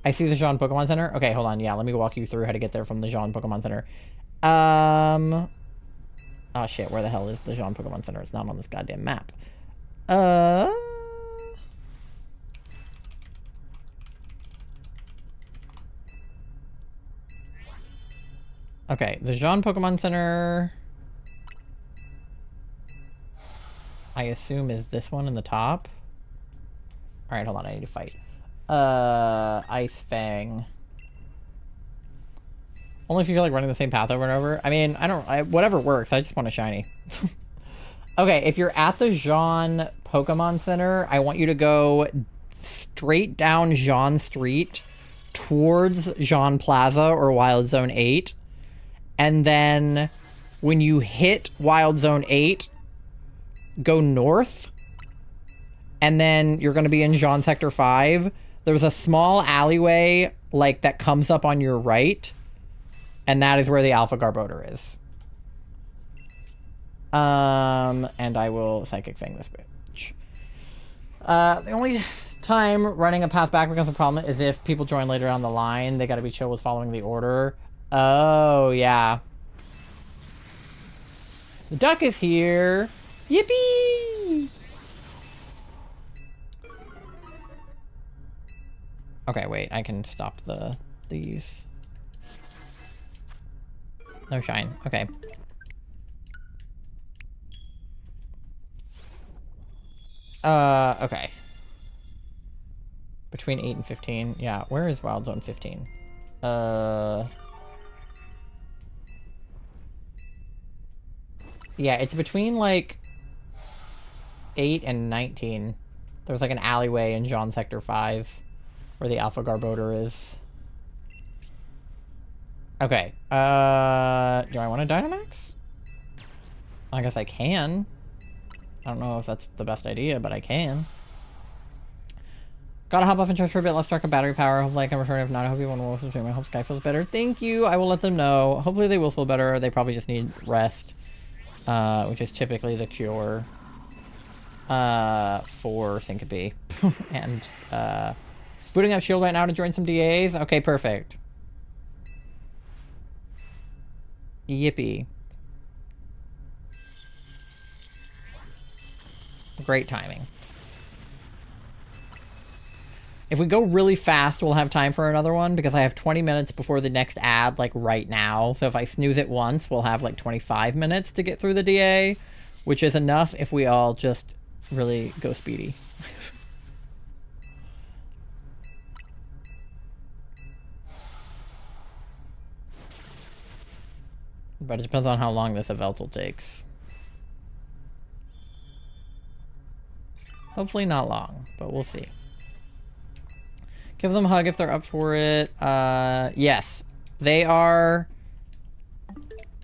I see the Jean Pokemon Center. Okay, hold on. Yeah, let me walk you through how to get there from the Jean Pokemon Center. Oh shit, where the hell is the Jean Pokemon Center? It's not on this goddamn map. Okay, the Jean Pokemon Center... I assume is this one in the top. Alright, hold on, I need to fight. Ice Fang. Only if you feel like running the same path over and over. I mean, whatever works, I just want a shiny. Okay, if you're at the Jean Pokemon Center, I want you to go straight down Jean Street towards Jean Plaza or Wild Zone 8. And then when you hit Wild Zone 8, go north, and then you're going to be in Jean Sector 5. There's a small alleyway like that comes up on your right, and that is where the Alpha Garbodor is. And I will Psychic Fang this bitch. The only time running a path back becomes a problem is if people join later on the line. They gotta be chill with following the order. Oh, yeah. The duck is here. Yippee! Okay, wait. I can stop these. No shine. Okay. Okay. Between 8 and 15. Yeah, where is Wild Zone 15? Yeah, it's between, like, 8 and 19. There's, like, an alleyway in Jean Sector 5 where the Alpha Garboder is. Okay. Do I want to Dynamax? I guess I can. I don't know if that's the best idea, but I can. Gotta hop off and charge for a bit. Let's track a battery power. Hopefully I can return. If not, I hope everyone will listen to me. I hope Sky feels better. Thank you. I will let them know. Hopefully they will feel better. They probably just need rest, which is typically the cure for syncope. And booting up shield right now to join some DAs. Okay, perfect. Yippee. Great timing. If we go really fast, we'll have time for another one because I have 20 minutes before the next ad, like right now. So if I snooze it once, we'll have like 25 minutes to get through the DA, which is enough if we all just really go speedy. But it depends on how long this yveltal takes. Hopefully not long, but we'll see. Give them a hug if they're up for it. Yes. They are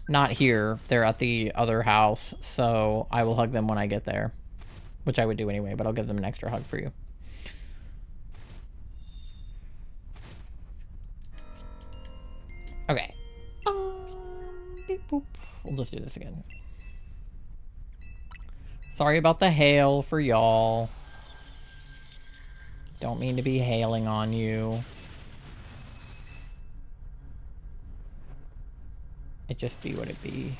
not here. They're at the other house, so I will hug them when I get there. Which I would do anyway, but I'll give them an extra hug for you. Okay. Beep boop. We'll just do this again. Sorry about the hail for y'all. Don't mean to be hailing on you. It just be what it be.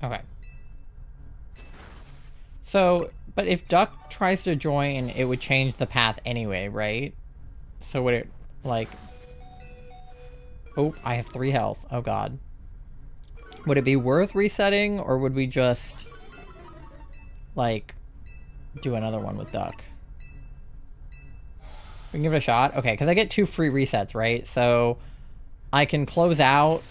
Okay. So, but if Duck tries to join, it would change the path anyway, right? So would it, like... Oh, I have 3 health. Oh, God. Would it be worth resetting, or would we just, like, do another one with Duck? We can give it a shot? Okay, because I get 2 free resets, right? So I can close out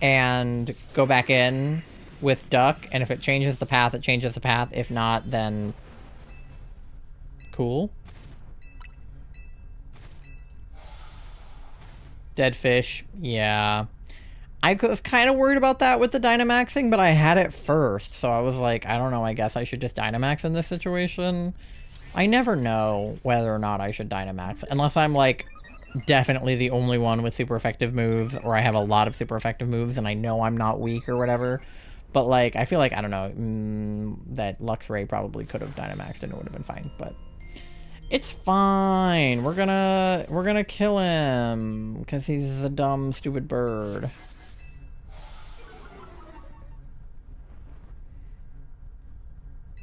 and go back in with Duck, and if it changes the path, it changes the path. If not, then cool. Dead fish, yeah. I was kind of worried about that with the Dynamaxing, but I had it first, so I was like, I don't know, I guess I should just Dynamax in this situation. I never know whether or not I should Dynamax, unless I'm like definitely the only one with super effective moves, or I have a lot of super effective moves and I know I'm not weak or whatever. But, like, I feel like, I don't know, that Luxray probably could have Dynamaxed and it would have been fine, but it's fine. We're gonna kill him because he's a dumb, stupid bird.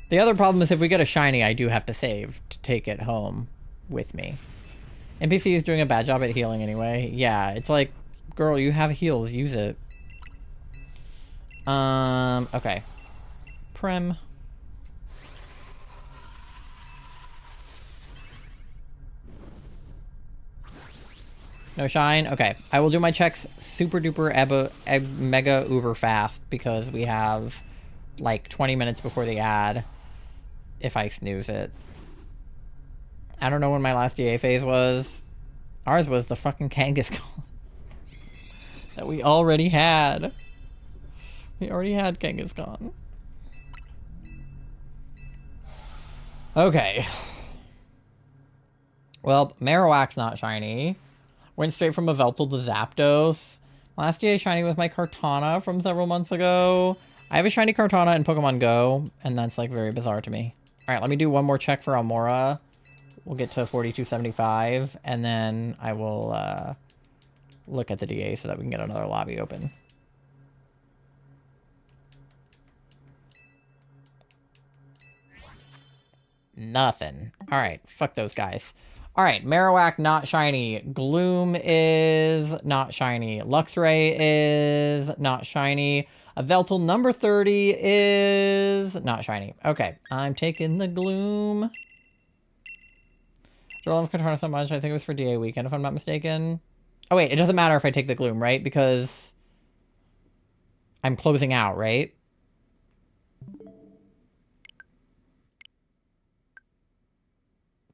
The other problem is if we get a shiny, I do have to save to take it home with me. NPC is doing a bad job at healing anyway. Yeah, it's like, girl, you have heals, use it. Okay. Prem. No shine? Okay. I will do my checks super duper mega uber fast because we have like 20 minutes before the ad if I snooze it. I don't know when my last DA phase was. Ours was the fucking Kangaskhan that we already had. He already had Kangaskhan. Okay. Well, Marowak's not shiny. Went straight from Yveltal to Zapdos. Last day shiny with my Kartana from several months ago. I have a shiny Kartana in Pokemon Go, and that's like very bizarre to me. All right, let me do one more check for Amaura. We'll get to 4275, and then I will look at the DA so that we can get another lobby open. Nothing. All right, fuck those guys. All right, Marowak not shiny. Gloom is not shiny. Luxray is not shiny. Yveltal number 30 is not shiny. Okay, I'm taking the Gloom. I love Katana so much. I think it was for DA weekend, if I'm not mistaken. Oh, wait, it doesn't matter if I take the Gloom, right? Because I'm closing out, right?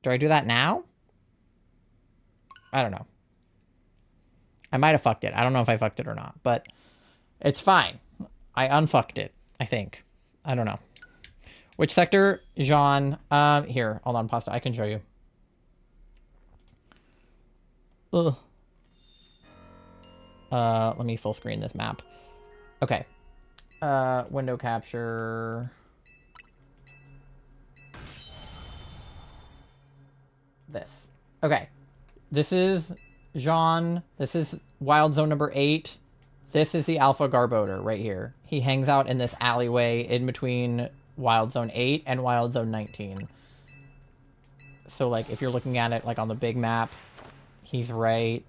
Do I do that now? I don't know. I might have fucked it. I don't know if I fucked it or not, but it's fine. I unfucked it, I think. I don't know. Which sector? Jean. Here. Hold on, Pasta. I can show you. Ugh. Let me full screen this map. Okay. Window capture. This. Okay. This is Jean. This is Wild Zone number 8. This is the Alpha Garbodor right here. He hangs out in this alleyway in between Wild Zone 8 and Wild Zone 19. So, like, if you're looking at it, like, on the big map, he's right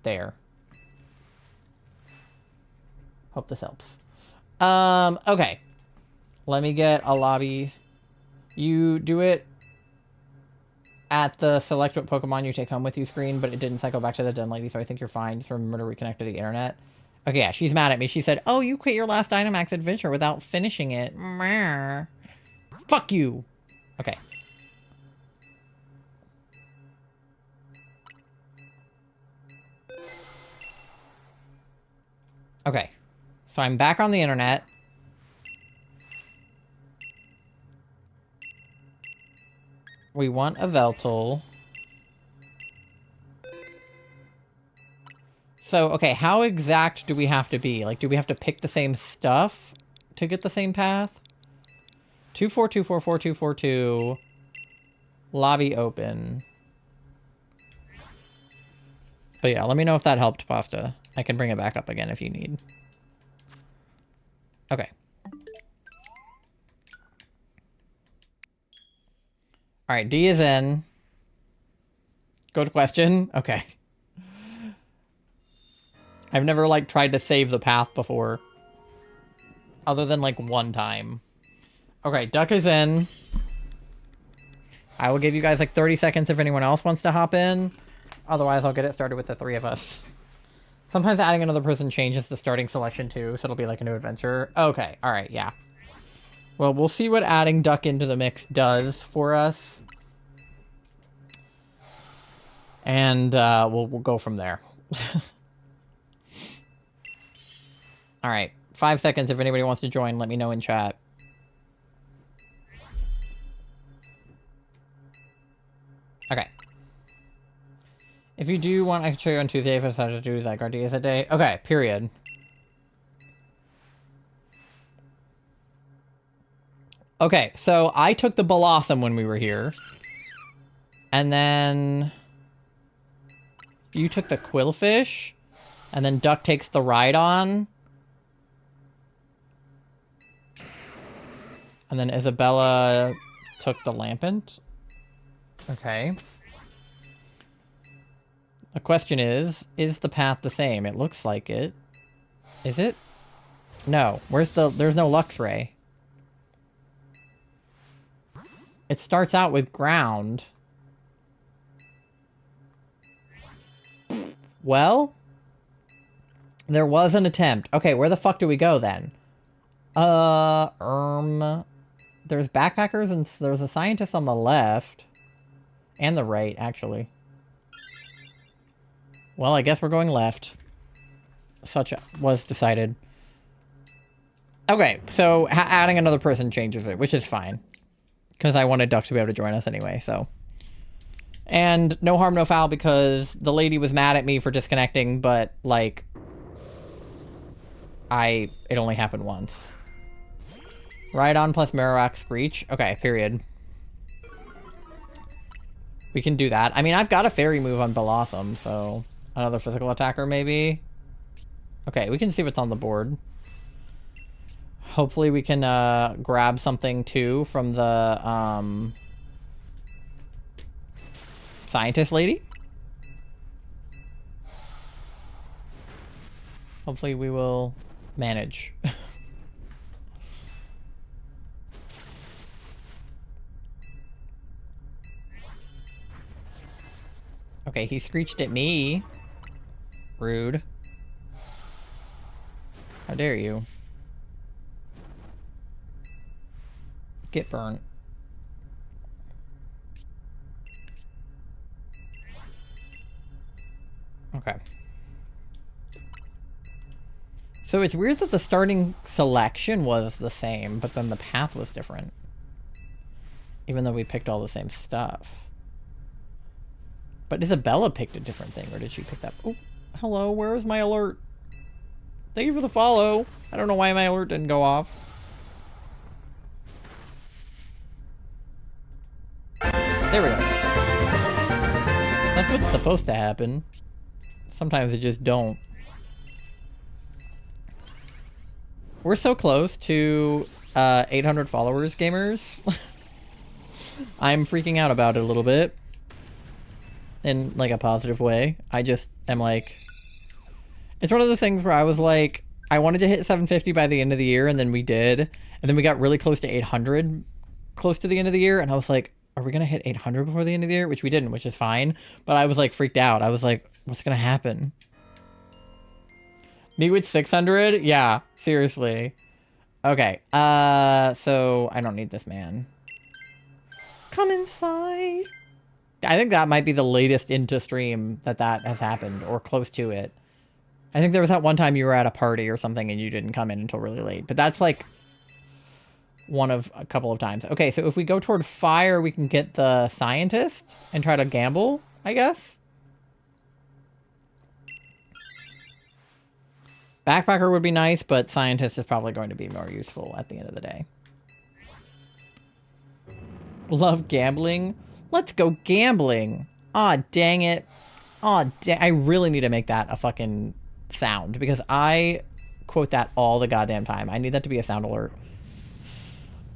there. Hope this helps. Okay. Let me get a lobby. You do it at the select what Pokemon you take home with you screen, but it didn't cycle back to the den lady, so I think you're fine. Just remember to reconnect to the internet. Okay, yeah, she's mad at me. She said, oh, you quit your last Dynamax adventure without finishing it. Fuck you. Okay. Okay. So I'm back on the internet. We want a Yveltal. So, okay, how exact do we have to be? Like, do we have to pick the same stuff to get the same path? 24244242. Lobby open. But yeah, let me know if that helped, Pasta. I can bring it back up again if you need. Okay. Alright, D is in. Go to question? Okay. I've never, like, tried to save the path before. Other than, like, one time. Okay, Duck is in. I will give you guys, like, 30 seconds if anyone else wants to hop in. Otherwise, I'll get it started with the 3 of us. Sometimes adding another person changes the starting selection, too, so it'll be, like, a new adventure. Okay, alright, yeah. Well, we'll see what adding Duck into the mix does for us. And, we'll go from there. Alright, 5 seconds if anybody wants to join, let me know in chat. Okay. If you do want, I can show you on Tuesday if it's how to do that Guardias a day. Okay, period. Okay, so I took the Blossom when we were here. And then you took the Quillfish. And then Duck takes the Rhydon. And then Isabella took the Lampent. Okay. The question is the path the same? It looks like it. Is it? No. There's no Luxray. It starts out with ground. Well, there was an attempt. Okay, where the fuck do we go then? There's backpackers and there's a scientist on the left. And the right, actually. Well, I guess we're going left. Such was decided. Okay, so adding another person changes it, which is fine. Because I wanted Duck to be able to join us anyway, so. And no harm, no foul, because the lady was mad at me for disconnecting, but, like, it only happened once. Rhydon plus Marowak Screech. Okay, period. We can do that. I mean, I've got a fairy move on Blossom, so another physical attacker, maybe. Okay, we can see what's on the board. Hopefully we can grab something, too, from the scientist lady. Hopefully we will manage. Okay, he screeched at me. Rude. How dare you? Get burnt. Okay. So it's weird that the starting selection was the same, but then the path was different. Even though we picked all the same stuff. But Isabella picked a different thing, or did she pick that? Oh, hello, where is my alert? Thank you for the follow. I don't know why my alert didn't go off. There we go. That's what's supposed to happen. Sometimes it just don't. We're so close to 800 followers, gamers. I'm freaking out about it a little bit. In, like, a positive way. I just am like... It's one of those things where I was like... I wanted to hit 750 by the end of the year, and then we did. And then we got really close to 800 close to the end of the year, and I was like, are we going to hit 800 before the end of the year? Which we didn't, which is fine. But I was, like, freaked out. I was like, what's going to happen? Me with 600? Yeah, seriously. Okay, so I don't need this man. Come inside. I think that might be the latest into stream that has happened, or close to it. I think there was that one time you were at a party or something and you didn't come in until really late. But that's like one of a couple of times. Okay, so if we go toward fire, we can get the scientist and try to gamble, I guess. Backpacker would be nice, but scientist is probably going to be more useful at the end of the day. Love gambling. Let's go gambling. Aw, dang it. Aw, I really need to make that a fucking sound, because I quote that all the goddamn time. I need that to be a sound alert.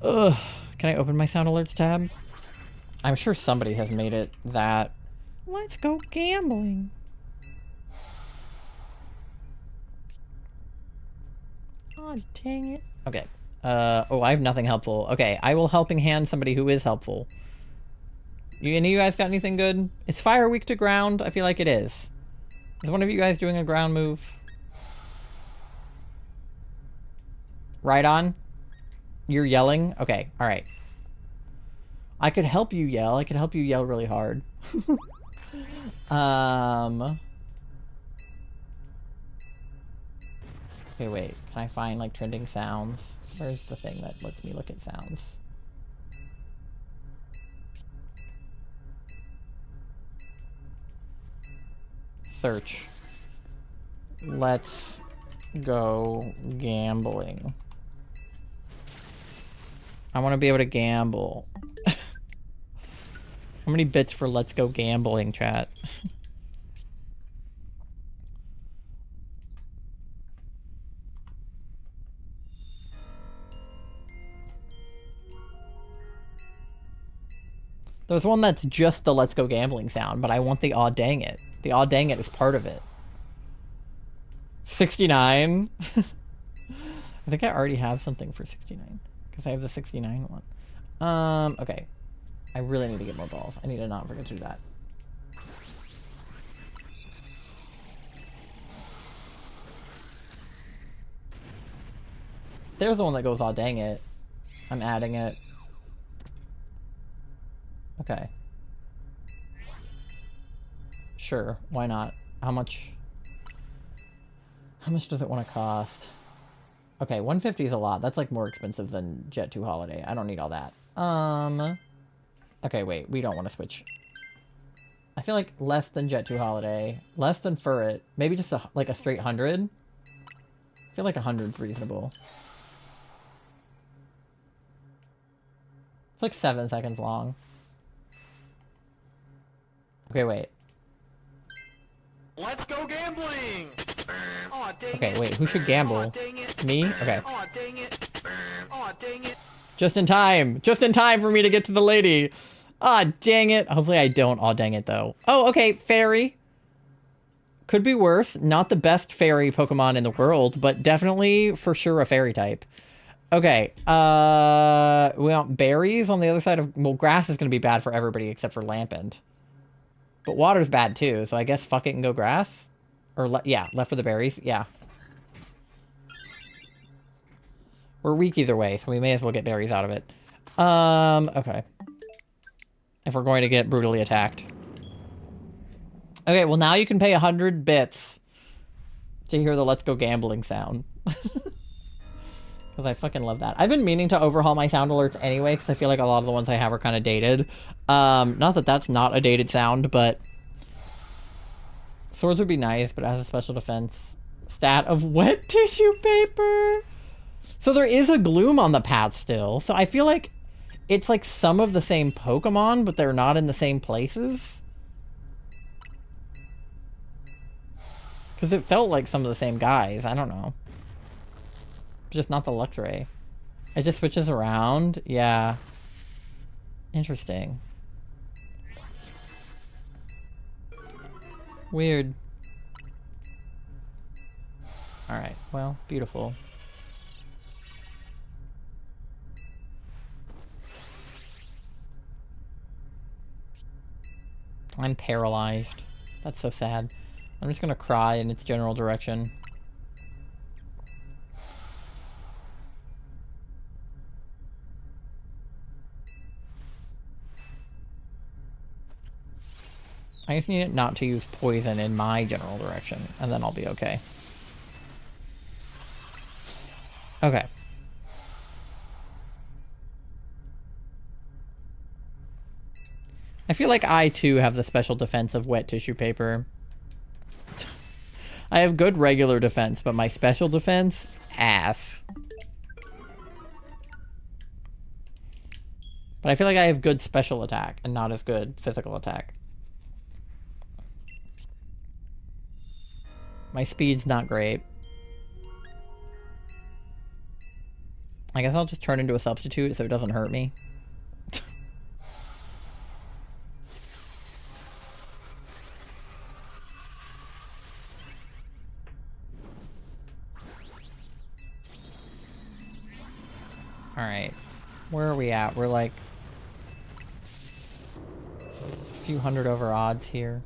Ugh. Can I open my sound alerts tab? I'm sure somebody has made it that. Let's go gambling. Aw, dang it. Okay. Oh, I have nothing helpful. Okay, I will helping hand somebody who is helpful. Any of you guys got anything good? Is fire weak to ground? I feel like it is. Is one of you guys doing a ground move? Right on? You're yelling? Okay, alright. I could help you yell. I could help you yell really hard. Okay, wait. Can I find, like, trending sounds? Where's the thing that lets me look at sounds? Search. Let's go gambling. I want to be able to gamble. How many bits for let's go gambling, chat? There's one that's just the let's go gambling sound, but I want the aw dang it. The aw dang it is part of it. 69? I think I already have something for 69. Because I have the 69 one. Okay. I really need to get more balls. I need to not forget to do that. There's the one that goes aw dang it. I'm adding it. Okay. Sure, why not? How much does it want to cost? Okay, 150 is a lot. That's like more expensive than Jet 2 Holiday. I don't need all that. Okay, wait. We don't want to switch. I feel like less than Jet 2 Holiday. Less than Furret. Maybe just like a straight 100. I feel like 100's reasonable. It's like 7 seconds long. Okay, wait.
Let's go gambling! Aw, dang
Okay,
it.
wait. Who should gamble?
Aw, dang it.
Me? Okay.
Aw, dang it. Aw, dang it.
Just in time. Just in time for me to get to the lady. Ah, dang it. Hopefully I don't. Aw, dang it, though. Oh, okay. Fairy. Could be worse. Not the best fairy Pokemon in the world, but definitely for sure a fairy type. Okay. We want berries on the other side of... Well, grass is going to be bad for everybody except for Lampent. But water's bad too, so I guess fuck it and go grass? Or, yeah, left for the berries. Yeah. We're weak either way, so we may as well get berries out of it. Okay. If we're going to get brutally attacked. Okay, well now you can pay 100 bits to hear the let's go gambling sound. Because I fucking love that. I've been meaning to overhaul my sound alerts anyway, because I feel like a lot of the ones I have are kind of dated. Not that that's not a dated sound, but... Swords would be nice, but it has a special defense stat of wet tissue paper. So there is a Gloom on the path still. So I feel like it's like some of the same Pokemon, but they're not in the same places. Because it felt like some of the same guys. I don't know. Just not the Luxray. It just switches around. Yeah. Interesting. Weird. Alright, well, beautiful. I'm paralyzed. That's so sad. I'm just gonna cry in its general direction. I just need it not to use poison in my general direction, and then I'll be okay. Okay. I feel like I, too, have the special defense of wet tissue paper. I have good regular defense, but my special defense? Ass. But I feel like I have good special attack, and not as good physical attack. My speed's not great. I guess I'll just turn into a substitute so it doesn't hurt me. Alright. Where are we at? We're like... a few hundred over odds here.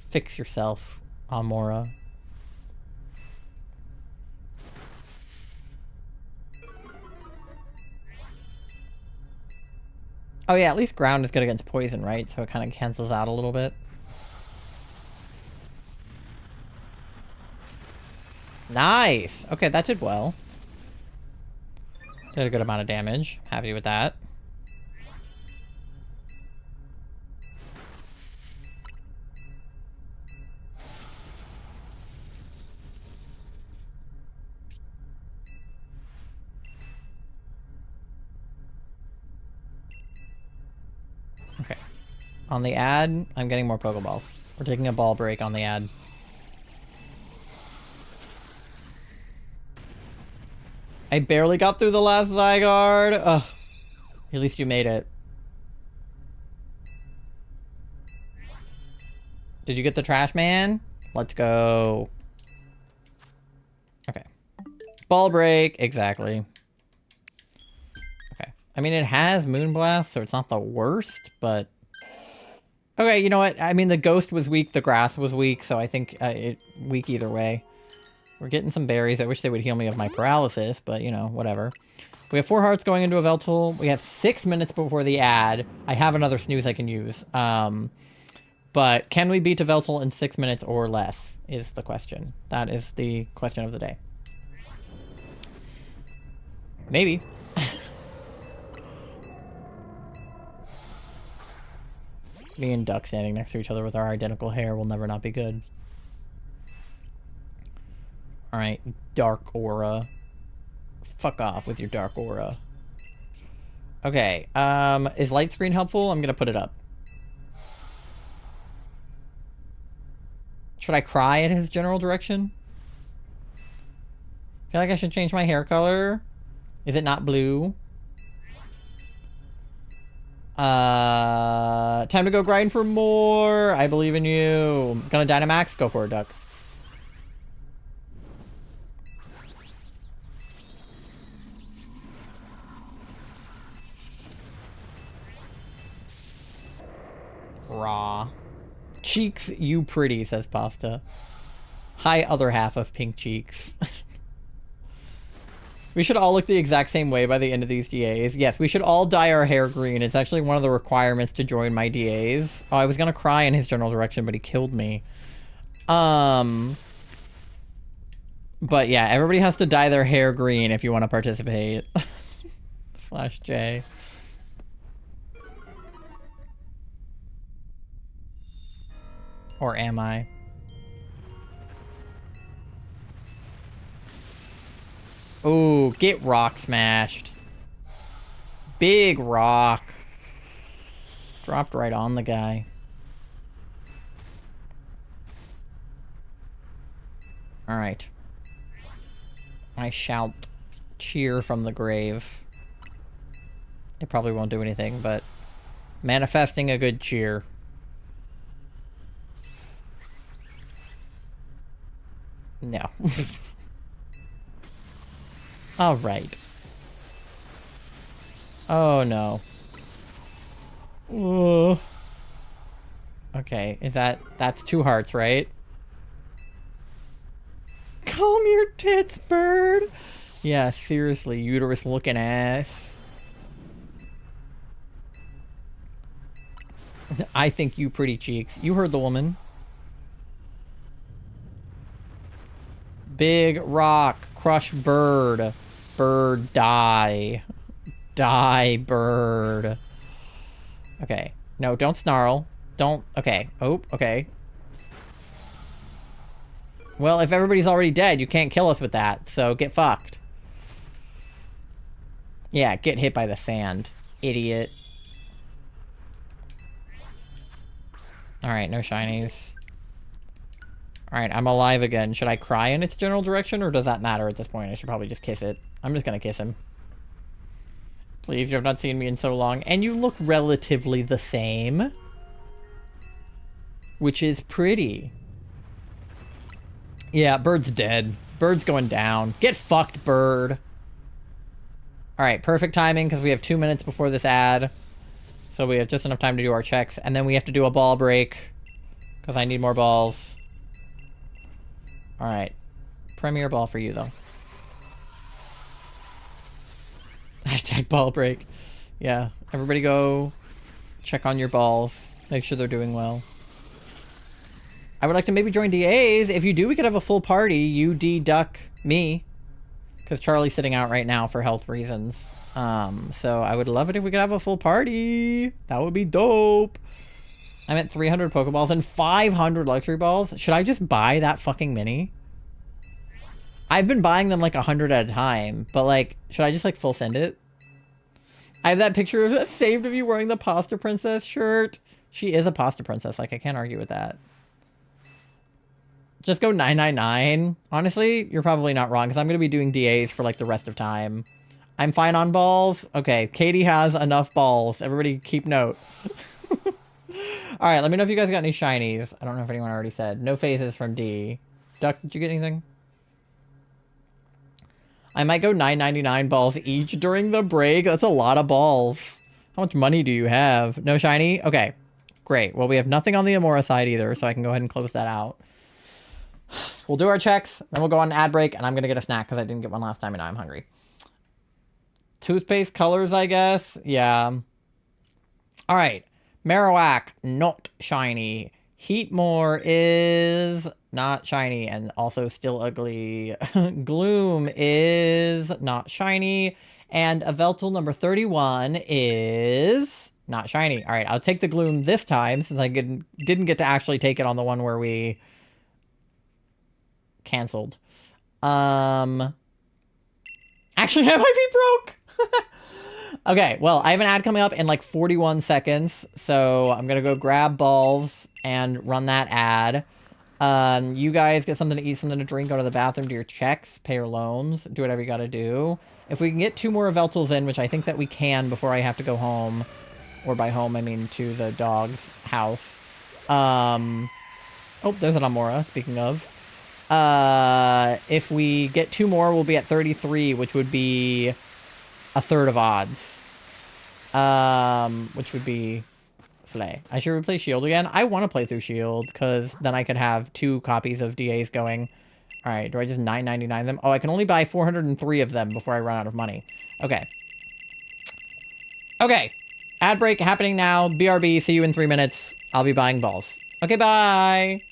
Fix yourself, Amaura. Oh yeah, at least ground is good against poison, right? So it kind of cancels out a little bit. Nice! Okay, that did well. Did a good amount of damage. Happy with that. Okay. On the ad, I'm getting more Pokeballs. We're taking a ball break on the ad. I barely got through the last Zygarde. Ugh. At least you made it. Did you get the trash man? Let's go. Okay. Ball break. Exactly. Okay. I mean, it has Moonblast, so it's not the worst, but... Okay, you know what? I mean, the ghost was weak, the grass was weak, so I think it weak either way. We're getting some berries. I wish they would heal me of my paralysis, but, you know, whatever. We have 4 hearts going into a yveltal. We have 6 minutes before the ad. I have another snooze I can use. But can we beat a yveltal in 6 minutes or less is the question. That is the question of the day. Maybe. Me and Duck standing next to each other with our identical hair will never not be good. Alright, dark aura. Fuck off with your dark aura. Okay, is light screen helpful? I'm gonna put it up. Should I cry at his general direction? I feel like I should change my hair color. Is it not blue? Time to go grind for more. I believe in you. Gonna Dynamax? Go for it, Duck. Raw. Cheeks, you pretty, says Pasta. Hi, other half of pink cheeks. We should all look the exact same way by the end of these DAs. Yes, we should all dye our hair green. It's actually one of the requirements to join my DAs. Oh, I was gonna cry in his general direction, but he killed me. But yeah, everybody has to dye their hair green if you want to participate. /J. Or am I? Oh, get rock smashed. Big rock. Dropped right on the guy. Alright. I shout cheer from the grave. It probably won't do anything, but manifesting a good cheer. No. All right. Oh no. Ooh. Okay, is that's 2 hearts, right? Calm your tits, bird. Yeah, seriously, uterus looking ass. I think you pretty cheeks. You heard the woman. Big rock, crush bird. Bird die. Die bird. Okay. No, don't snarl. Don't. Okay. Oh, okay. Well, if everybody's already dead, you can't kill us with that, so get fucked. Yeah, get hit by the sand. Idiot. Alright, no shinies. Alright, I'm alive again. Should I cry in its general direction, or does that matter at this point? I should probably just kiss it. I'm just gonna kiss him. Please, you have not seen me in so long. And you look relatively the same. Which is pretty. Yeah, bird's dead. Bird's going down. Get fucked, bird. Alright, perfect timing, because we have 2 minutes before this ad. So we have just enough time to do our checks. And then we have to do a ball break. Because I need more balls. Alright. Premier ball for you, though. Hashtag ball break. Yeah. Everybody go check on your balls. Make sure they're doing well. I would like to maybe join DAs. If you do, we could have a full party. You, D, Duck, me. Because Charlie's sitting out right now for health reasons. So I would love it if we could have a full party. That would be dope. I'm at 300 Pokeballs and 500 luxury balls. Should I just buy that fucking mini? I've been buying them like 100 at a time, but like, should I just like full send it? I have that picture of saved of you wearing the Pasta Princess shirt. She is a Pasta Princess. Like, I can't argue with that. Just go 999. Honestly, you're probably not wrong because I'm going to be doing DAs for like the rest of time. I'm fine on balls. Okay, Katie has enough balls. Everybody keep note. All right, let me know if you guys got any shinies. I don't know if anyone already said. No phases from D. Duck, did you get anything? I might go 9.99 balls each during the break. That's a lot of balls. How much money do you have? No shiny? Okay, great. Well, we have nothing on the Amaura side either, so I can go ahead and close that out. We'll do our checks, then we'll go on an ad break, and I'm going to get a snack because I didn't get one last time and now I'm hungry. Toothpaste colors, I guess? Yeah. All right. Marowak, not shiny. Heatmore is not shiny and also still ugly. Gloom is not shiny. And yveltal number 31 is not shiny. All right, I'll take the gloom this time since I didn't get to actually take it on the one where we canceled. Actually, I might be broke. Okay, well, I have an ad coming up in like 41 seconds, so I'm gonna go grab balls and run that ad. You guys get something to eat, something to drink, go to the bathroom, do your checks, pay your loans, do whatever you gotta do. If we can get 2 more yveltals in, which I think that we can before I have to go home, or by home, I mean to the dog's house. Oh, there's an amaura, speaking of. If we get 2 more, we'll be at 33, which would be a third of odds. Which would be Slay. I should replay Shield again. I want to play through Shield, because then I could have 2 copies of DAs going. Alright, do I just 9.99 them? Oh, I can only buy 403 of them before I run out of money. Okay. Okay. Ad break happening now. BRB, see you in 3 minutes. I'll be buying balls. Okay, bye!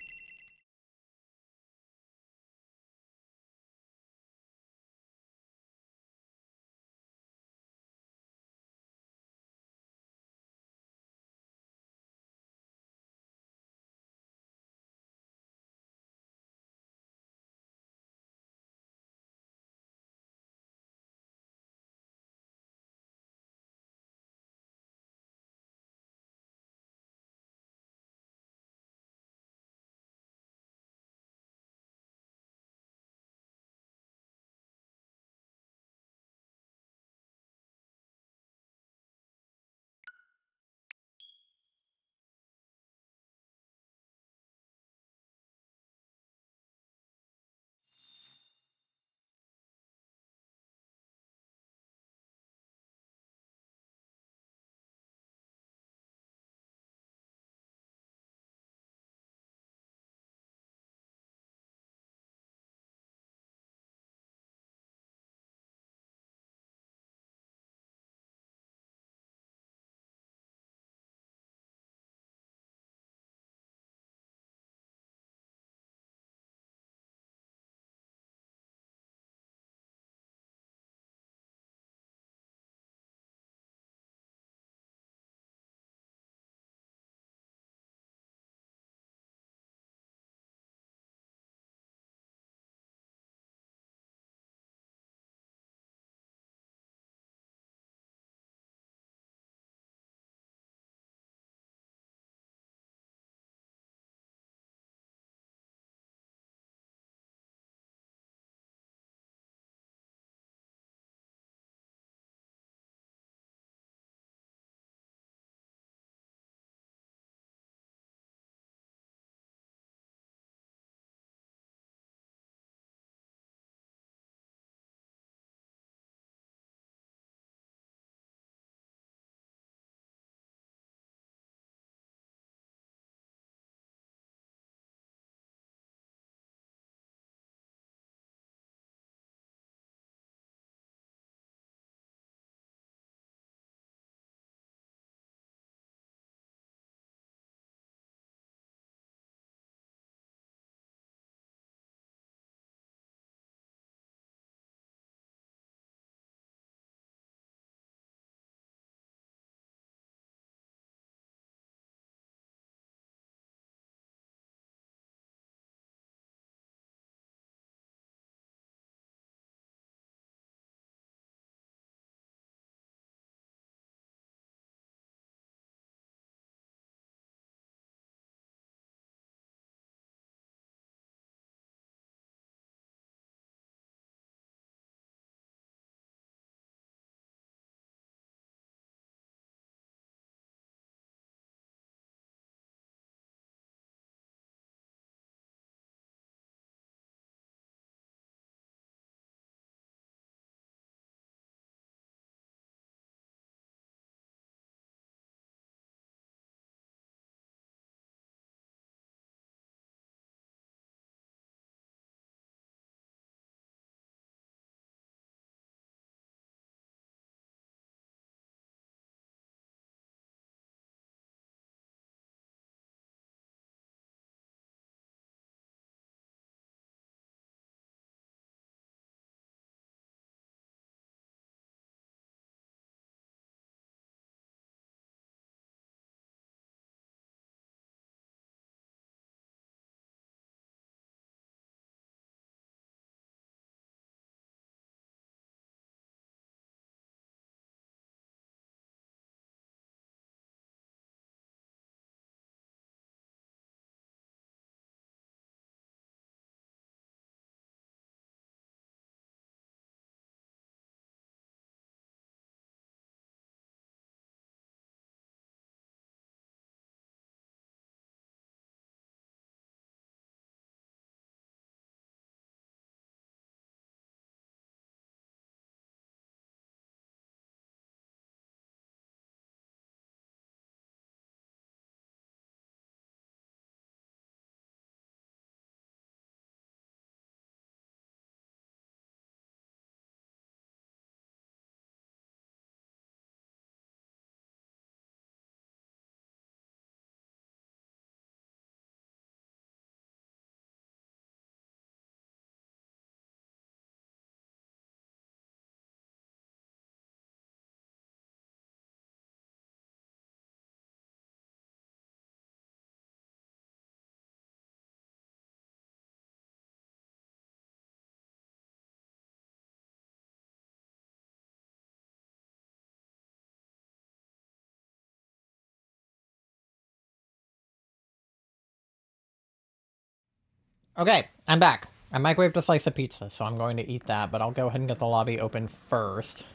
Okay, I'm back. I microwaved a slice of pizza, so I'm going to eat that, but I'll go ahead and get the lobby open first. If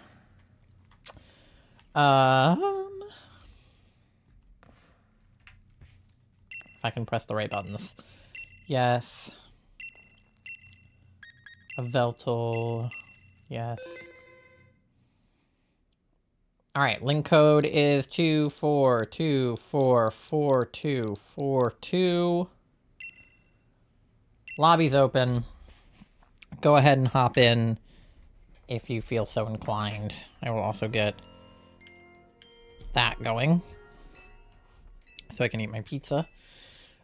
I can press the right buttons. Yes. Yveltal. Yes. Alright, link code is 24244242. Lobby's open. Go ahead and hop in if you feel so inclined. I will also get that going so I can eat my pizza.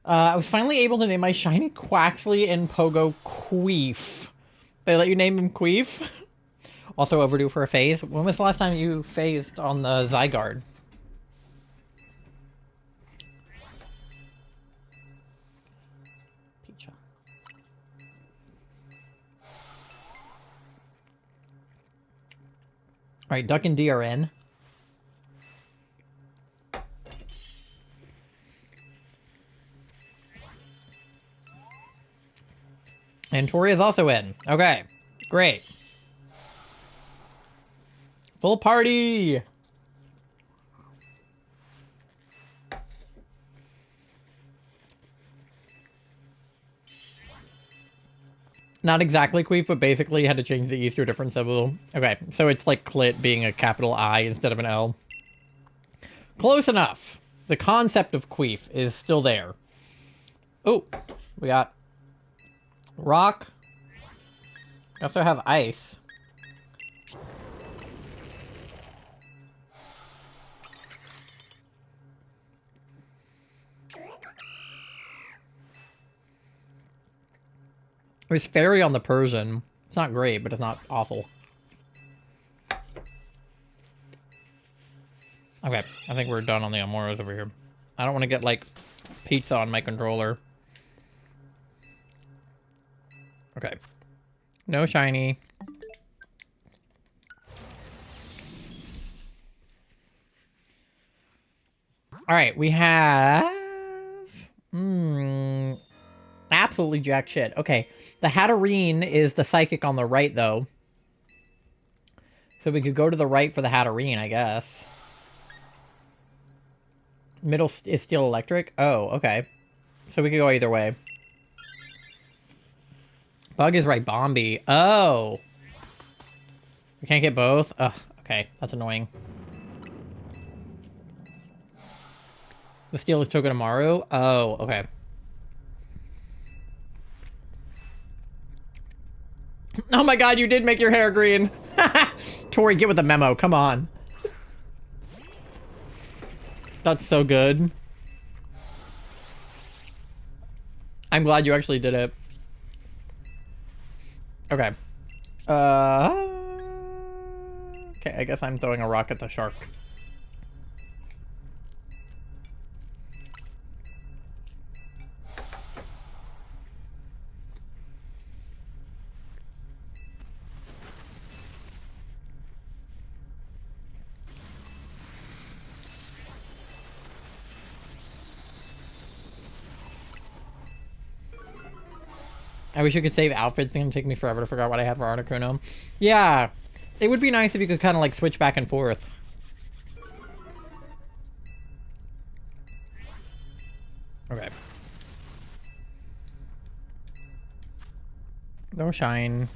I was finally able to name my shiny Quaxley and Pogo Queef. They let you name him Queef? Also overdue for a phase. When was the last time you phased on the Zygarde? Pizza. Alright, Duck and D are in. And Tori is also in. Okay, great. Full party! Not exactly Queef, but basically you had to change the E to a different symbol. Okay, so it's like clit being a capital I instead of an L. Close enough. The concept of Queef is still there. Oh, we got rock. We also have ice. There's fairy on the Persian. It's not great, but it's not awful. Okay, I think we're done on the Amoras over here. I don't want to get, like, pizza on my controller. Okay. No shiny. Alright, we have... absolutely jack shit. Okay, the Hatterene is the psychic on the right, though. So we could go to the right for the Hatterene, I guess. Middle is still electric? Oh, okay. So we could go either way. Bug is right, Bombi. Oh! We can't get both? Ugh, okay. That's annoying. The steel is Togedemaru? Oh, okay. Oh my god, you did make your hair green! Tori, get with the memo, come on. That's so good. I'm glad you actually did it. Okay. Okay, I guess I'm throwing a rock at the shark. I wish you could save outfits. It's gonna take me forever to figure out what I have for Articuno. Yeah, it would be nice if you could kind of like switch back and forth. Okay. No shine.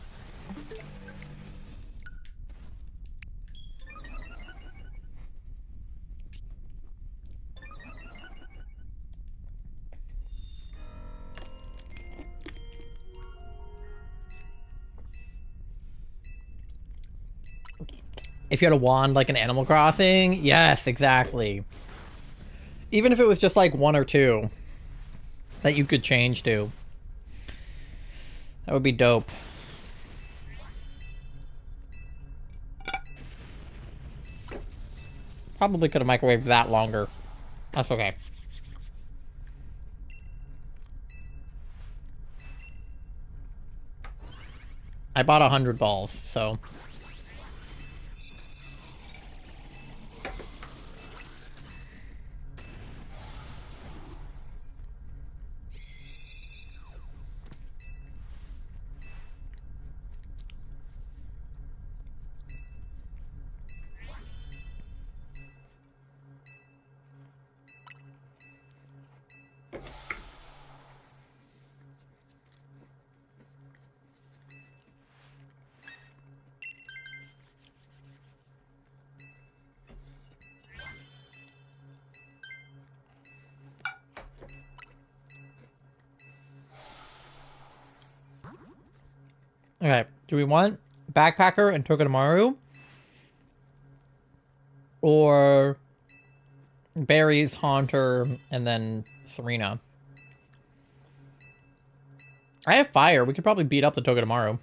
If you had a wand like an Animal Crossing, yes, exactly. Even if it was just like one or two that you could change to. That would be dope. Probably could have microwaved that longer. That's okay. I bought 100 balls, so... Okay, do we want Backpacker and Togedemaru? Or Barry's, Haunter, and then Serena? I have fire. We could probably beat up the Togedemaru.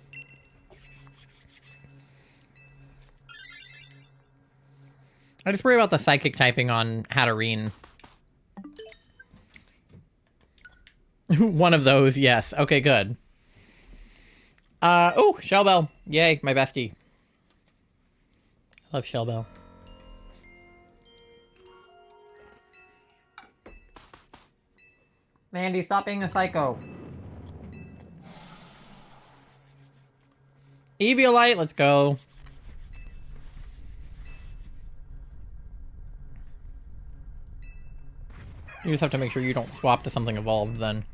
I just worry about the psychic typing on Hatterene. One of those, yes. Okay, good. Oh, Shellbell. Yay, my bestie. I love Shellbell. Mandy, stop being a psycho. Eviolite, let's go. You just have to make sure you don't swap to something evolved then.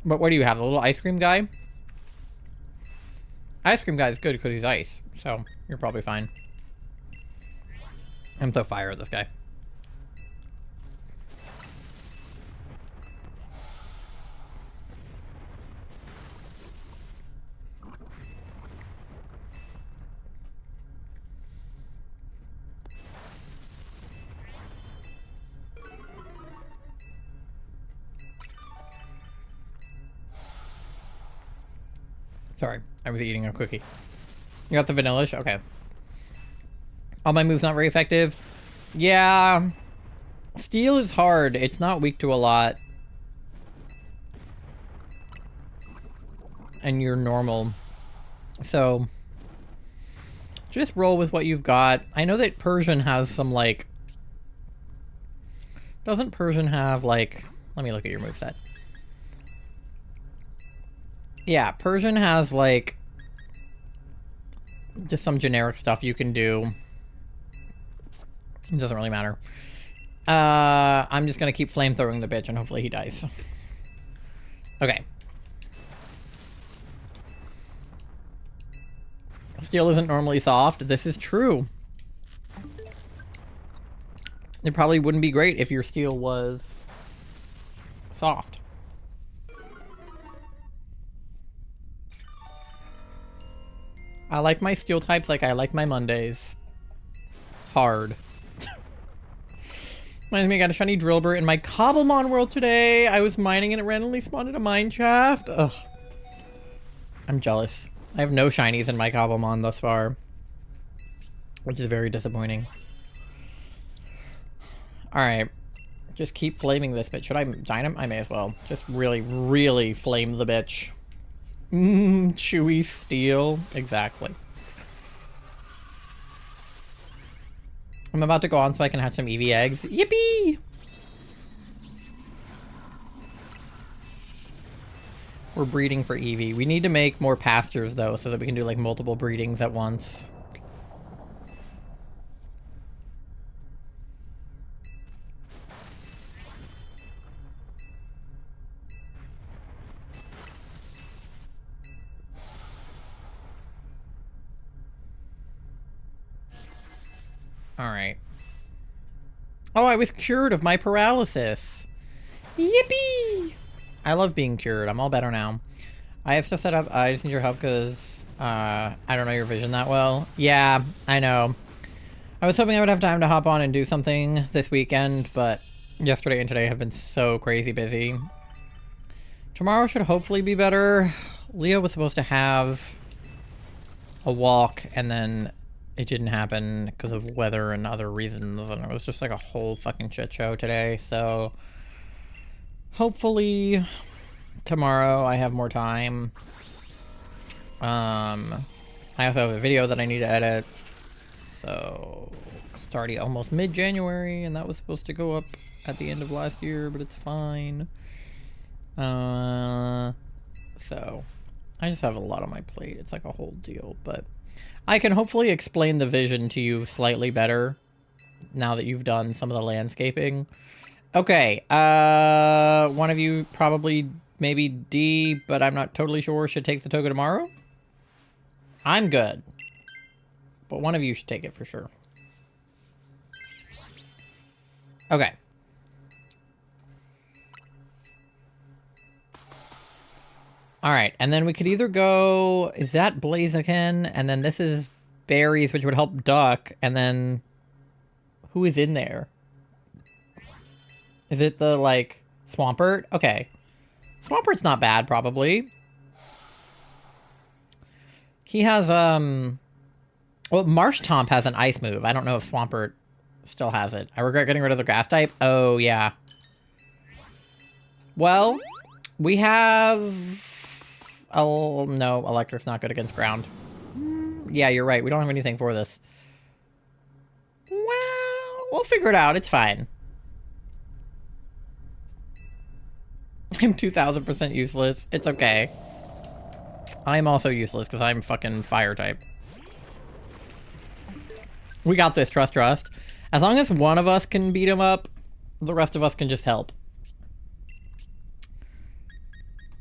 But what do you have? The little ice cream guy? Ice cream guy is good because he's ice. So, you're probably fine. I'm so fire at this guy. Sorry, I was eating a cookie. You got the vanillish? Okay. All my moves not very effective. Yeah. Steel is hard. It's not weak to a lot. And you're normal. So, just roll with what you've got. I know that Persian has some, like... Doesn't Persian have, like... Let me look at your moveset. Yeah, Persian has, like... just some generic stuff you can do. It doesn't really matter. I'm just gonna keep flamethrowing the bitch and hopefully he dies. Okay. Steel isn't normally soft. This is true. It probably wouldn't be great if your steel was soft. I like my steel types like I like my Mondays. Hard. Reminds me, I got a shiny Drillbur in my Cobblemon world today. I was mining and it randomly spawned in a mine shaft. Ugh. I'm jealous. I have no shinies in my Cobblemon thus far, which is very disappointing. Alright. Just keep flaming this bitch. Should I dynam? I may as well. Just really, really flame the bitch. Chewy steel. Exactly. I'm about to go on so I can hatch some Eevee eggs. Yippee! We're breeding for Eevee. We need to make more pastures, though, so that we can do, like, multiple breedings at once. Alright. Oh, I was cured of my paralysis. Yippee! I love being cured. I'm all better now. I have stuff set up. I just need your help because I don't know your vision that well. Yeah, I know. I was hoping I would have time to hop on and do something this weekend, but yesterday and today have been so crazy busy. Tomorrow should hopefully be better. Leo was supposed to have a walk, and then it didn't happen because of weather and other reasons, and it was just like a whole fucking shit show today, so hopefully tomorrow I have more time. I also have a video that I need to edit, so it's already almost mid-January, and that was supposed to go up at the end of last year, but it's fine. So I just have a lot on my plate. It's like a whole deal, but I can hopefully explain the vision to you slightly better now that you've done some of the landscaping. Okay, one of you probably, maybe D, but I'm not totally sure, should take the Togedemaru. I'm good, but one of you should take it for sure. Okay. All right, and then we could either go... Is that Blaziken? And then this is berries, which would help Duck. And then... Who is in there? Is it the, like, Swampert? Okay. Swampert's not bad, probably. He has, Well, Marsh Tomp has an ice move. I don't know if Swampert still has it. I regret getting rid of the grass type. Oh, yeah. Well, we have... Oh, no, electric's not good against ground. Yeah, you're right. We don't have anything for this. Well, we'll figure it out. It's fine. I'm 2,000% useless. It's okay. I'm also useless because I'm fucking fire type. We got this, trust. As long as one of us can beat him up, the rest of us can just help.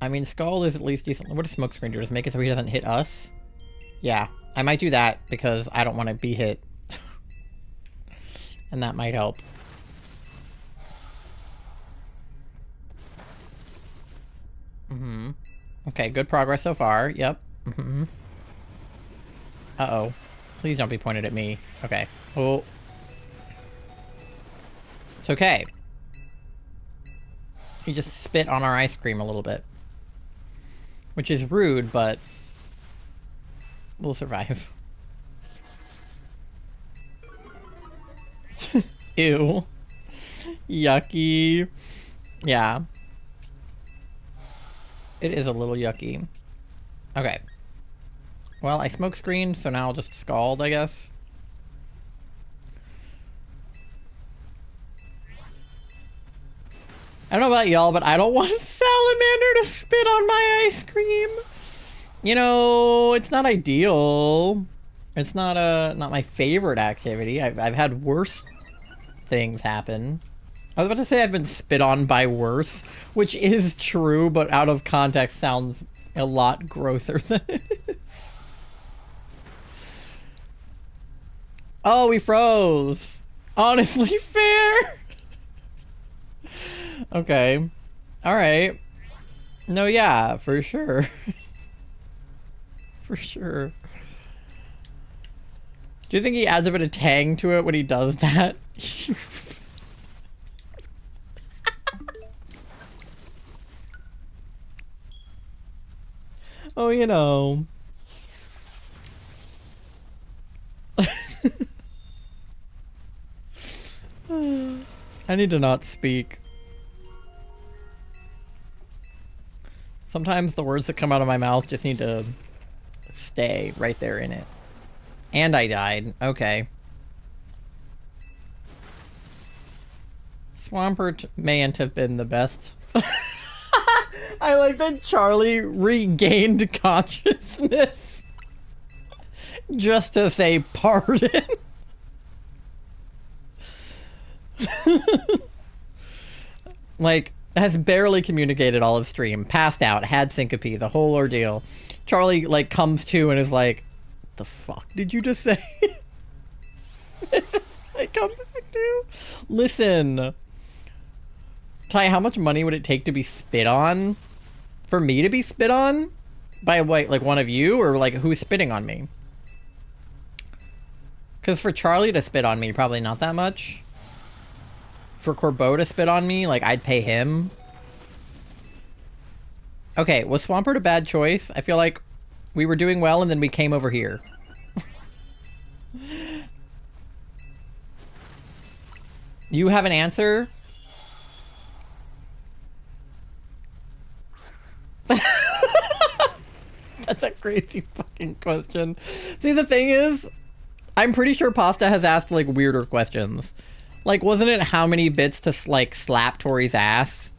I mean, Skull is at least decent. What does Smokescreen do? Just make it so he doesn't hit us? Yeah, I might do that because I don't want to be hit. And that might help. Mm-hmm. Okay, good progress so far. Yep. Mm-hmm. Uh-oh. Please don't be pointed at me. Okay. Oh. It's okay. He just spit on our ice cream a little bit. Which is rude, but we'll survive. Ew. Yucky. Yeah. It is a little yucky. Okay. Well, I smoke screened, so now I'll just scald, I guess. I don't know about y'all, but I don't want a salamander to spit on my ice cream. You know, it's not ideal. It's not my favorite activity. I've had worse things happen. I was about to say I've been spit on by worse, which is true, but out of context sounds a lot grosser than it is. Oh, we froze. Honestly fair. Okay. All right. No, yeah, for sure. For sure. Do you think he adds a bit of tang to it when he does that? Oh, you know. I need to not speak. Sometimes the words that come out of my mouth just need to stay right there in it. And I died. Okay. Swampert mayn't have been the best. I like that Charlie regained consciousness just to say pardon. Like, has barely communicated all of stream, passed out, had syncope, the whole ordeal. Charlie, like, comes to and is like, the fuck did you just say? I come back to. Listen. Ty, how much money would it take to be spit on? For me to be spit on? By, like one of you? Or, like, who's spitting on me? Because for Charlie to spit on me, probably not that much. For Corbeau to spit on me, like, I'd pay him. Okay, was Swampert a bad choice? I feel like we were doing well and then we came over here. You have an answer? That's a crazy fucking question. See, the thing is, I'm pretty sure Pasta has asked, like, weirder questions. Like, wasn't it how many bits to, like, slap Tori's ass?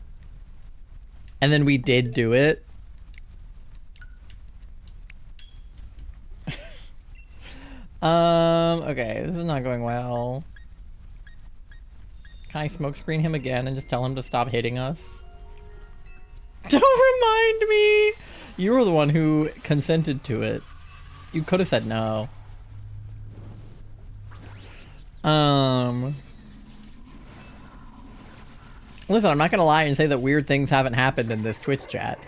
And then we did do it. Okay, this is not going well. Can I smoke screen him again and just tell him to stop hitting us? Don't remind me! You were the one who consented to it. You could have said no. Listen, I'm not gonna lie and say that weird things haven't happened in this Twitch chat.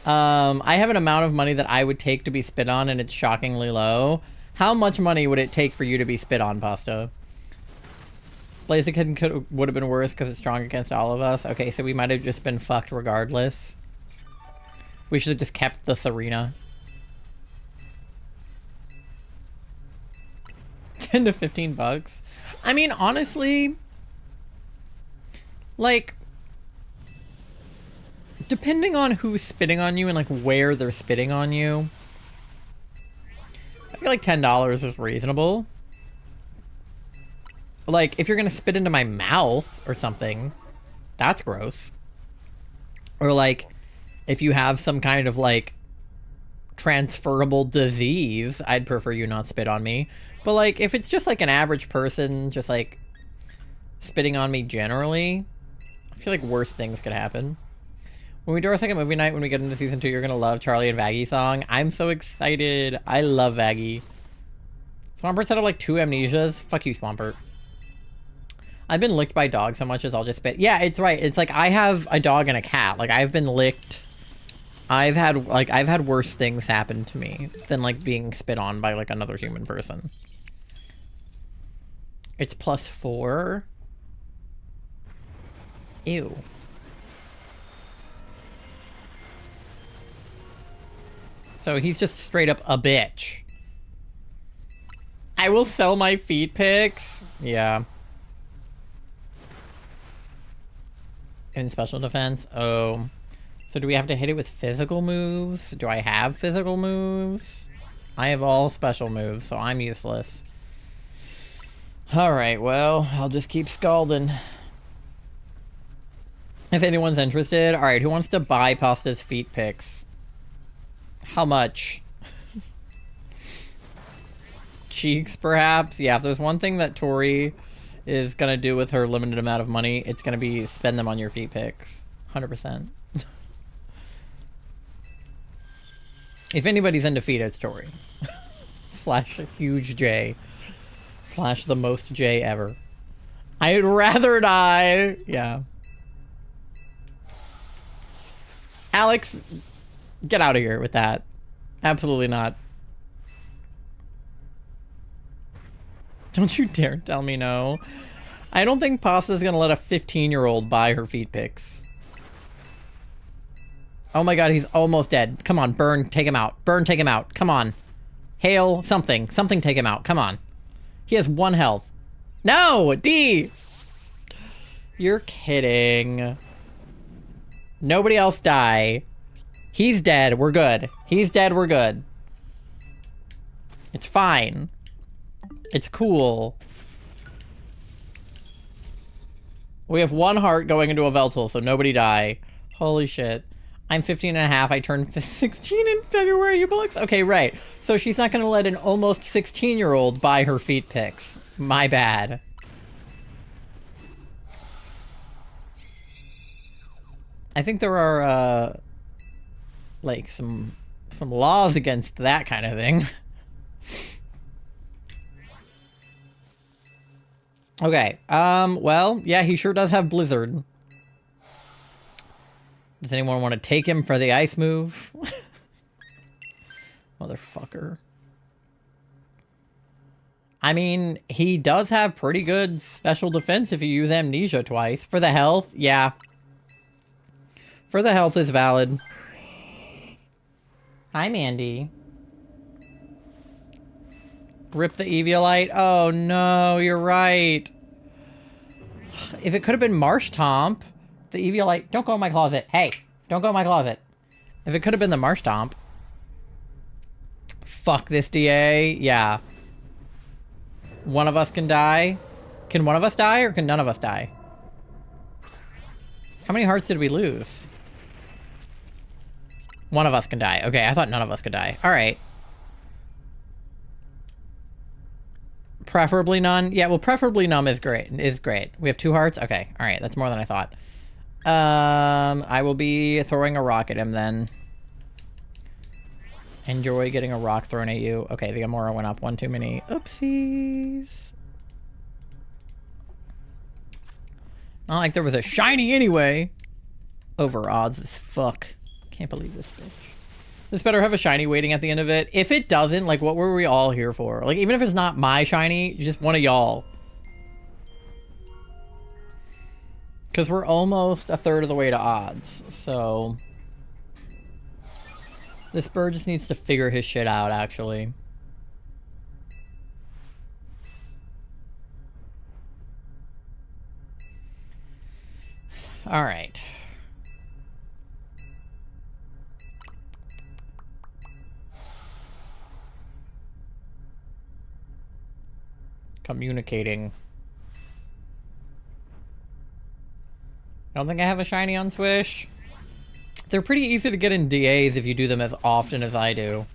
I have an amount of money that I would take to be spit on, and it's shockingly low. How much money would it take for you to be spit on, Pasta? Blaziken would have been worse because it's strong against all of us. Okay, so we might have just been fucked regardless. We should have just kept the Serena. 10 to 15 bucks. I mean, honestly, like, depending on who's spitting on you and like where they're spitting on you, I feel like $10 is reasonable. Like, if you're gonna spit into my mouth or something, that's gross. Or like, if you have some kind of like transferable disease, I'd prefer you not spit on me. But like, if it's just like an average person just like spitting on me generally, I feel like worse things could happen. When we do our second movie night, when we get into season 2, you're gonna love Charlie and Vaggie song. I'm so excited. I love Vaggie. Swampert set up like 2 amnesias. Fuck you, Swampert. I've been licked by dogs so much as I'll just spit. Yeah, it's right. It's like I have a dog and a cat. Like, I've been licked. I've had worse things happen to me than like being spit on by like another human person. It's +4. Ew. So he's just straight up a bitch. I will sell my feet pics. Yeah. In special defense? Oh. So do we have to hit it with physical moves? Do I have physical moves? I have all special moves, so I'm useless. Alright, well, I'll just keep scalding. If anyone's interested. Alright, who wants to buy Pasta's feet pics? How much? Cheeks, perhaps? Yeah, if there's one thing that Tori is gonna do with her limited amount of money, it's gonna be spend them on your feet pics. 100%. If anybody's into feet, it's Tori. Slash huge J. Slash the most J ever. I'd rather die. Yeah. Alex, get out of here with that. Absolutely not. Don't you dare tell me no. I don't think Pasta's gonna let a 15-year-old buy her feet pics. Oh my god, he's almost dead. Come on, Burn, take him out. Burn, take him out. Come on. Hail, something. Something take him out. Come on. He has 1 health. No! D! You're kidding. Nobody else die. He's dead. We're good. He's dead. We're good. It's fine. It's cool. We have 1 heart going into a yveltal, so nobody die. Holy shit. I'm 15 and a half. I turned 16 in February, you bullocks. Okay, right. So she's not going to let an almost 16-year-old buy her feet pics. My bad. I think there are, like, some laws against that kind of thing. Okay, well, yeah, he sure does have Blizzard. Does anyone want to take him for the ice move? Motherfucker. I mean, he does have pretty good special defense if you use amnesia twice. For the health, yeah. For the health is valid. Hi, Mandy. Rip the Eviolite. Oh no, you're right. If it could have been Marsh Tomp, the Eviolite. Don't go in my closet. Hey, don't go in my closet. If it could have been the Marsh Tomp. Fuck this DA. Yeah. One of us can die. Can one of us die or can none of us die? How many hearts did we lose? One of us can die. Okay, I thought none of us could die. All right. Preferably none. Yeah, well, preferably none is great. We have 2 hearts. Okay. All right. That's more than I thought. I will be throwing a rock at him then. Enjoy getting a rock thrown at you. Okay, the Amaura went up 1 too many. Oopsies. Not like there was a shiny anyway. Over odds as fuck. Can't believe this bitch. This better have a shiny waiting at the end of it. If it doesn't, like, what were we all here for? Like, even if it's not my shiny, just one of y'all. Because we're almost a third of the way to odds, so... This bird just needs to figure his shit out, actually. Alright. Communicating. I don't think I have a shiny on Swish. They're pretty easy to get in DAs if you do them as often as I do.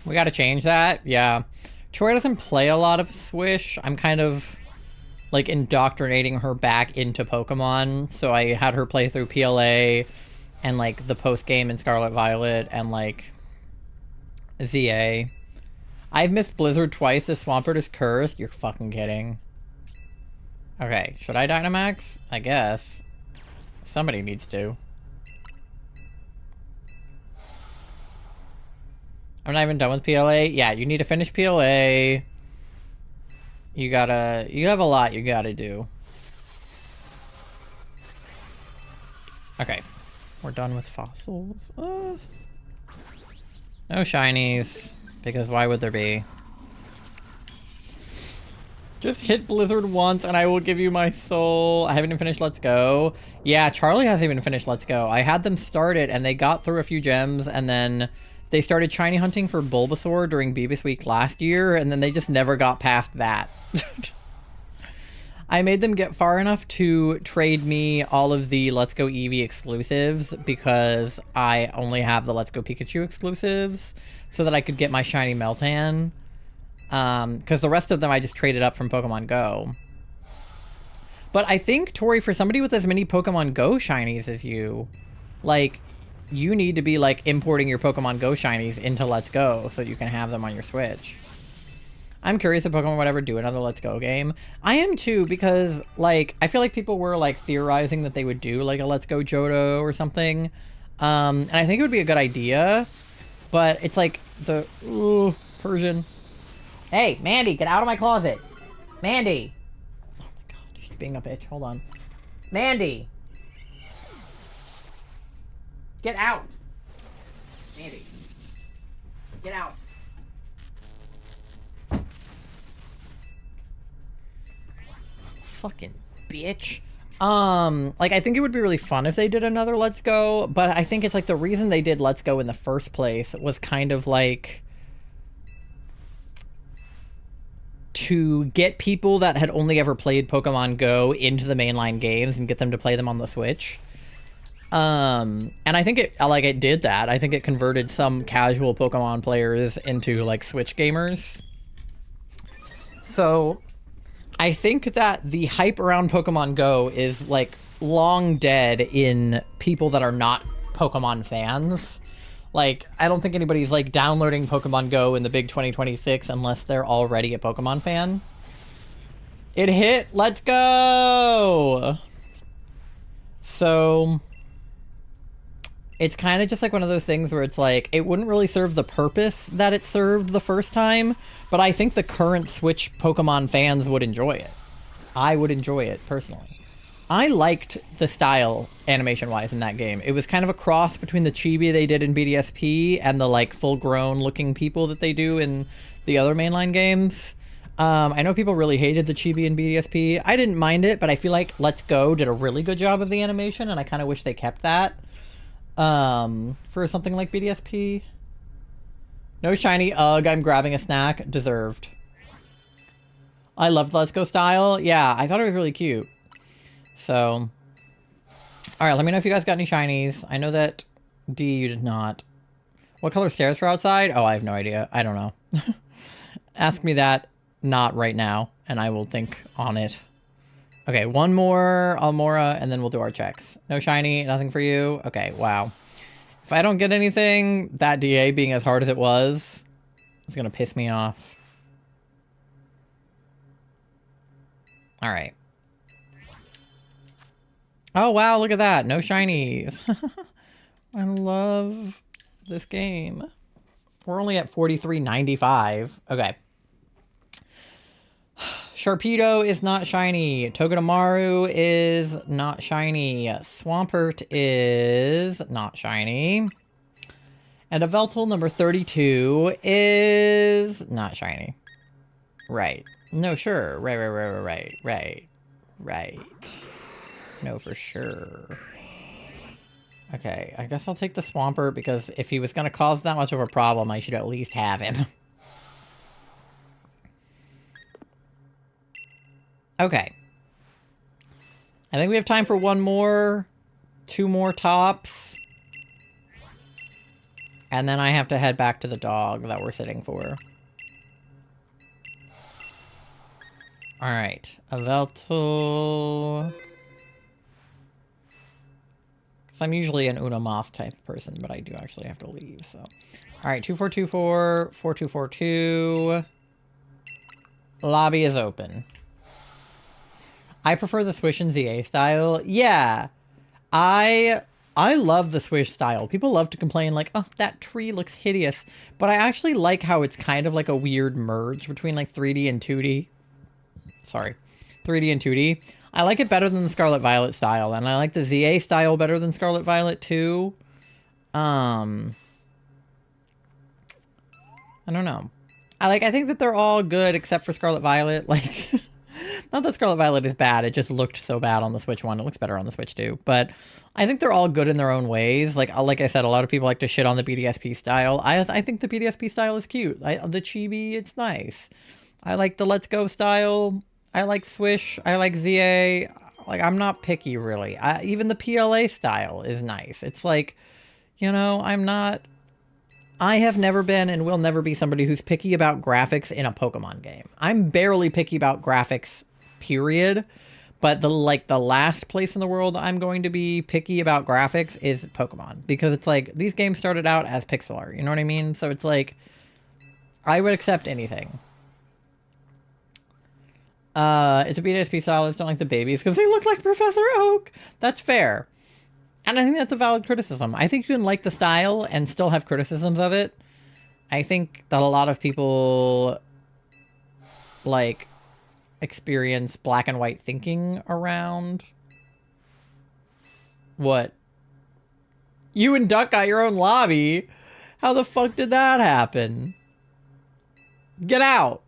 We gotta change that? Yeah. Troy doesn't play a lot of Swish. I'm kind of, like, indoctrinating her back into Pokemon. So I had her play through PLA and, like, the post-game in Scarlet Violet and, like, ZA. I've missed Blizzard twice. This Swampert is cursed. You're fucking kidding. Okay, should I Dynamax? I guess. Somebody needs to. I'm not even done with PLA. Yeah, you need to finish PLA. You have a lot you gotta do. Okay, we're done with fossils. No shinies. Because why would there be? Just hit Blizzard once and I will give you my soul. I haven't even finished Let's Go. Yeah, Charlie hasn't even finished Let's Go. I had them start it and they got through a few gems and then they started shiny hunting for Bulbasaur during Beavis Week last year and then they just never got past that. I made them get far enough to trade me all of the Let's Go Eevee exclusives because I only have the Let's Go Pikachu exclusives so that I could get my shiny Meltan. Because the rest of them I just traded up from Pokemon Go. But I think, Tori, for somebody with as many Pokemon Go shinies as you, like, you need to be, like, importing your Pokemon Go shinies into Let's Go so you can have them on your Switch. I'm curious if Pokemon would ever do another Let's Go game. I am too, because, like, I feel like people were, like, theorizing that they would do, like, a Let's Go Johto or something. And I think it would be a good idea, but it's like the, Persian. Hey, Mandy, get out of my closet. Mandy. Oh my god, she's being a bitch. Hold on. Mandy. Get out. Mandy. Get out. Fucking bitch. Like, I think it would be really fun if they did another Let's Go, but I think it's like the reason they did Let's Go in the first place was kind of like to get people that had only ever played Pokemon Go into the mainline games and get them to play them on the Switch. And I think it did that. I think it converted some casual Pokemon players into like Switch gamers. So I think that the hype around Pokemon Go is like long dead in people that are not Pokemon fans. Like, I don't think anybody's like downloading Pokemon Go in the big 2026 unless they're already a Pokemon fan. It hit. Let's go. So it's kind of just like one of those things where it's like, it wouldn't really serve the purpose that it served the first time, but I think the current Switch Pokemon fans would enjoy it. I would enjoy it, personally. I liked the style, animation-wise, in that game. It was kind of a cross between the chibi they did in BDSP and the, like, full-grown looking people that they do in the other mainline games. I know people really hated the chibi in BDSP. I didn't mind it, but I feel like Let's Go did a really good job of the animation, and I kind of wish they kept that. For something like BDSP. No shiny. Ugh, I'm grabbing a snack. Deserved. I loved Let's Go style. Yeah, I thought it was really cute. So, alright, let me know if you guys got any shinies. I know that D, you did not. What color stairs are outside? Oh, I have no idea. I don't know. Ask me that not right now, and I will think on it. Okay, one more Almora, and then we'll do our checks. No shiny, nothing for you? Okay, wow. If I don't get anything, that DA being as hard as it was, is going to piss me off. All right. Oh, wow, look at that. No shinies. I love this game. We're only at 43.95. Okay. Sharpedo is not shiny. Togedemaru is not shiny. Swampert is not shiny. And yveltal number 32 is not shiny. Right. No, sure. Right. No, for sure. Okay, I guess I'll take the Swampert because if he was going to cause that much of a problem, I should at least have him. Okay. I think we have time for one more. 2 more tops. And then I have to head back to the dog that we're sitting for. Alright. Yveltal. Because I'm usually an Unomas type of person, but I do actually have to leave, so. Alright, 2424, 4242. Lobby is open. I prefer the Swish and ZA style. Yeah. I love the Swish style. People love to complain like, oh, that tree looks hideous. But I actually like how it's kind of like a weird merge between like 3D and 2D. Sorry. 3D and 2D. I like it better than the Scarlet Violet style. And I like the ZA style better than Scarlet Violet too. I don't know. I think that they're all good except for Scarlet Violet. Like... Not that Scarlet Violet is bad, it just looked so bad on the Switch one. It looks better on the Switch too. But I think they're all good in their own ways. Like I said, a lot of people like to shit on the BDSP style. I think the BDSP style is cute. The chibi, it's nice. I like the Let's Go style. I like Swish. I like ZA. Like, I'm not picky, really. Even the PLA style is nice. It's like, you know, I have never been and will never be somebody who's picky about graphics in a Pokemon game. I'm barely picky about graphics, period. But the last place in the world I'm going to be picky about graphics is Pokemon. Because it's like, these games started out as pixel art, you know what I mean? So it's like, I would accept anything. It's a BDSP style, I just don't like the babies because they look like Professor Oak. That's fair. And I think that's a valid criticism. I think you can like the style and still have criticisms of it. I think that a lot of people, like, experience black and white thinking around... What? You and Duck got your own lobby? How the fuck did that happen? Get out!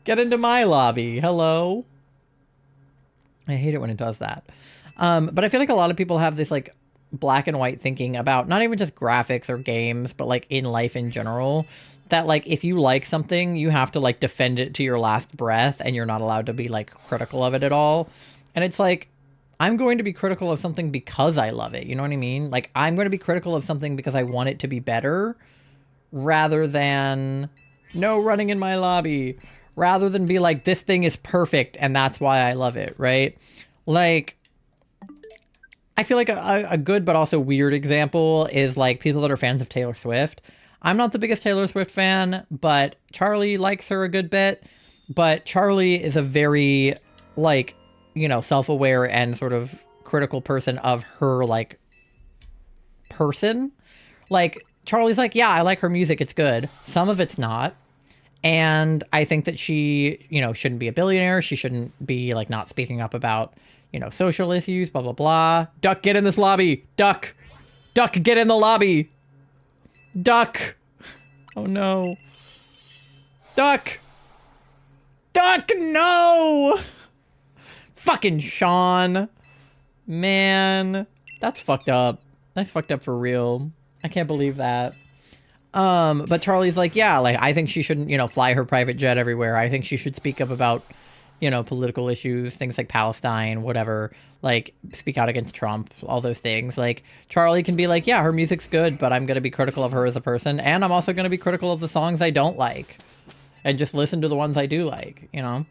Get into my lobby. Hello? I hate it when it does that. But I feel like a lot of people have this like black and white thinking about not even just graphics or games, but like in life in general, that like if you like something, you have to like defend it to your last breath and you're not allowed to be like critical of it at all. And it's like, I'm going to be critical of something because I love it. You know what I mean? Like I'm going to be critical of something because I want it to be better rather than no running in my lobby, rather than be like, this thing is perfect and that's why I love it. Right? Like, I feel like a good but also weird example is like people that are fans of Taylor Swift. I'm not the biggest Taylor Swift fan, but Charlie likes her a good bit. But Charlie is a very, like, you know, self-aware and sort of critical person of her, like, person. Like, Charlie's like, yeah, I like her music. It's good. Some of it's not. And I think that she, you know, shouldn't be a billionaire. She shouldn't be, like, not speaking up about, you know, social issues, blah, blah, blah. Duck, get in this lobby. Duck. Duck, get in the lobby. Duck. Oh, no. Duck. Duck, no. Fucking Sean. Man. That's fucked up. That's fucked up for real. I can't believe that. But Charlie's like, yeah, like, I think she shouldn't, you know, fly her private jet everywhere. I think she should speak up about, you know, political issues, things like Palestine, whatever, like speak out against Trump, all those things. Like Charlie can be like, yeah, her music's good, but I'm going to be critical of her as a person. And I'm also going to be critical of the songs I don't like and just listen to the ones I do like, you know?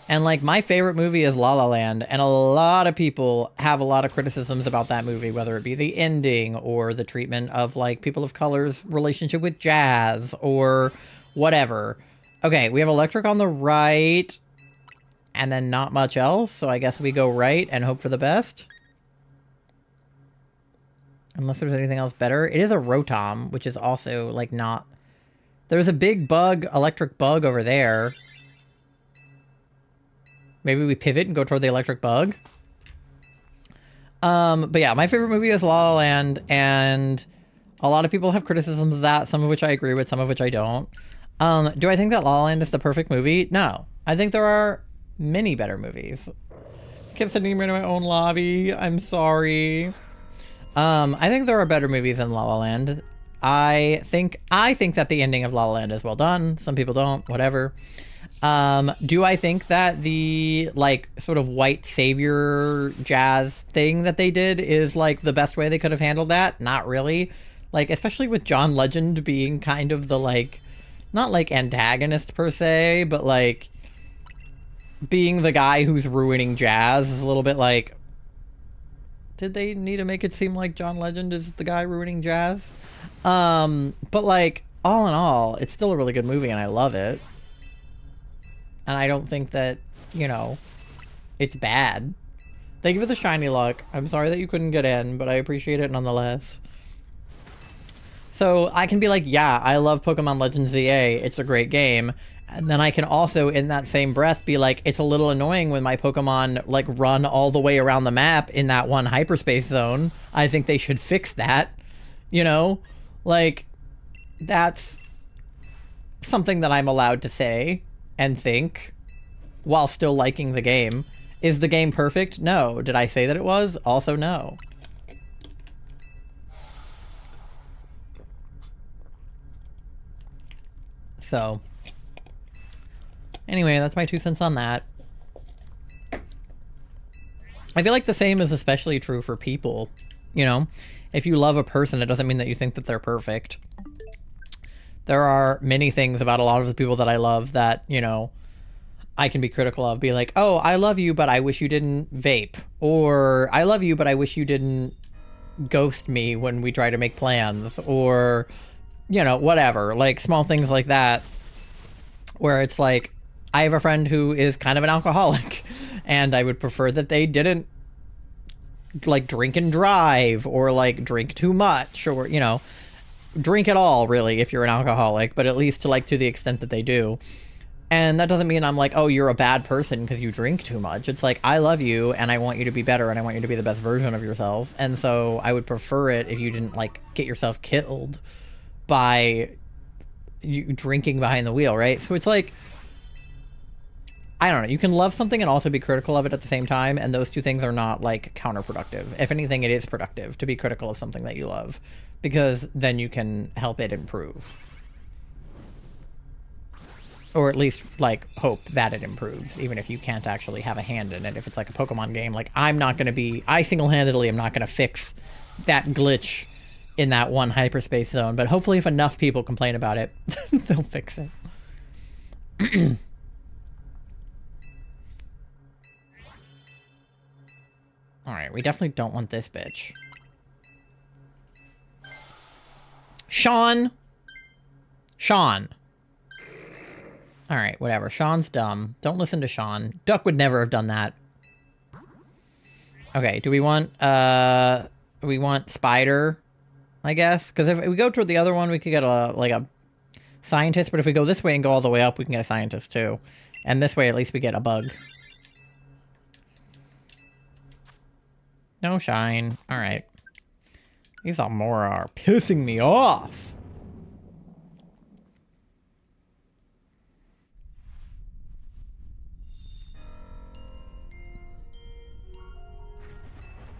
And like my favorite movie is La La Land. And a lot of people have a lot of criticisms about that movie, whether it be the ending or the treatment of like people of color's relationship with jazz or whatever. Okay, we have electric on the right, and then not much else, so I guess we go right and hope for the best. Unless there's anything else better. It is a Rotom, which is also, like, not... There's a big bug, electric bug over there. Maybe we pivot and go toward the electric bug. But yeah, my favorite movie is La La Land, and a lot of people have criticisms of that, some of which I agree with, some of which I don't. Do I think that La La Land is the perfect movie? No. I think there are many better movies. I kept sending me to my own lobby. I'm sorry. I think there are better movies than La La Land. I think that the ending of La La Land is well done. Some people don't, whatever. Do I think that the, like, sort of white savior jazz thing that they did is, like, the best way they could have handled that? Not really. Like, especially with John Legend being kind of the, like, not, like, antagonist per se, but, like, being the guy who's ruining jazz is a little bit like... Did they need to make it seem like John Legend is the guy ruining jazz? But, like, all in all, it's still a really good movie, and I love it. And I don't think that, you know, it's bad. Thank you for the shiny luck. I'm sorry that you couldn't get in, but I appreciate it nonetheless. So I can be like, yeah, I love Pokemon Legends ZA. It's a great game. And then I can also, in that same breath, be like, it's a little annoying when my Pokemon, like, run all the way around the map in that one hyperspace zone. I think they should fix that. You know? Like, that's something that I'm allowed to say and think while still liking the game. Is the game perfect? No. Did I say that it was? Also no. So... Anyway, that's my 2 cents on that. I feel like the same is especially true for people, you know? If you love a person, it doesn't mean that you think that they're perfect. There are many things about a lot of the people that I love that, you know, I can be critical of. Be like, oh, I love you, but I wish you didn't vape. Or, I love you, but I wish you didn't ghost me when we try to make plans. Or, you know, whatever. Like, small things like that. Where it's like... I have a friend who is kind of an alcoholic, and I would prefer that they didn't, like, drink and drive, or, like, drink too much, or, you know, drink at all, really, if you're an alcoholic, but at least to, like, to the extent that they do. And that doesn't mean I'm like, oh, you're a bad person because you drink too much. It's like, I love you, and I want you to be better, and I want you to be the best version of yourself. And so I would prefer it if you didn't, like, get yourself killed by you drinking behind the wheel, right? So it's like... I don't know, you can love something and also be critical of it at the same time, and those two things are not, like, counterproductive. If anything, it is productive to be critical of something that you love, because then you can help it improve. Or at least, like, hope that it improves, even if you can't actually have a hand in it. If it's like a Pokemon game, like, I single-handedly am not gonna fix that glitch in that one hyperspace zone, but hopefully if enough people complain about it, they'll fix it. Alright, we definitely don't want this bitch. Sean! Sean! Alright, whatever. Sean's dumb. Don't listen to Sean. Duck would never have done that. Okay, do we want Spider, I guess? Because if we go toward the other one, we could get a scientist, but if we go this way and go all the way up, we can get a scientist too. And this way, at least we get a bug. No shine. Alright. These Amaura are pissing me off.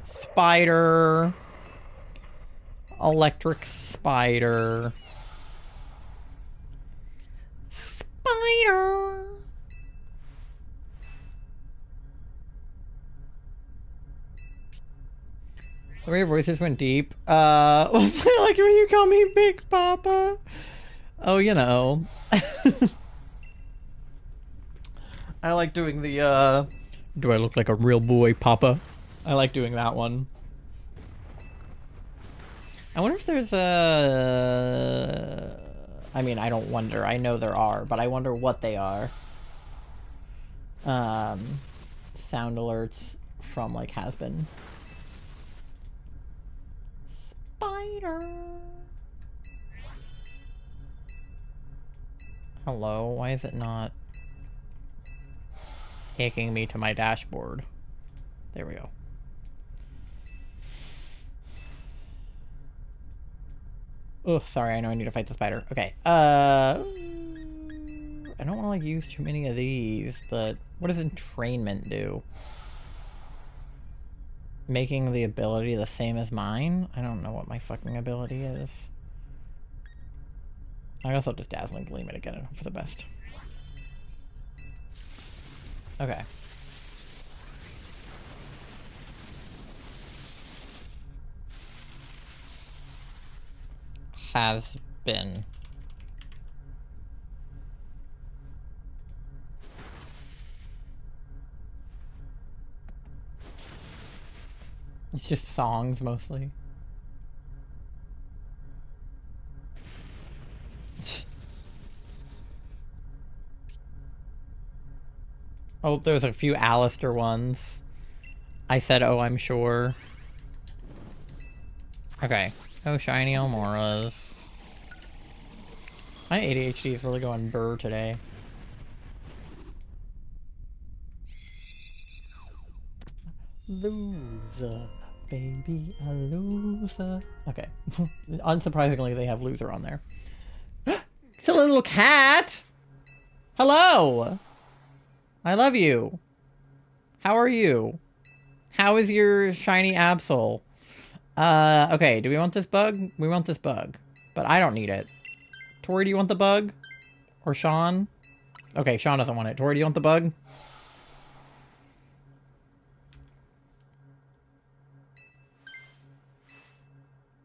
Spider. Electric spider. Spider. The way your voices went deep. Was it like when you call me Big Papa? Oh, you know. I like doing the, do I look like a real boy, Papa? I like doing that one. I wonder if there's a... I mean, I don't wonder. I know there are, but I wonder what they are. Sound alerts from, like, has been. Spider! Hello? Why is it not taking me to my dashboard? There we go. Oh, sorry, I know I need to fight the spider. Okay, I don't want to, like, use too many of these, but what does entrainment do? Making the ability the same as mine? I don't know what my fucking ability is. I guess I'll just Dazzling Gleam it again and hope for the best. Okay. Has been. It's just songs mostly. Oh, there's a few Alistair ones. I said, oh, I'm sure. Okay. Oh, shiny Almoras. My ADHD is really going burr today. Loser, baby, a loser. Okay. Unsurprisingly, they have loser on there. It's a little cat! Hello! I love you. How are you? How is your shiny Absol? Okay, do we want this bug? We want this bug. But I don't need it. Tori, do you want the bug? Or Sean? Okay, Sean doesn't want it. Tori, do you want the bug?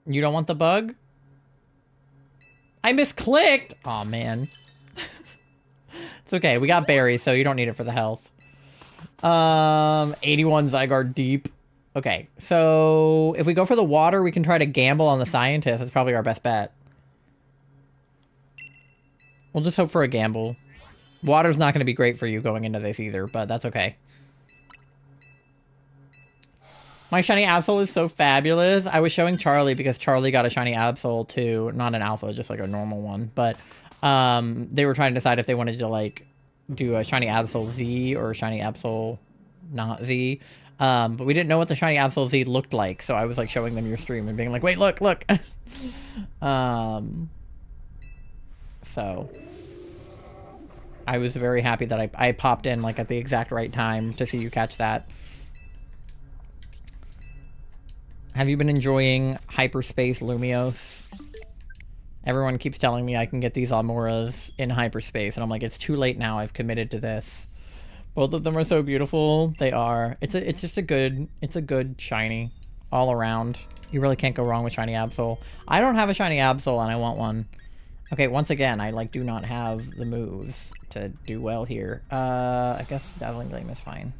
You don't want the bug? I misclicked! Aw, man. It's okay, we got berries, so you don't need it for the health. 81 Zygarde deep. Okay, so if we go for the water, we can try to gamble on the scientist. That's probably our best bet. We'll just hope for a gamble. Water's not going to be great for you going into this either, but that's okay. My shiny Absol is so fabulous. I was showing Charlie because Charlie got a shiny Absol too. Not an alpha, just like a normal one. But they were trying to decide if they wanted to like do a shiny Absol Z or a shiny Absol not Z. But we didn't know what the shiny Absol Z looked like. So I was like showing them your stream and being like, wait, look. So I was very happy that I popped in like at the exact right time to see you catch that. Have you been enjoying Hyperspace Lumiose? Everyone keeps telling me I can get these Almoras in hyperspace, and I'm like, it's too late now. I've committed to this. Both of them are so beautiful. They are. It's just a good shiny all around. You really can't go wrong with shiny Absol. I don't have a shiny Absol, and I want one. Okay, once again, I like do not have the moves to do well here. I guess Dazzling Gleam is fine.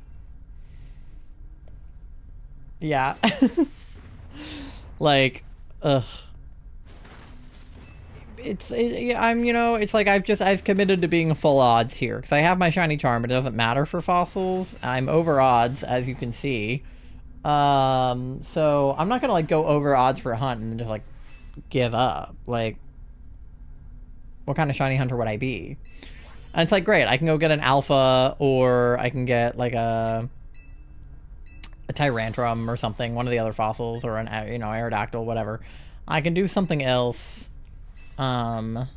Yeah. Like, ugh. It's like I've committed to being full odds here because I have my shiny charm. It doesn't matter for fossils. I'm over odds, as you can see. So I'm not gonna like go over odds for a hunt and just like give up. Like, what kind of shiny hunter would I be? And it's like, great, I can go get an alpha, or I can get like a Tyrantrum or something, one of the other fossils, or an Aerodactyl, whatever. I can do something else in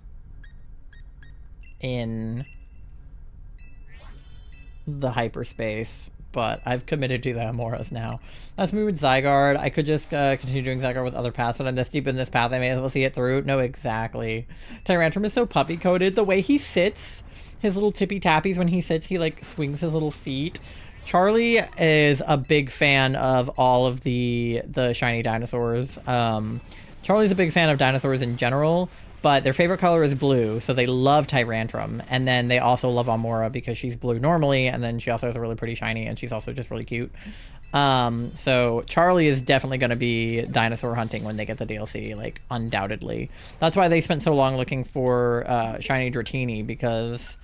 the hyperspace, but I've committed to the Amoras now. That's me with Zygarde. I could just continue doing Zygarde with other paths, but I'm this deep in this path, I may as well see it through. No, exactly. Tyrantrum is so puppy-coated. The way he sits, his little tippy-tappies when he sits, he like swings his little feet. Charlie is a big fan of all of the shiny dinosaurs. Charlie's a big fan of dinosaurs in general, but their favorite color is blue, so they love Tyrantrum. And then they also love Amaura because she's blue normally, and then she also has a really pretty shiny, and she's also just really cute. So Charlie is definitely going to be dinosaur hunting when they get the DLC, like, undoubtedly. That's why they spent so long looking for shiny Dratini, because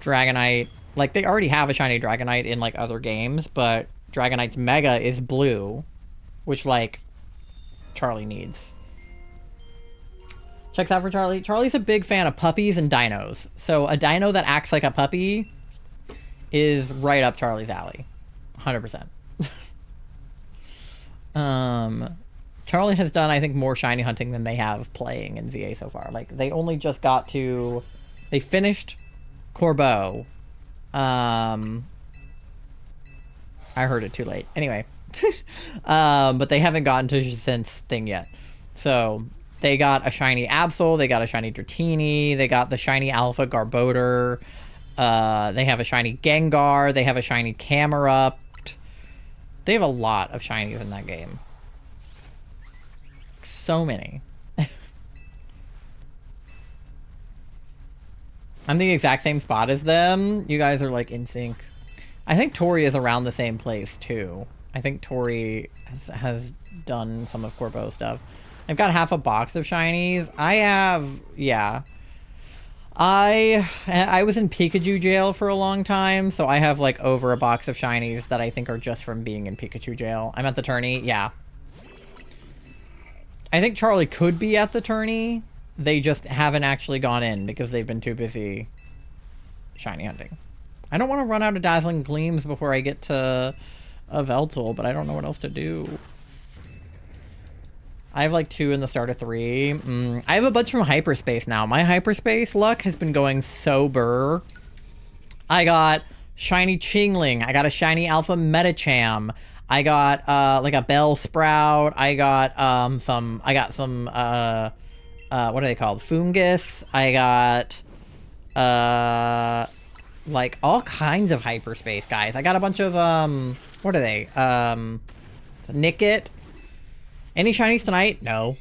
Dragonite, like, they already have a shiny Dragonite in, like, other games, but Dragonite's Mega is blue, which, like, Charlie needs. Checks out for Charlie. Charlie's a big fan of puppies and dinos. So a dino that acts like a puppy is right up Charlie's alley. 100%. Charlie has done, I think, more shiny hunting than they have playing in ZA so far. Like, they only just got to... They finished Corbeau. I heard it too late. Anyway. But they haven't gotten to Since thing yet. So, they got a shiny Absol, they got a shiny Dratini, they got the shiny Alpha Garbodor, they have a shiny Gengar, they have a shiny Camerupt. They have a lot of shinies in that game. So many. I'm the exact same spot as them. You guys are, like, in sync. I think Tori is around the same place, too. I think Tori has done some of Corbeau stuff. I've got half a box of shinies. I have... Yeah. I was in Pikachu jail for a long time, so I have, like, over a box of shinies that I think are just from being in Pikachu jail. I'm at the tourney. Yeah. I think Charlie could be at the tourney. They just haven't actually gone in because they've been too busy shiny hunting. I don't want to run out of Dazzling Gleams before I get to yveltal, but I don't know what else to do. I have like 2 in the start of 3. I have a bunch from Hyperspace now. My Hyperspace luck has been going so burr. I got shiny Chingling. I got a shiny Alpha Metacham. I got like a Bellsprout. I got some what are they called? Fungus. I got like all kinds of Hyperspace guys. I got a bunch of what are they? Nickit. Any shinies tonight? No.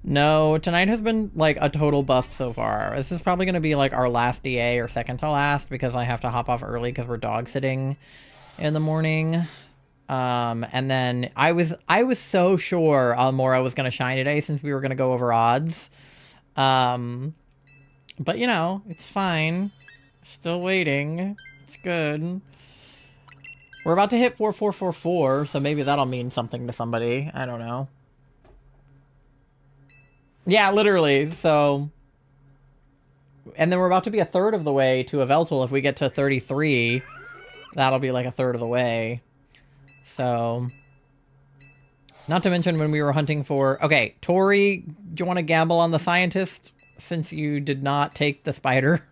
No, tonight has been like a total bust so far. This is probably going to be like our last DA or second to last because I have to hop off early because we're dog sitting in the morning. And then I was so sure Amaura was going to shine today since we were going to go over odds. But you know, it's fine. Still waiting. It's good. We're about to hit 4444, so maybe that'll mean something to somebody. I don't know. Yeah, literally. So, and then we're about to be a third of the way to yveltal. If we get to 33, that'll be like a third of the way. So, not to mention when we were hunting for... Okay, Tori, do you want to gamble on the scientist since you did not take the spider?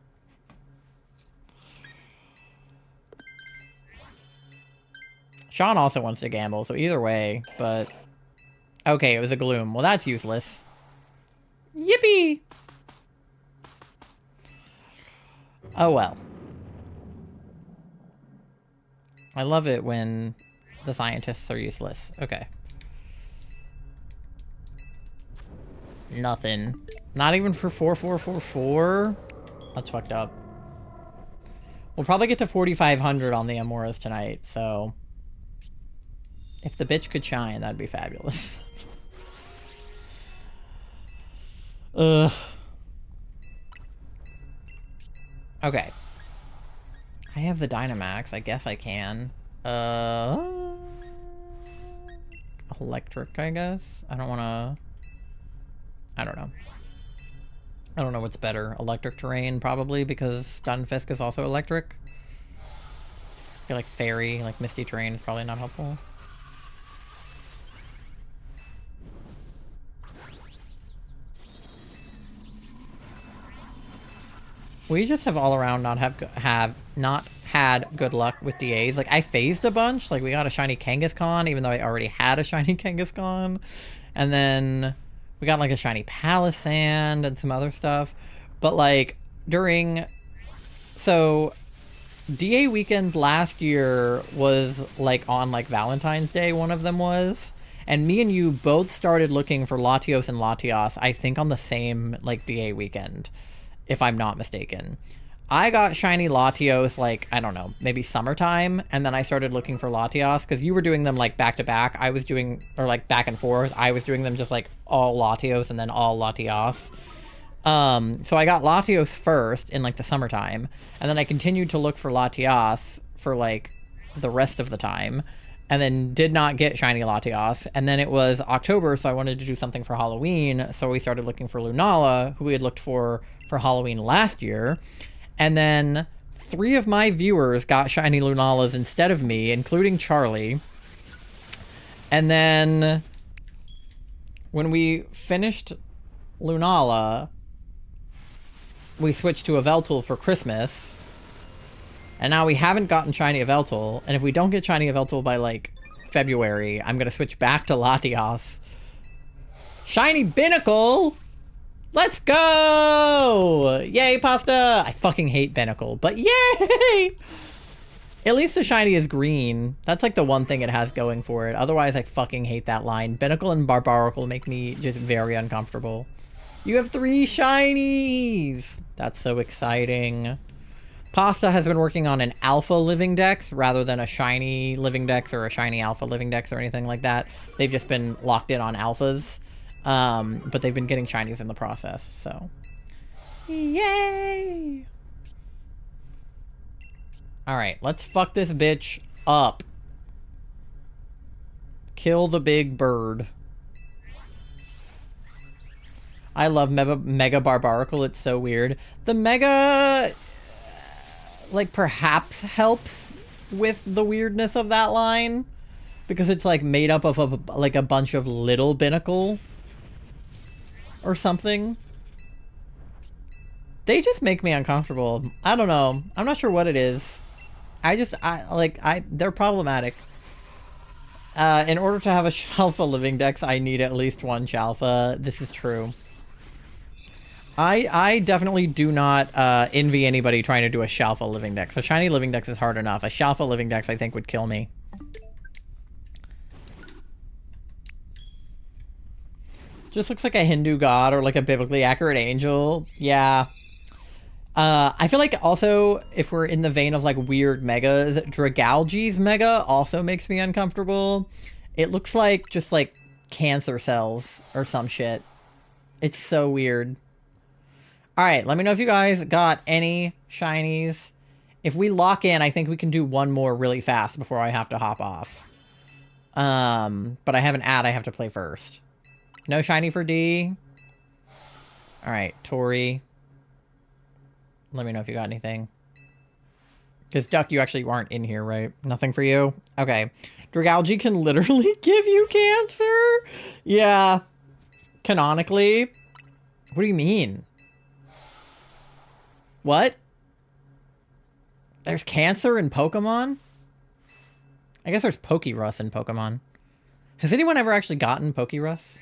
Sean also wants to gamble, so either way, but... Okay, it was a Gloom. Well, that's useless. Yippee! Oh, well. I love it when the scientists are useless. Okay. Nothing. Not even for 4444? That's fucked up. We'll probably get to 4,500 on the Amauras tonight, so... If the bitch could shine, that'd be fabulous. Ugh. Okay. I have the Dynamax. I guess I can. Electric, I guess? I don't know. I don't know what's better. Electric terrain, probably, because Stunfisk is also electric. I feel like Fairy, like Misty Terrain is probably not helpful. We just have all around not had good luck with DAs. Like, I phased a bunch. Like, we got a shiny Kangaskhan, even though I already had a shiny Kangaskhan. And then we got, like, a shiny Palisand and some other stuff. But, like, during... So, DA weekend last year was, like, on, like, Valentine's Day, one of them was. And me and you both started looking for Latios and Latios, I think, on the same, like, DA weekend, if I'm not mistaken. I got shiny Latios, like, I don't know, maybe summertime, and then I started looking for Latios, because you were doing them, like, back-to-back. I was doing, or, like, back and forth. I was doing them just, like, all Latios and then all Latios. So I got Latios first in, like, the summertime, and then I continued to look for Latios for, like, the rest of the time, and then did not get shiny Latios, and then it was October, so I wanted to do something for Halloween, so we started looking for Lunala, who we had looked for Halloween last year. And then 3 of my viewers got shiny Lunalas instead of me, including Charlie. And then when we finished Lunala, we switched to yveltal for Christmas. And now we haven't gotten shiny yveltal. And if we don't get shiny yveltal by, like, February, I'm going to switch back to Latios. Shiny Binnacle! Let's go! Yay, pasta! I fucking hate Binnacle, but yay! At least the shiny is green. That's like the one thing it has going for it. Otherwise, I fucking hate that line. Binnacle and Barbaracle make me just very uncomfortable. You have 3 shinies! That's so exciting. Pasta has been working on an alpha living dex rather than a shiny living dex or a shiny alpha living dex or anything like that. They've just been locked in on alphas. But they've been getting shinies in the process, so. Yay! Alright, let's fuck this bitch up. Kill the big bird. I love Mega Barbaracle, it's so weird. The Mega, like, perhaps helps with the weirdness of that line. Because it's, like, made up of, a bunch of little Binnacle. Or something. They just make me uncomfortable. I don't know. I'm not sure what it is. They're problematic. In order to have a Shalfa living dex, I need at least 1 Shalfa. This is true. I definitely do not envy anybody trying to do a Shalfa living dex. A shiny living dex is hard enough. A Shalfa living dex, I think, would kill me. Just looks like a Hindu god or like a biblically accurate angel. Yeah. I feel like also, if we're in the vein of like weird megas, Dragalge's mega also makes me uncomfortable. It looks like just like cancer cells or some shit. It's so weird. Alright, let me know if you guys got any shinies. If we lock in, I think we can do one more really fast before I have to hop off. But I have an ad I have to play first. No shiny for D. Alright, Tori. Let me know if you got anything. Because, Duck, you actually aren't in here, right? Nothing for you? Okay. Dragalge can literally give you cancer? Yeah. Canonically. What do you mean? What? There's cancer in Pokemon? I guess there's Pokerus in Pokemon. Has anyone ever actually gotten Pokerus?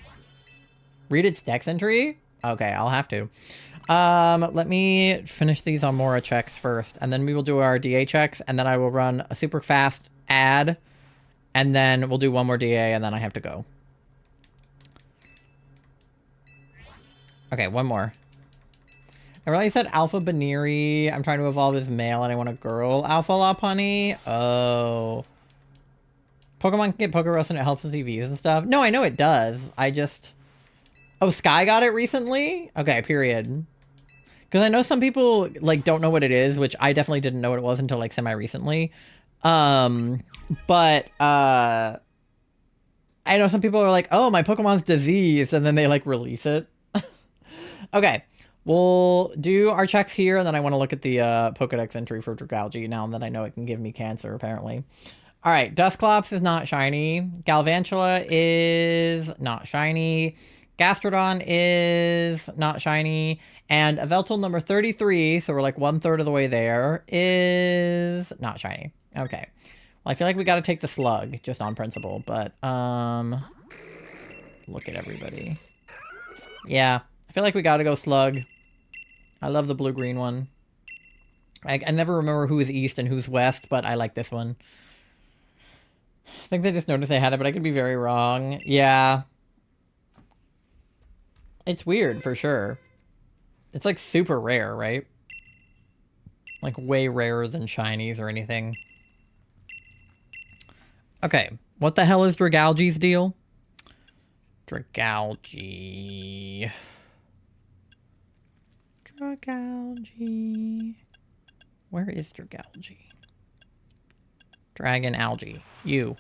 Read its dex entry? Okay, I'll have to. Let me finish these Amaura checks first, and then we will do our DA checks, and then I will run a super fast ad, and then we'll do one more DA, and then I have to go. Okay, one more. I realized that Alpha Baniri, I'm trying to evolve as male, and I want a girl Alpha Lopunny. Oh. Pokemon can get Pokerus and it helps with EVs and stuff. No, I know it does. I just... Oh, Sky got it recently? Okay, period. Because I know some people, like, don't know what it is, which I definitely didn't know what it was until, like, semi-recently. But I know some people are like, oh, my Pokemon's diseased, and then they, like, release it. Okay, we'll do our checks here, and then I want to look at the Pokedex entry for Dragalge now that I know it can give me cancer, apparently. Alright, Dusclops is not shiny. Galvantula is not shiny. Gastrodon is not shiny. And yveltal number 33, so we're like 1/3 of the way there, is not shiny. Okay. Well, I feel like we gotta take the slug, just on principle, but, look at everybody. Yeah, I feel like we gotta go slug. I love the blue-green one. I never remember who is east and who's west, but I like this one. I think they just noticed I had it, but I could be very wrong. Yeah. It's weird, for sure. It's, like, super rare, right? Like, way rarer than shinies or anything. Okay, what the hell is Dragalge's deal? Dragalge. Dragalge. Where is Dragalge? Dragon algae. You.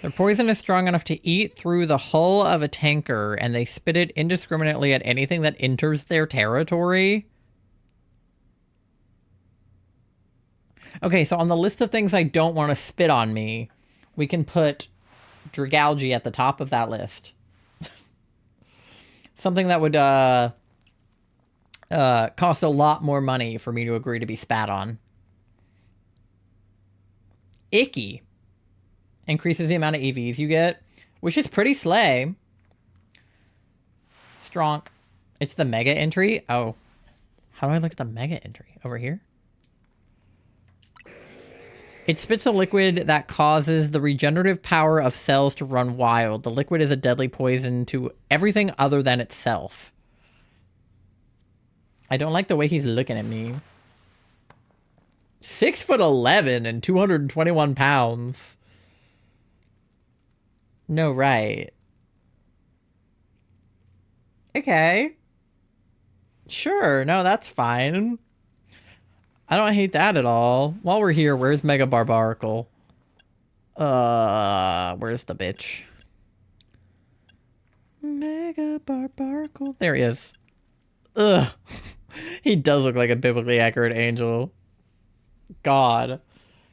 Their poison is strong enough to eat through the hull of a tanker, and they spit it indiscriminately at anything that enters their territory. Okay, so on the list of things I don't want to spit on me, we can put Dragalge at the top of that list. Something that would cost a lot more money for me to agree to be spat on. Icky. Increases the amount of EVs you get, which is pretty slay. Stronk. It's the mega entry. Oh. How do I look at the mega entry? Over here? It spits a liquid that causes the regenerative power of cells to run wild. The liquid is a deadly poison to everything other than itself. I don't like the way he's looking at me. 6'11" and 221 pounds. No, right. Okay. Sure, no, that's fine. I don't hate that at all. While we're here, where's Mega Barbaracle? Where's the bitch? Mega Barbaracle. There he is. Ugh. He does look like a biblically accurate angel. God.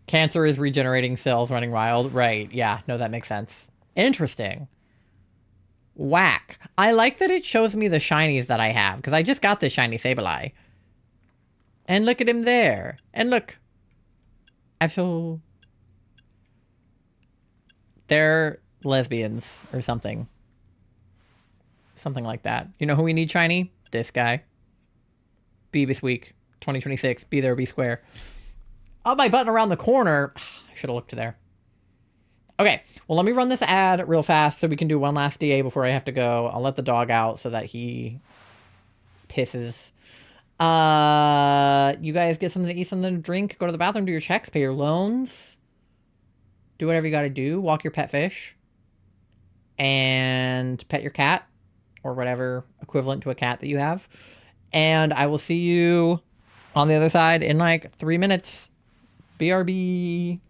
Cancer is regenerating cells running wild. Right, yeah, no, that makes sense. Interesting. Whack. I like that it shows me the shinies that I have, because I just got this shiny Sableye. And look at him there. And look. Actual. They're lesbians or something. Something like that. You know who we need shiny? This guy. Beavis Week 2026. Be there, be square. Oh, my button around the corner. I should have looked there. Okay, well, let me run this ad real fast so we can do one last DA before I have to go. I'll let the dog out so that he pisses. You guys get something to eat, something to drink, go to the bathroom, do your checks, pay your loans, do whatever you gotta do, walk your pet fish, and pet your cat, or whatever equivalent to a cat that you have. And I will see you on the other side in like 3 minutes. BRB.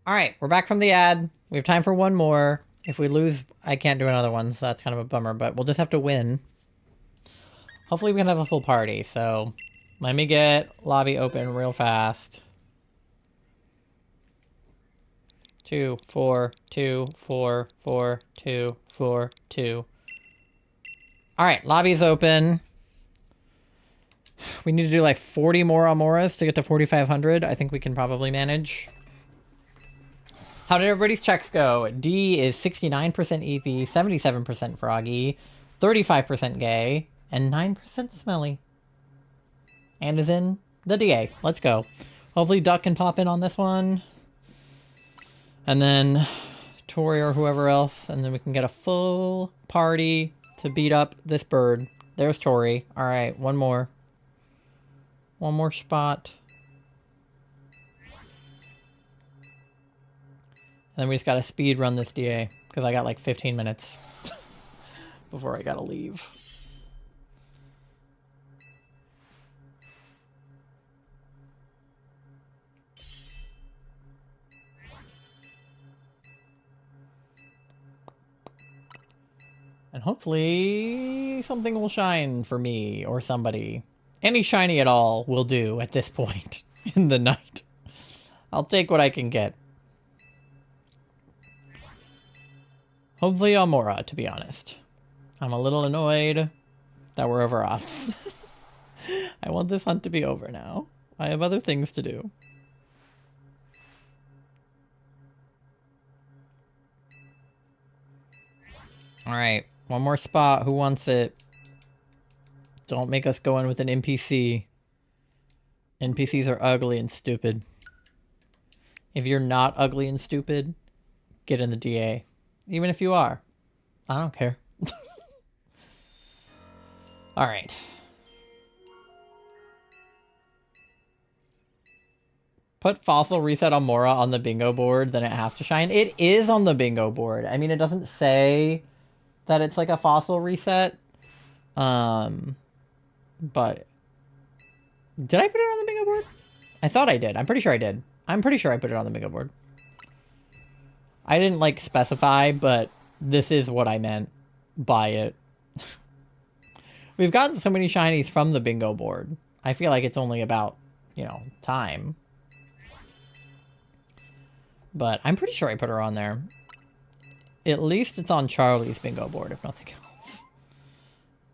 Alright, we're back from the ad. We have time for one more. If we lose, I can't do another one, so that's kind of a bummer, but we'll just have to win. Hopefully we can have a full party, so let me get lobby open real fast. 2, 4, 2, 4, 4, 2, 4, 2. Alright, lobby's open. We need to do like 40 more Amoras to get to 4,500. I think we can probably manage. How did everybody's checks go? D is 69% EP, 77% froggy, 35% gay, and 9% smelly. And is in the DA. Let's go. Hopefully Duck can pop in on this one. And then Tori or whoever else. And then we can get a full party to beat up this bird. There's Tori. Alright, one more. One more spot. And then we just gotta speed run this DA. Because I got like 15 minutes before I gotta leave. And hopefully something will shine for me or somebody. Any shiny at all will do at this point in the night. I'll take what I can get. Hopefully Amaura, to be honest. I'm a little annoyed that we're over odds. I want this hunt to be over now. I have other things to do. Alright, one more spot. Who wants it? Don't make us go in with an NPC. NPCs are ugly and stupid. If you're not ugly and stupid, get in the DA. Even if you are. I don't care. Alright. Put Fossil Reset Amora on the bingo board, then it has to shine. It is on the bingo board. I mean, it doesn't say that it's like a fossil reset. But did I put it on the bingo board? I thought I did. I'm pretty sure I did. I'm pretty sure I put it on the bingo board. I didn't like specify, but this is what I meant by it. We've gotten so many shinies from the bingo board. I feel like it's only about, you know, time. But I'm pretty sure I put her on there. At least it's on Charlie's bingo board, if nothing else.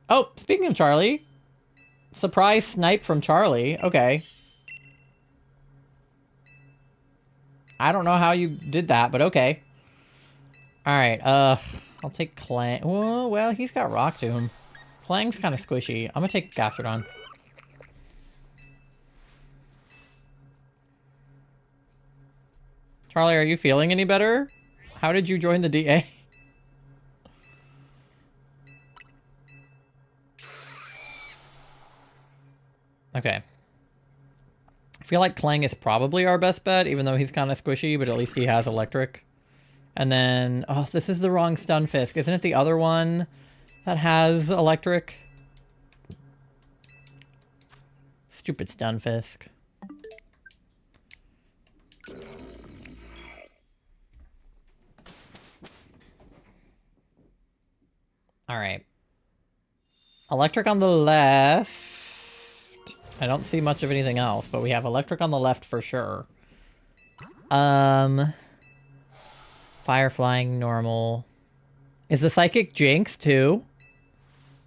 Oh, speaking of Charlie. Surprise snipe from Charlie. Okay. I don't know how you did that, but okay. Alright, I'll take Clang. Oh, well, he's got Rock Tomb. Clang's kind of squishy. I'm gonna take Gastrodon. Charlie, are you feeling any better? How did you join the DA? Okay. I feel like Clang is probably our best bet, even though he's kind of squishy, but at least he has electric. And then, oh, this is the wrong Stunfisk. Isn't it the other one that has electric? Stupid Stunfisk. Alright. Electric on the left. I don't see much of anything else, but we have electric on the left for sure. Fire flying normal. Is the psychic Jinx too?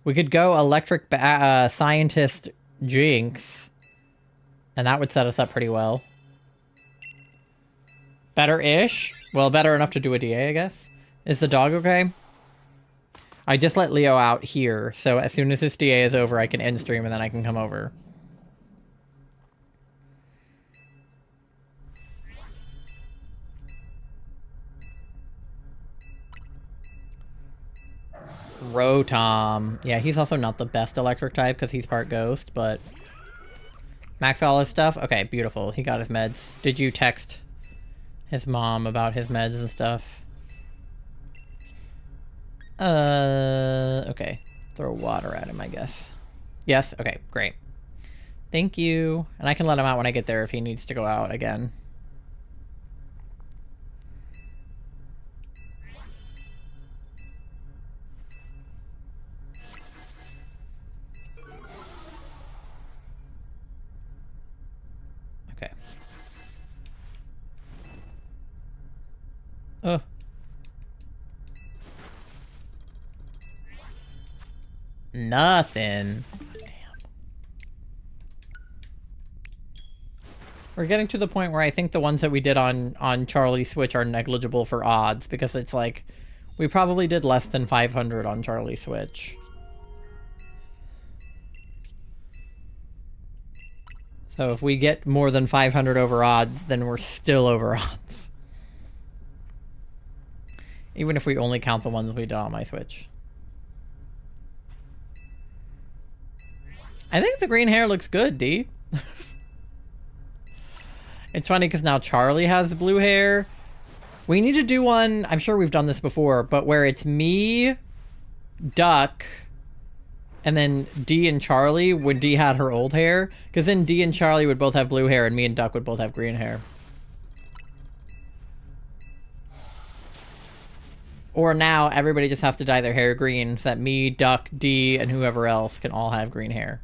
We could go electric scientist Jinx. And that would set us up pretty well. Better-ish? Well, better enough to do a DA, I guess. Is the dog okay? I just let Leo out here, so as soon as this DA is over, I can end stream and then I can come over. Rotom. Yeah, he's also not the best electric type because he's part ghost, but... Max all his stuff? Okay, beautiful. He got his meds. Did you text his mom about his meds and stuff? Okay. Throw water at him, I guess. Yes? Okay, great. Thank you. And I can let him out when I get there if he needs to go out again. Nothing. Damn. We're getting to the point where I think the ones that we did on Charlie's Switch are negligible for odds, because it's like, we probably did less than 500 on Charlie's Switch. So if we get more than 500 over odds, then we're still over odds. Even if we only count the ones we did on my Switch. I think the green hair looks good, D. It's funny because now Charlie has blue hair. We need to do one, I'm sure we've done this before, but where it's me, Duck, and then D and Charlie when D had her old hair. Because then D and Charlie would both have blue hair and me and Duck would both have green hair. Or now everybody just has to dye their hair green so that me, Duck, D, and whoever else can all have green hair.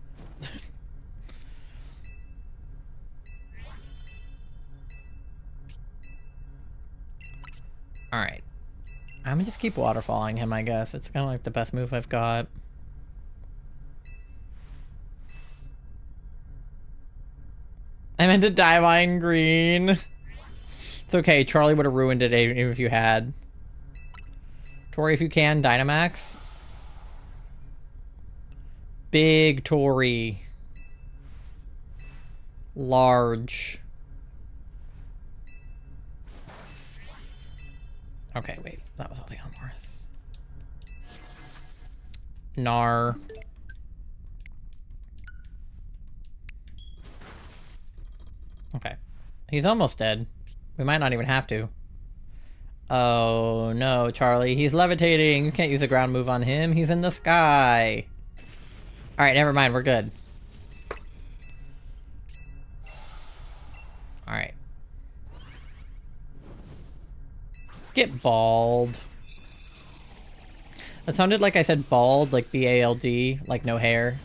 Alright. I'm gonna just keep waterfalling him, I guess. It's kind of like the best move I've got. I meant to dye mine green. It's okay, Charlie would have ruined it even if you had. Tori, if you can, Dynamax. Big Tori. Large. Okay, wait. That was all the Amauras. Gnar. Okay. He's almost dead. We might not even have to. Oh, no, Charlie. He's levitating. You can't use a ground move on him. He's in the sky. Alright, never mind. We're good. Alright. Get bald. That sounded like I said bald, like B-A-L-D, like no hair.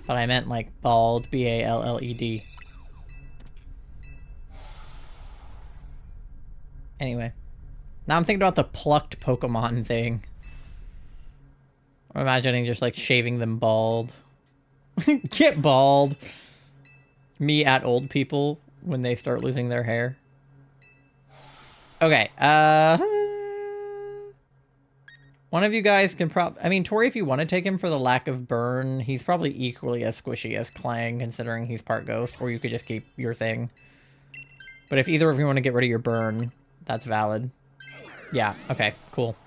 But I meant like bald, B-A-L-L-E-D. Anyway. Now I'm thinking about the plucked Pokemon thing. I'm imagining just like shaving them bald. Get bald. Me at old people when they start losing their hair. Okay, one of you guys can I mean, Tori, if you want to take him for the lack of burn, he's probably equally as squishy as Clang, considering he's part ghost, or you could just keep your thing. But if either of you want to get rid of your burn, that's valid. Yeah, okay, cool.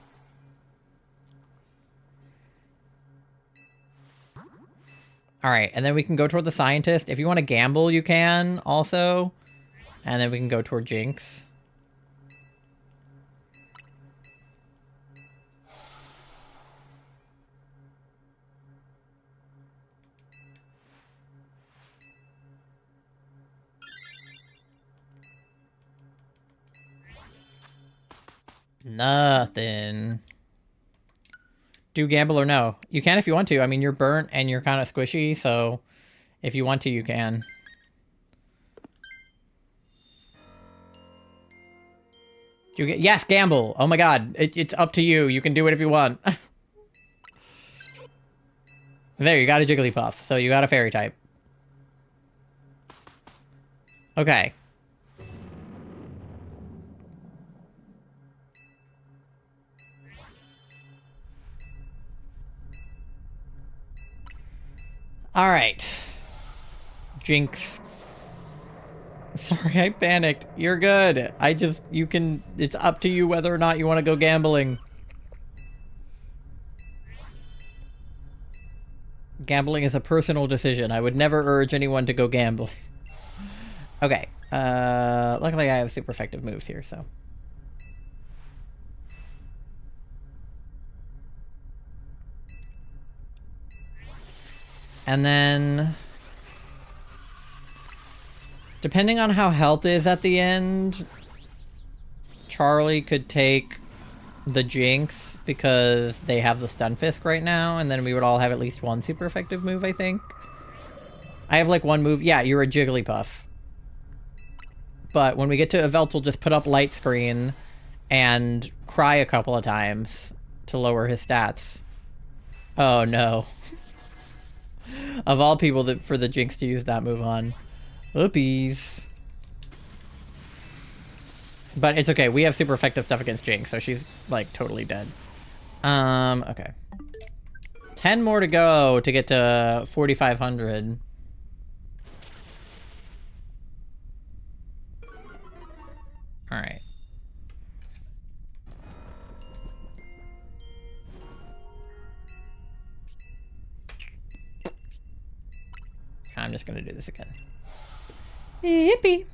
Alright, and then we can go toward the Scientist. If you want to gamble, you can, also. And then we can go toward Jinx. Nothing. Do gamble or no? You can if you want to. I mean, you're burnt and you're kind of squishy, so if you want to, you can. Do you get yes, gamble. Oh my god, it's up to you. You can do it if you want. There, you got a Jigglypuff, so you got a fairy type. Okay. Alright. Jinx. Sorry, I panicked. You're good. It's up to you whether or not you want to go gambling. Gambling is a personal decision. I would never urge anyone to go gambling. Okay. Luckily I have super effective moves here, so. And then, depending on how health is at the end, Charlie could take the Jinx because they have the Stunfisk right now, and then we would all have at least one super effective move, I think. I have like one move. Yeah, you're a Jigglypuff. But when we get to Yveltal, just put up Light Screen and cry a couple of times to lower his stats. Oh no. Of all people that for the Jinx to use that move on. Oopies. But it's okay. We have super effective stuff against Jinx, so she's like totally dead. Okay. 10 more to go to get to 4,500. All right. I'm just gonna do this again. Yippee.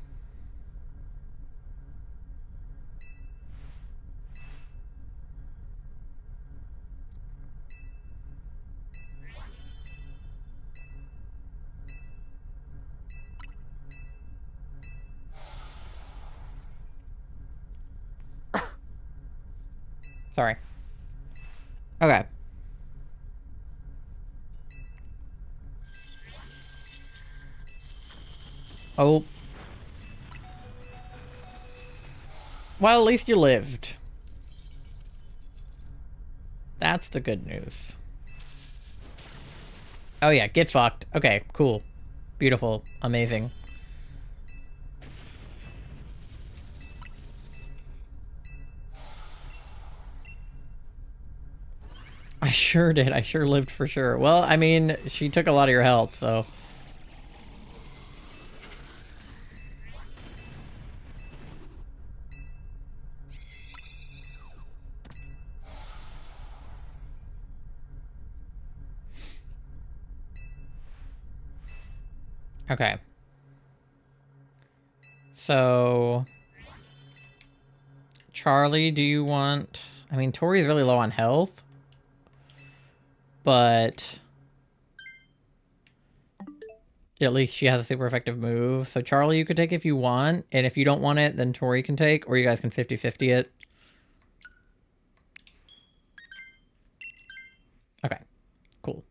Sorry. Okay. Oh. Well, at least you lived. That's the good news. Oh yeah, get fucked. Okay, cool. Beautiful. Amazing. I sure did. I sure lived for sure. Well, I mean, she took a lot of your health, so... Okay. So... Charlie, do you want... I mean, Tori's really low on health. But... at least she has a super effective move. So Charlie, you could take if you want. And if you don't want it, then Tori can take. Or you guys can 50-50 it. Okay. Cool.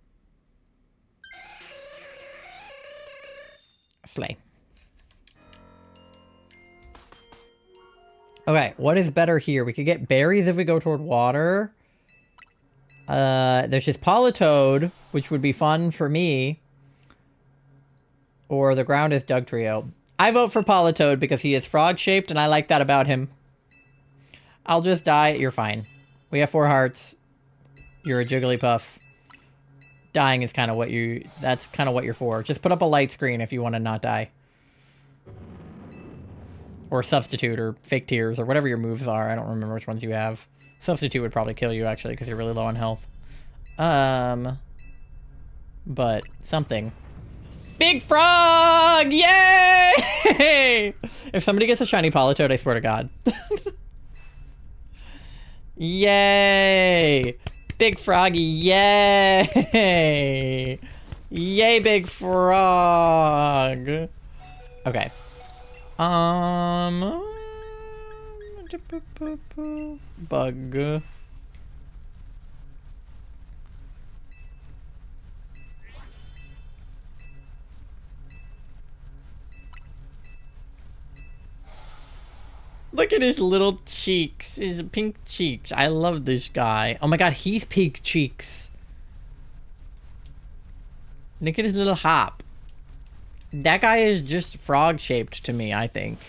Slay. Okay, what is better here? We could get berries if we go toward water. There's just Politoed, which would be fun for me. Or the ground is Dugtrio. I vote for Politoed because he is frog-shaped, and I like that about him. I'll just die. You're fine. We have 4 hearts. You're a Jigglypuff. Dying is kind of what you... that's kind of what you're for. Just put up a light screen if you want to not die. Or Substitute, or Fake Tears, or whatever your moves are. I don't remember which ones you have. Substitute would probably kill you, actually, because you're really low on health. But something. Big Frog! Yay! If somebody gets a shiny Politoed, I swear to God. Yay! Big Froggy, yay! Yay, Big Frog! Okay. Bug. Look at his little cheeks, his pink cheeks. I love this guy. Oh my God, he's pink cheeks. Look at his little hop. That guy is just frog-shaped to me, I think.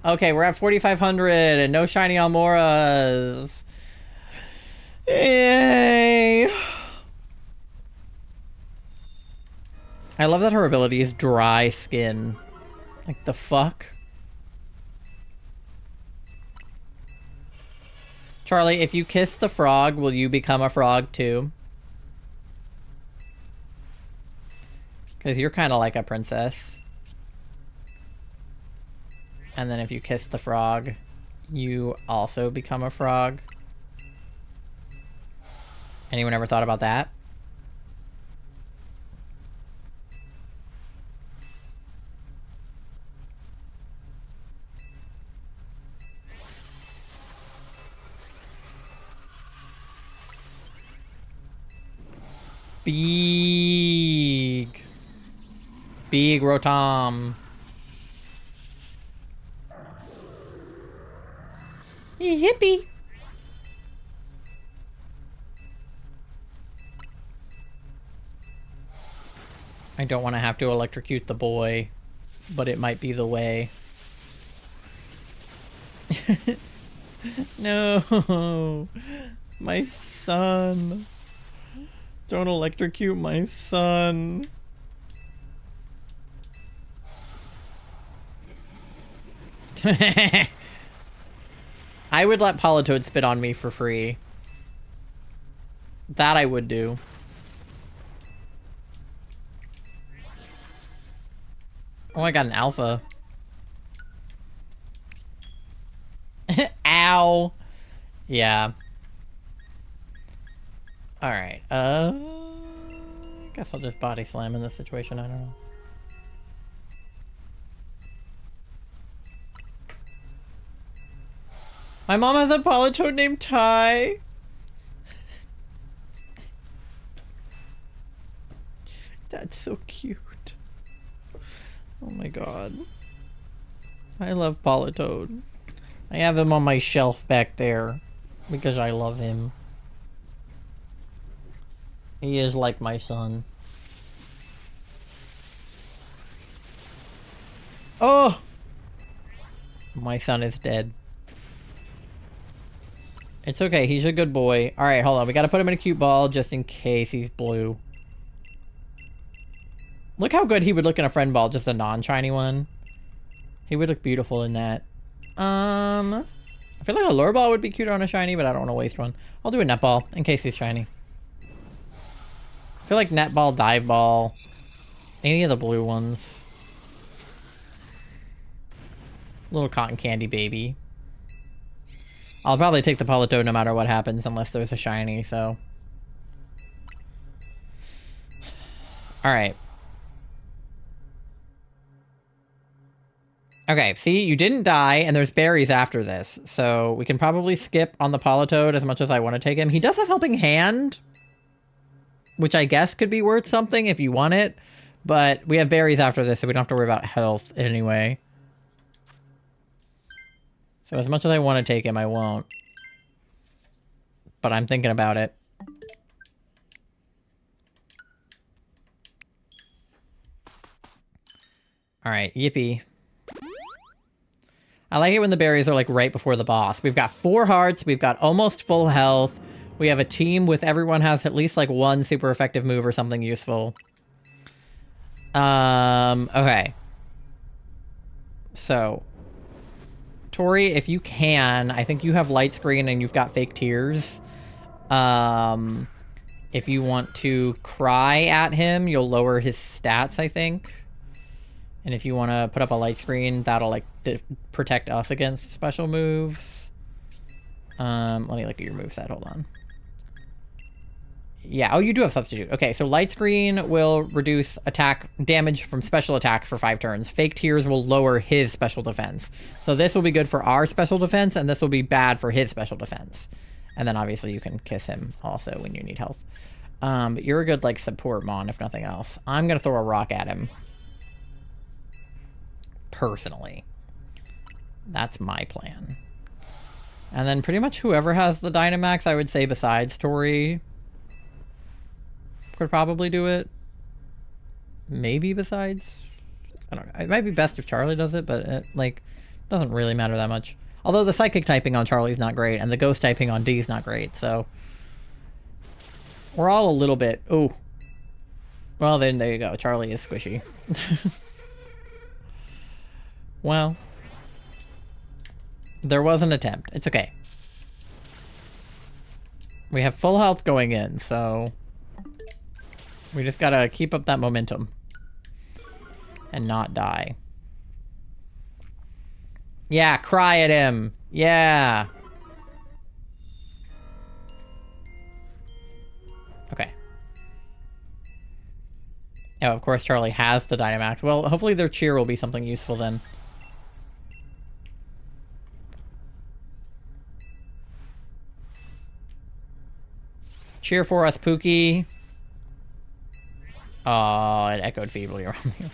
Okay, we're at 4,500 and no shiny Amauras. Yay! I love that her ability is dry skin. Like, the fuck? Charlie, if you kiss the frog, will you become a frog too? Because you're kind of like a princess. And then if you kiss the frog, you also become a frog. Anyone ever thought about that? Big Rotom. Hippie. I don't want to have to electrocute the boy, but it might be the way. No, my son. Don't electrocute my son. I would let Politoad spit on me for free. That I would do. Oh, I got an alpha. Ow. Yeah. Alright, I guess I'll just body slam in this situation, I don't know. My mom has a Politoad named Ty. That's so cute. Oh my god. I love Politoad. I have him on my shelf back there because I love him. He is like my son. Oh! My son is dead. It's okay, he's a good boy. Alright, hold on. We gotta put him in a cute ball just in case he's blue. Look how good he would look in a friend ball, just a non-shiny one. He would look beautiful in that. I feel like a lure ball would be cuter on a shiny, but I don't want to waste one. I'll do a net ball in case he's shiny. I feel like net ball, dive ball, any of the blue ones. Little cotton candy baby. I'll probably take the Politoad no matter what happens unless there's a shiny, so. Alright. Okay, see, you didn't die, and there's berries after this, so we can probably skip on the Politoad as much as I want to take him. He does have Helping Hand, which I guess could be worth something if you want it, but we have berries after this, so we don't have to worry about health anyway. So as much as I want to take him, I won't. But I'm thinking about it. Alright, yippee. I like it when the berries are like right before the boss. We've got 4 hearts, we've got almost full health. We have a team with everyone has at least like one super effective move or something useful. Okay. So, Tori, if you can, I think you have light screen and you've got fake tears. If you want to cry at him, you'll lower his stats, I think. And if you want to put up a light screen, that'll like protect us against special moves. Let me look at your moveset, hold on. Yeah, oh, you do have substitute. Okay, so light screen will reduce attack damage from special attack for 5 turns. Fake tears will lower his special defense. So this will be good for our special defense, and this will be bad for his special defense. And then obviously you can kiss him also when you need health. But you're a good like support mon, if nothing else. I'm gonna throw a rock at him. Personally. That's my plan. And then pretty much whoever has the Dynamax, I would say besides Tori, could probably do it. Maybe besides. I don't know. It might be best if Charlie does it, but it, like, doesn't really matter that much. Although the Psychic typing on Charlie's not great, and the Ghost typing on D's not great, so. We're all a little bit. Ooh. Well, then there you go. Charlie is squishy. Well. There was an attempt. It's okay. We have full health going in, so. We just gotta keep up that momentum. And not die. Yeah, cry at him. Yeah. Okay. Oh, of course Charlie has the Dynamax. Well, hopefully their cheer will be something useful then. Cheer for us, Pookie. Oh, it echoed feebly around the room.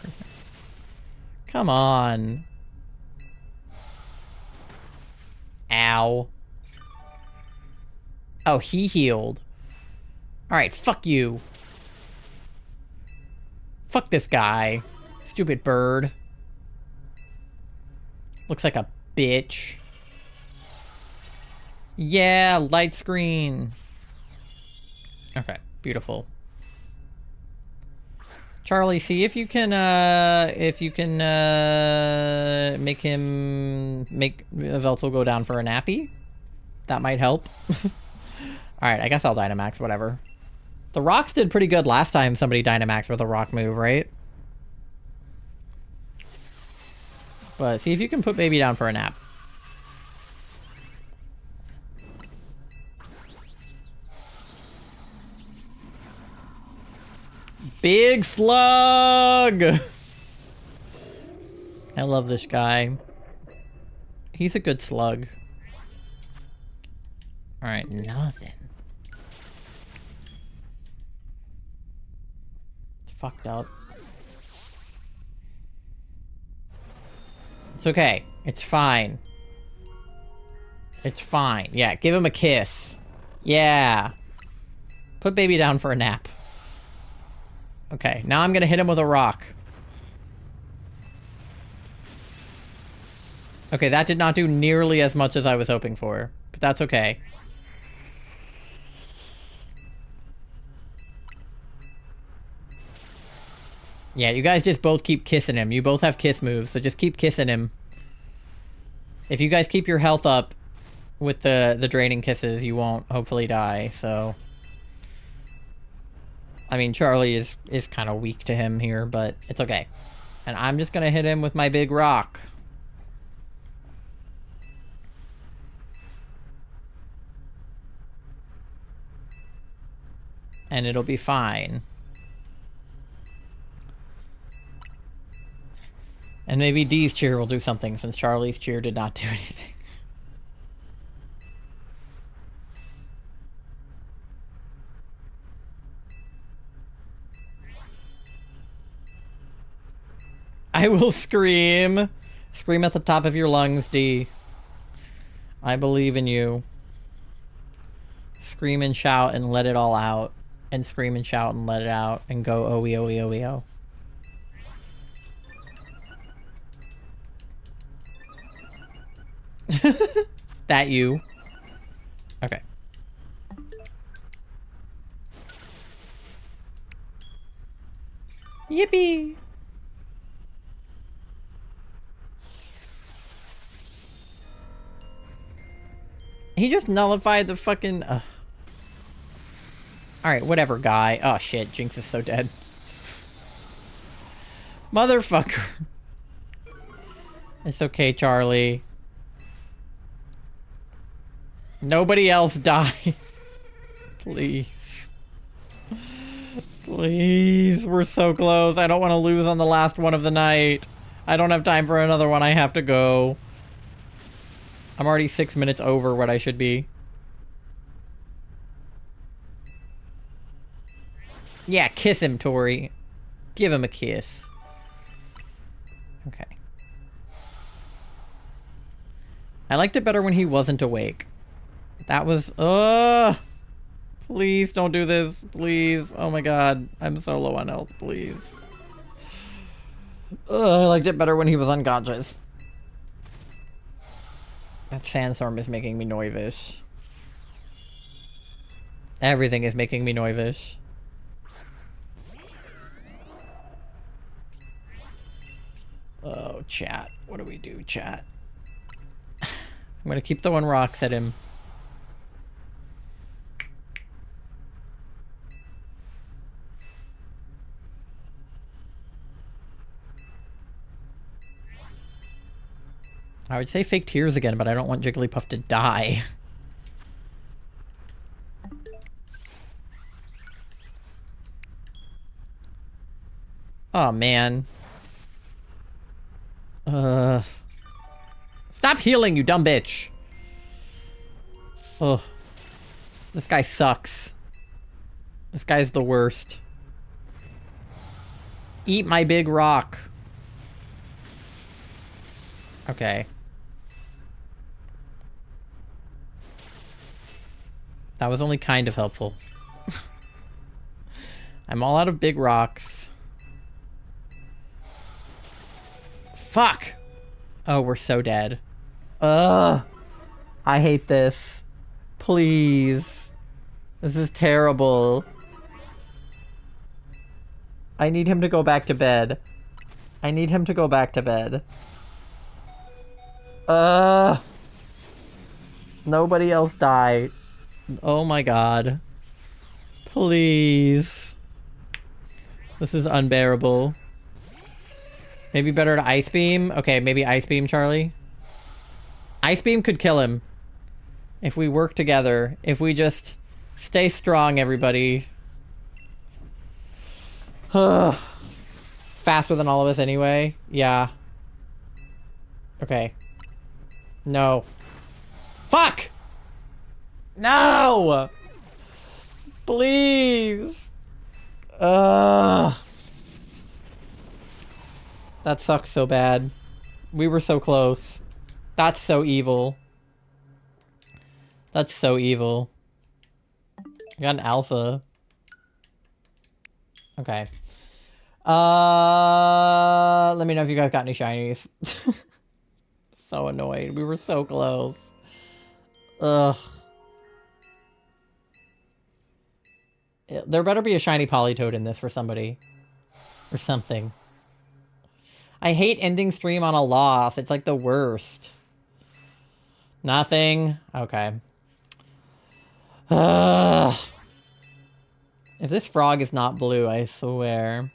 Come on. Ow. Oh, he healed. Alright, fuck you. Fuck this guy. Stupid bird. Looks like a bitch. Yeah, light screen. Okay, beautiful. Charlie, see if you can make yveltal go down for a nappy. That might help. Alright, I guess I'll Dynamax, whatever. The rocks did pretty good last time somebody Dynamaxed with a rock move, right? But see if you can put baby down for a nap. Big slug! I love this guy. He's a good slug. Alright, nothing. It's fucked up. It's okay. It's fine. It's fine. Yeah, give him a kiss. Yeah. Put baby down for a nap. Okay, now I'm gonna hit him with a rock. Okay, that did not do nearly as much as I was hoping for, but that's okay. Yeah, you guys just both keep kissing him. You both have kiss moves, so just keep kissing him. If you guys keep your health up with the draining kisses, you won't hopefully die, so... I mean, Charlie is kind of weak to him here, but it's okay. And I'm just gonna hit him with my big rock. And it'll be fine. And maybe Dee's cheer will do something, since Charlie's cheer did not do anything. I will scream. Scream at the top of your lungs, D. I believe in you. Scream and shout and let it all out. And scream and shout and let it out. And go OE, OE, OE, O. That you. Okay. Yippee! He just nullified the fucking... Alright, whatever, guy. Oh, shit. Jinx is so dead. Motherfucker. It's okay, Charlie. Nobody else die. Please. Please. We're so close. I don't want to lose on the last one of the night. I don't have time for another one. I have to go. I'm already 6 minutes over what I should be. Yeah, kiss him, Tori. Give him a kiss. Okay. I liked it better when he wasn't awake. That was... Please don't do this. Please. Oh my god. I'm so low on health. Please. I liked it better when he was unconscious. That sandstorm is making me nervous. Everything is making me nervous. Oh, chat. What do we do, chat? I'm gonna keep throwing rocks at him. I would say fake tears again, but I don't want Jigglypuff to die. Oh, man. Stop healing, you dumb bitch. Ugh. This guy sucks. This guy's the worst. Eat my big rock. Okay. That was only kind of helpful. I'm all out of big rocks. Fuck. Oh, we're so dead. Ugh. I hate this. Please. This is terrible. I need him to go back to bed. I need him to go back to bed. Nobody else die. Oh my god. Please. This is unbearable. Maybe better to Ice Beam? Okay, maybe Ice Beam, Charlie. Ice Beam could kill him. If we work together. If we just stay strong, everybody. Faster than all of us anyway. Yeah. Okay. No. Fuck! No! Please! That sucks so bad. We were so close. That's so evil. That's so evil. I got an alpha. Okay. Let me know if you guys got any shinies. So annoyed. We were so close. Ugh. There better be a shiny Politoed in this for somebody. Or something. I hate ending stream on a loss. It's like the worst. Nothing? Okay. If this frog is not blue, I swear.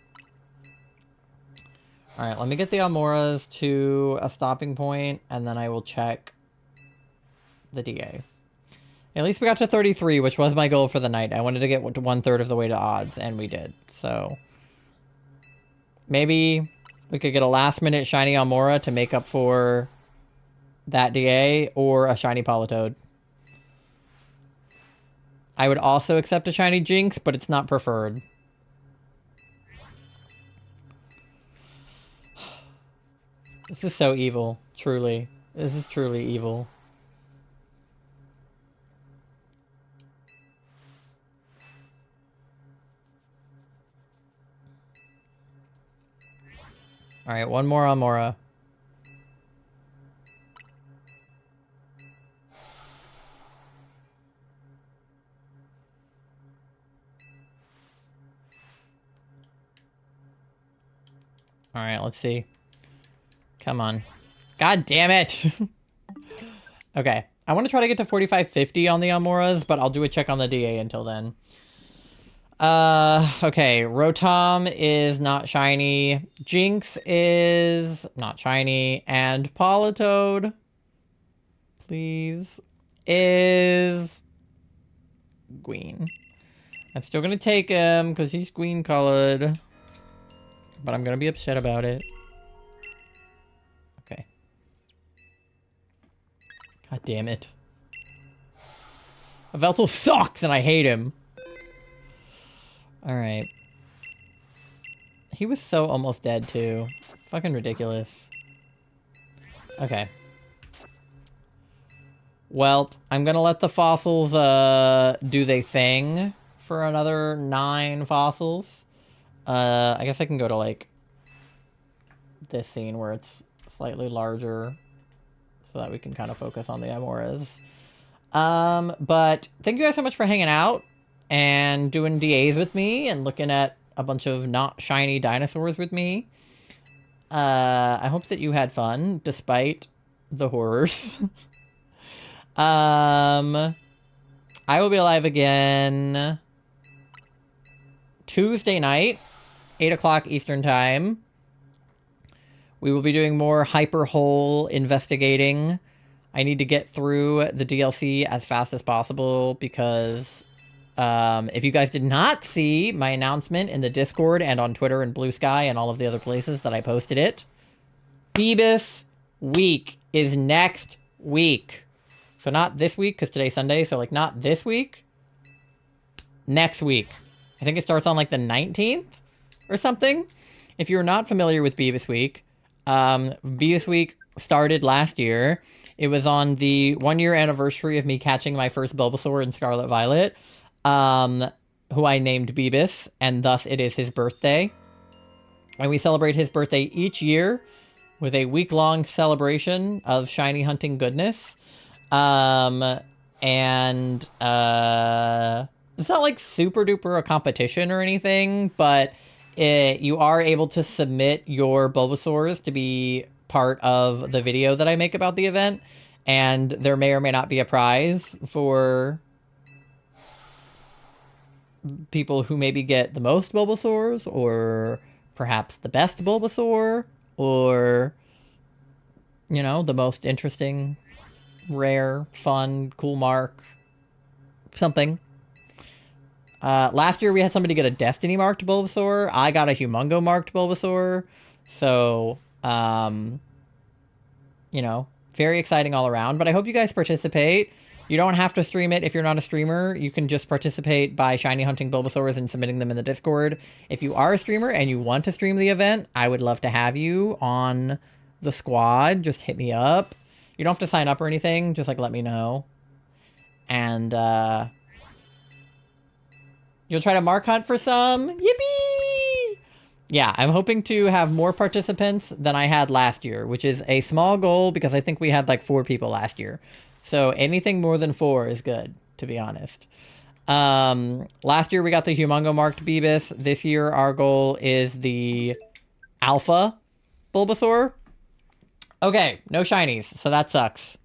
Alright, let me get the Amauras to a stopping point, and then I will check the DA. At least we got to 33, which was my goal for the night. I wanted to get to 1/3 of the way to odds, and we did. So, maybe we could get a last-minute shiny Amaura to make up for that DA, or a shiny Politoed. I would also accept a shiny Jinx, but it's not preferred. This is so evil, truly. This is truly evil. Alright, one more Amaura. Alright, let's see. Come on. God damn it! Okay. I want to try to get to 4550 on the Amauras, but I'll do a check on the DA until then. Okay. Rotom is not shiny. Jinx is not shiny. And Politoed, please, is green. I'm still gonna take him because he's green colored. But I'm gonna be upset about it. Okay. God damn it. Yveltal sucks and I hate him. Alright. He was so almost dead too. Fucking ridiculous. Okay. Well, I'm gonna let the fossils do their thing for another 9 fossils. I guess I can go to, like, this scene where it's slightly larger so that we can kind of focus on the Amauras. But thank you guys so much for hanging out and doing DAs with me and looking at a bunch of not shiny dinosaurs with me. I hope that you had fun despite the horrors. I will be live again Tuesday night, 8 o'clock Eastern Time. We will be doing more Hyper Hole investigating. I need to get through the DLC as fast as possible because if you guys did not see my announcement in the Discord and on Twitter and Blue Sky and all of the other places that I posted it, Phoebus Week is next week. So not this week, because today's Sunday, so like not this week, next week. I think it starts on like the 19th or something. If you're not familiar with Beavis Week, Beavis Week started last year. It was on the 1-year anniversary of me catching my first Bulbasaur in Scarlet Violet, who I named Beavis, and thus it is his birthday. And we celebrate his birthday each year with a week-long celebration of shiny hunting goodness. And it's not like super duper a competition or anything, but you are able to submit your Bulbasaurs to be part of the video that I make about the event, and there may or may not be a prize for people who maybe get the most Bulbasaurs, or perhaps the best Bulbasaur, or, you know, the most interesting, rare, fun, cool mark, something. Last year we had somebody get a Destiny marked Bulbasaur. I got a Humongo marked Bulbasaur. So, you know, very exciting all around. But I hope you guys participate. You don't have to stream it if you're not a streamer. You can just participate by shiny hunting Bulbasaurs and submitting them in the Discord. If you are a streamer and you want to stream the event, I would love to have you on the squad. Just hit me up. You don't have to sign up or anything. Just, like, let me know. And, you'll try to mark hunt for some? Yippee! Yeah, I'm hoping to have more participants than I had last year, which is a small goal because I think we had like 4 people last year. So anything more than 4 is good, to be honest. Last year we got the Humongo marked Beebus. This year our goal is the Alpha Bulbasaur. Okay, no shinies, so that sucks.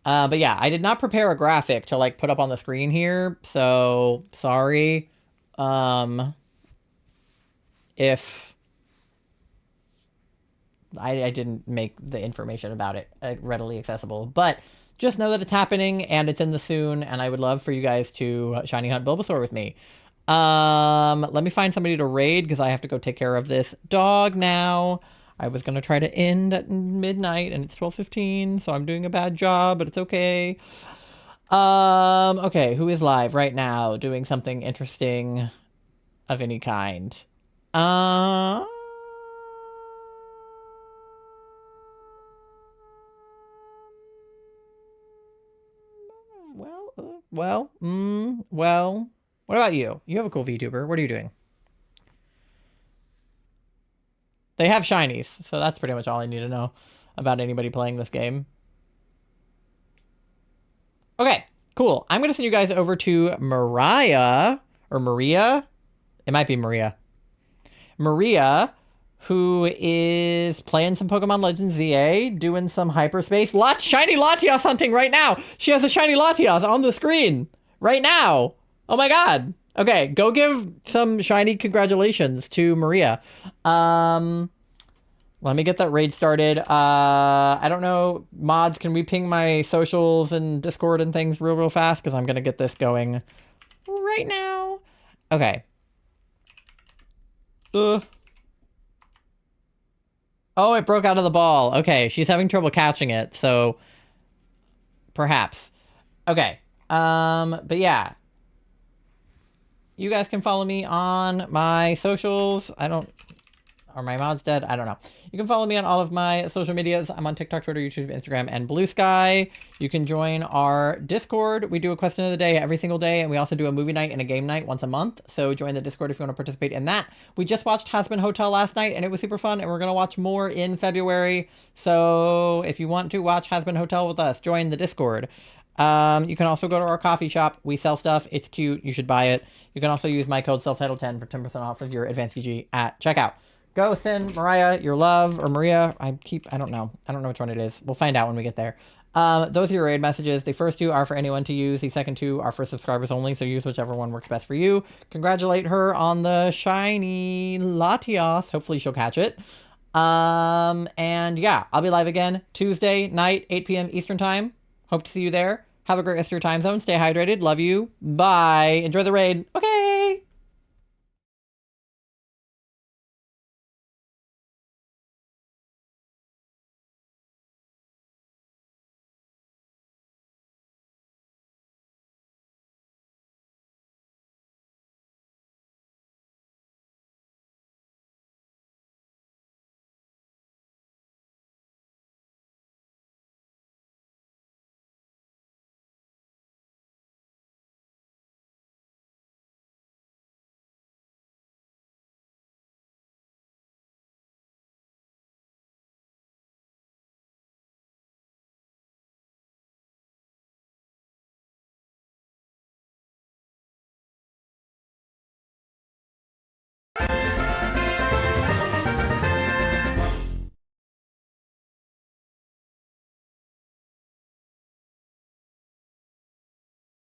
But yeah, I did not prepare a graphic to like put up on the screen here, so sorry. If I didn't make the information about it readily accessible, but just know that it's happening and it's in the soon, and I would love for you guys to shiny hunt Bulbasaur with me. Let me find somebody to raid because I have to go take care of this dog now. I was going to try to end at midnight and it's 12:15, so I'm doing a bad job, but it's okay. Okay, who is live right now doing something interesting of any kind? Well, what about you? You have a cool VTuber. What are you doing? They have shinies, so that's pretty much all I need to know about anybody playing this game. Okay, cool. I'm going to send you guys over to Mariah, or Maria. It might be Maria. Maria, who is playing some Pokemon Legends ZA, doing some hyperspace. Shiny Latias hunting right now. She has a shiny Latias on the screen right now. Oh my god. Okay, go give some shiny congratulations to Maria. Let me get that raid started. I don't know, mods, can we ping my socials and Discord and things real fast? Because I'm going to get this going right now. Okay. Oh, it broke out of the ball. Okay, she's having trouble catching it, so perhaps. Okay. But yeah. You guys can follow me on my socials. Are my mods dead? I don't know. You can follow me on all of my social medias. I'm on TikTok, Twitter, YouTube, Instagram, and Blue Sky. You can join our Discord. We do a question of the day every single day, and we also do a movie night and a game night once a month. So join the Discord if you want to participate in that. We just watched Hazbin Hotel last night, and it was super fun, and we're going to watch more in February. So if you want to watch Hazbin Hotel with us, join the Discord. You can also go to our coffee shop. We sell stuff. It's cute. You should buy it. You can also use my code selftitle10 for 10% off of your advanced VG at checkout. Go send Mariah your love, or Maria. I don't know. I don't know which one it is. We'll find out when we get there. Those are your raid messages. The first 2 are for anyone to use. The second 2 are for subscribers only, so use whichever one works best for you. Congratulate her on the shiny Latias. Hopefully she'll catch it. And yeah, I'll be live again Tuesday night, 8 p.m. Eastern time. Hope to see you there. Have a great rest of your time zone. Stay hydrated. Love you. Bye. Enjoy the raid. Okay.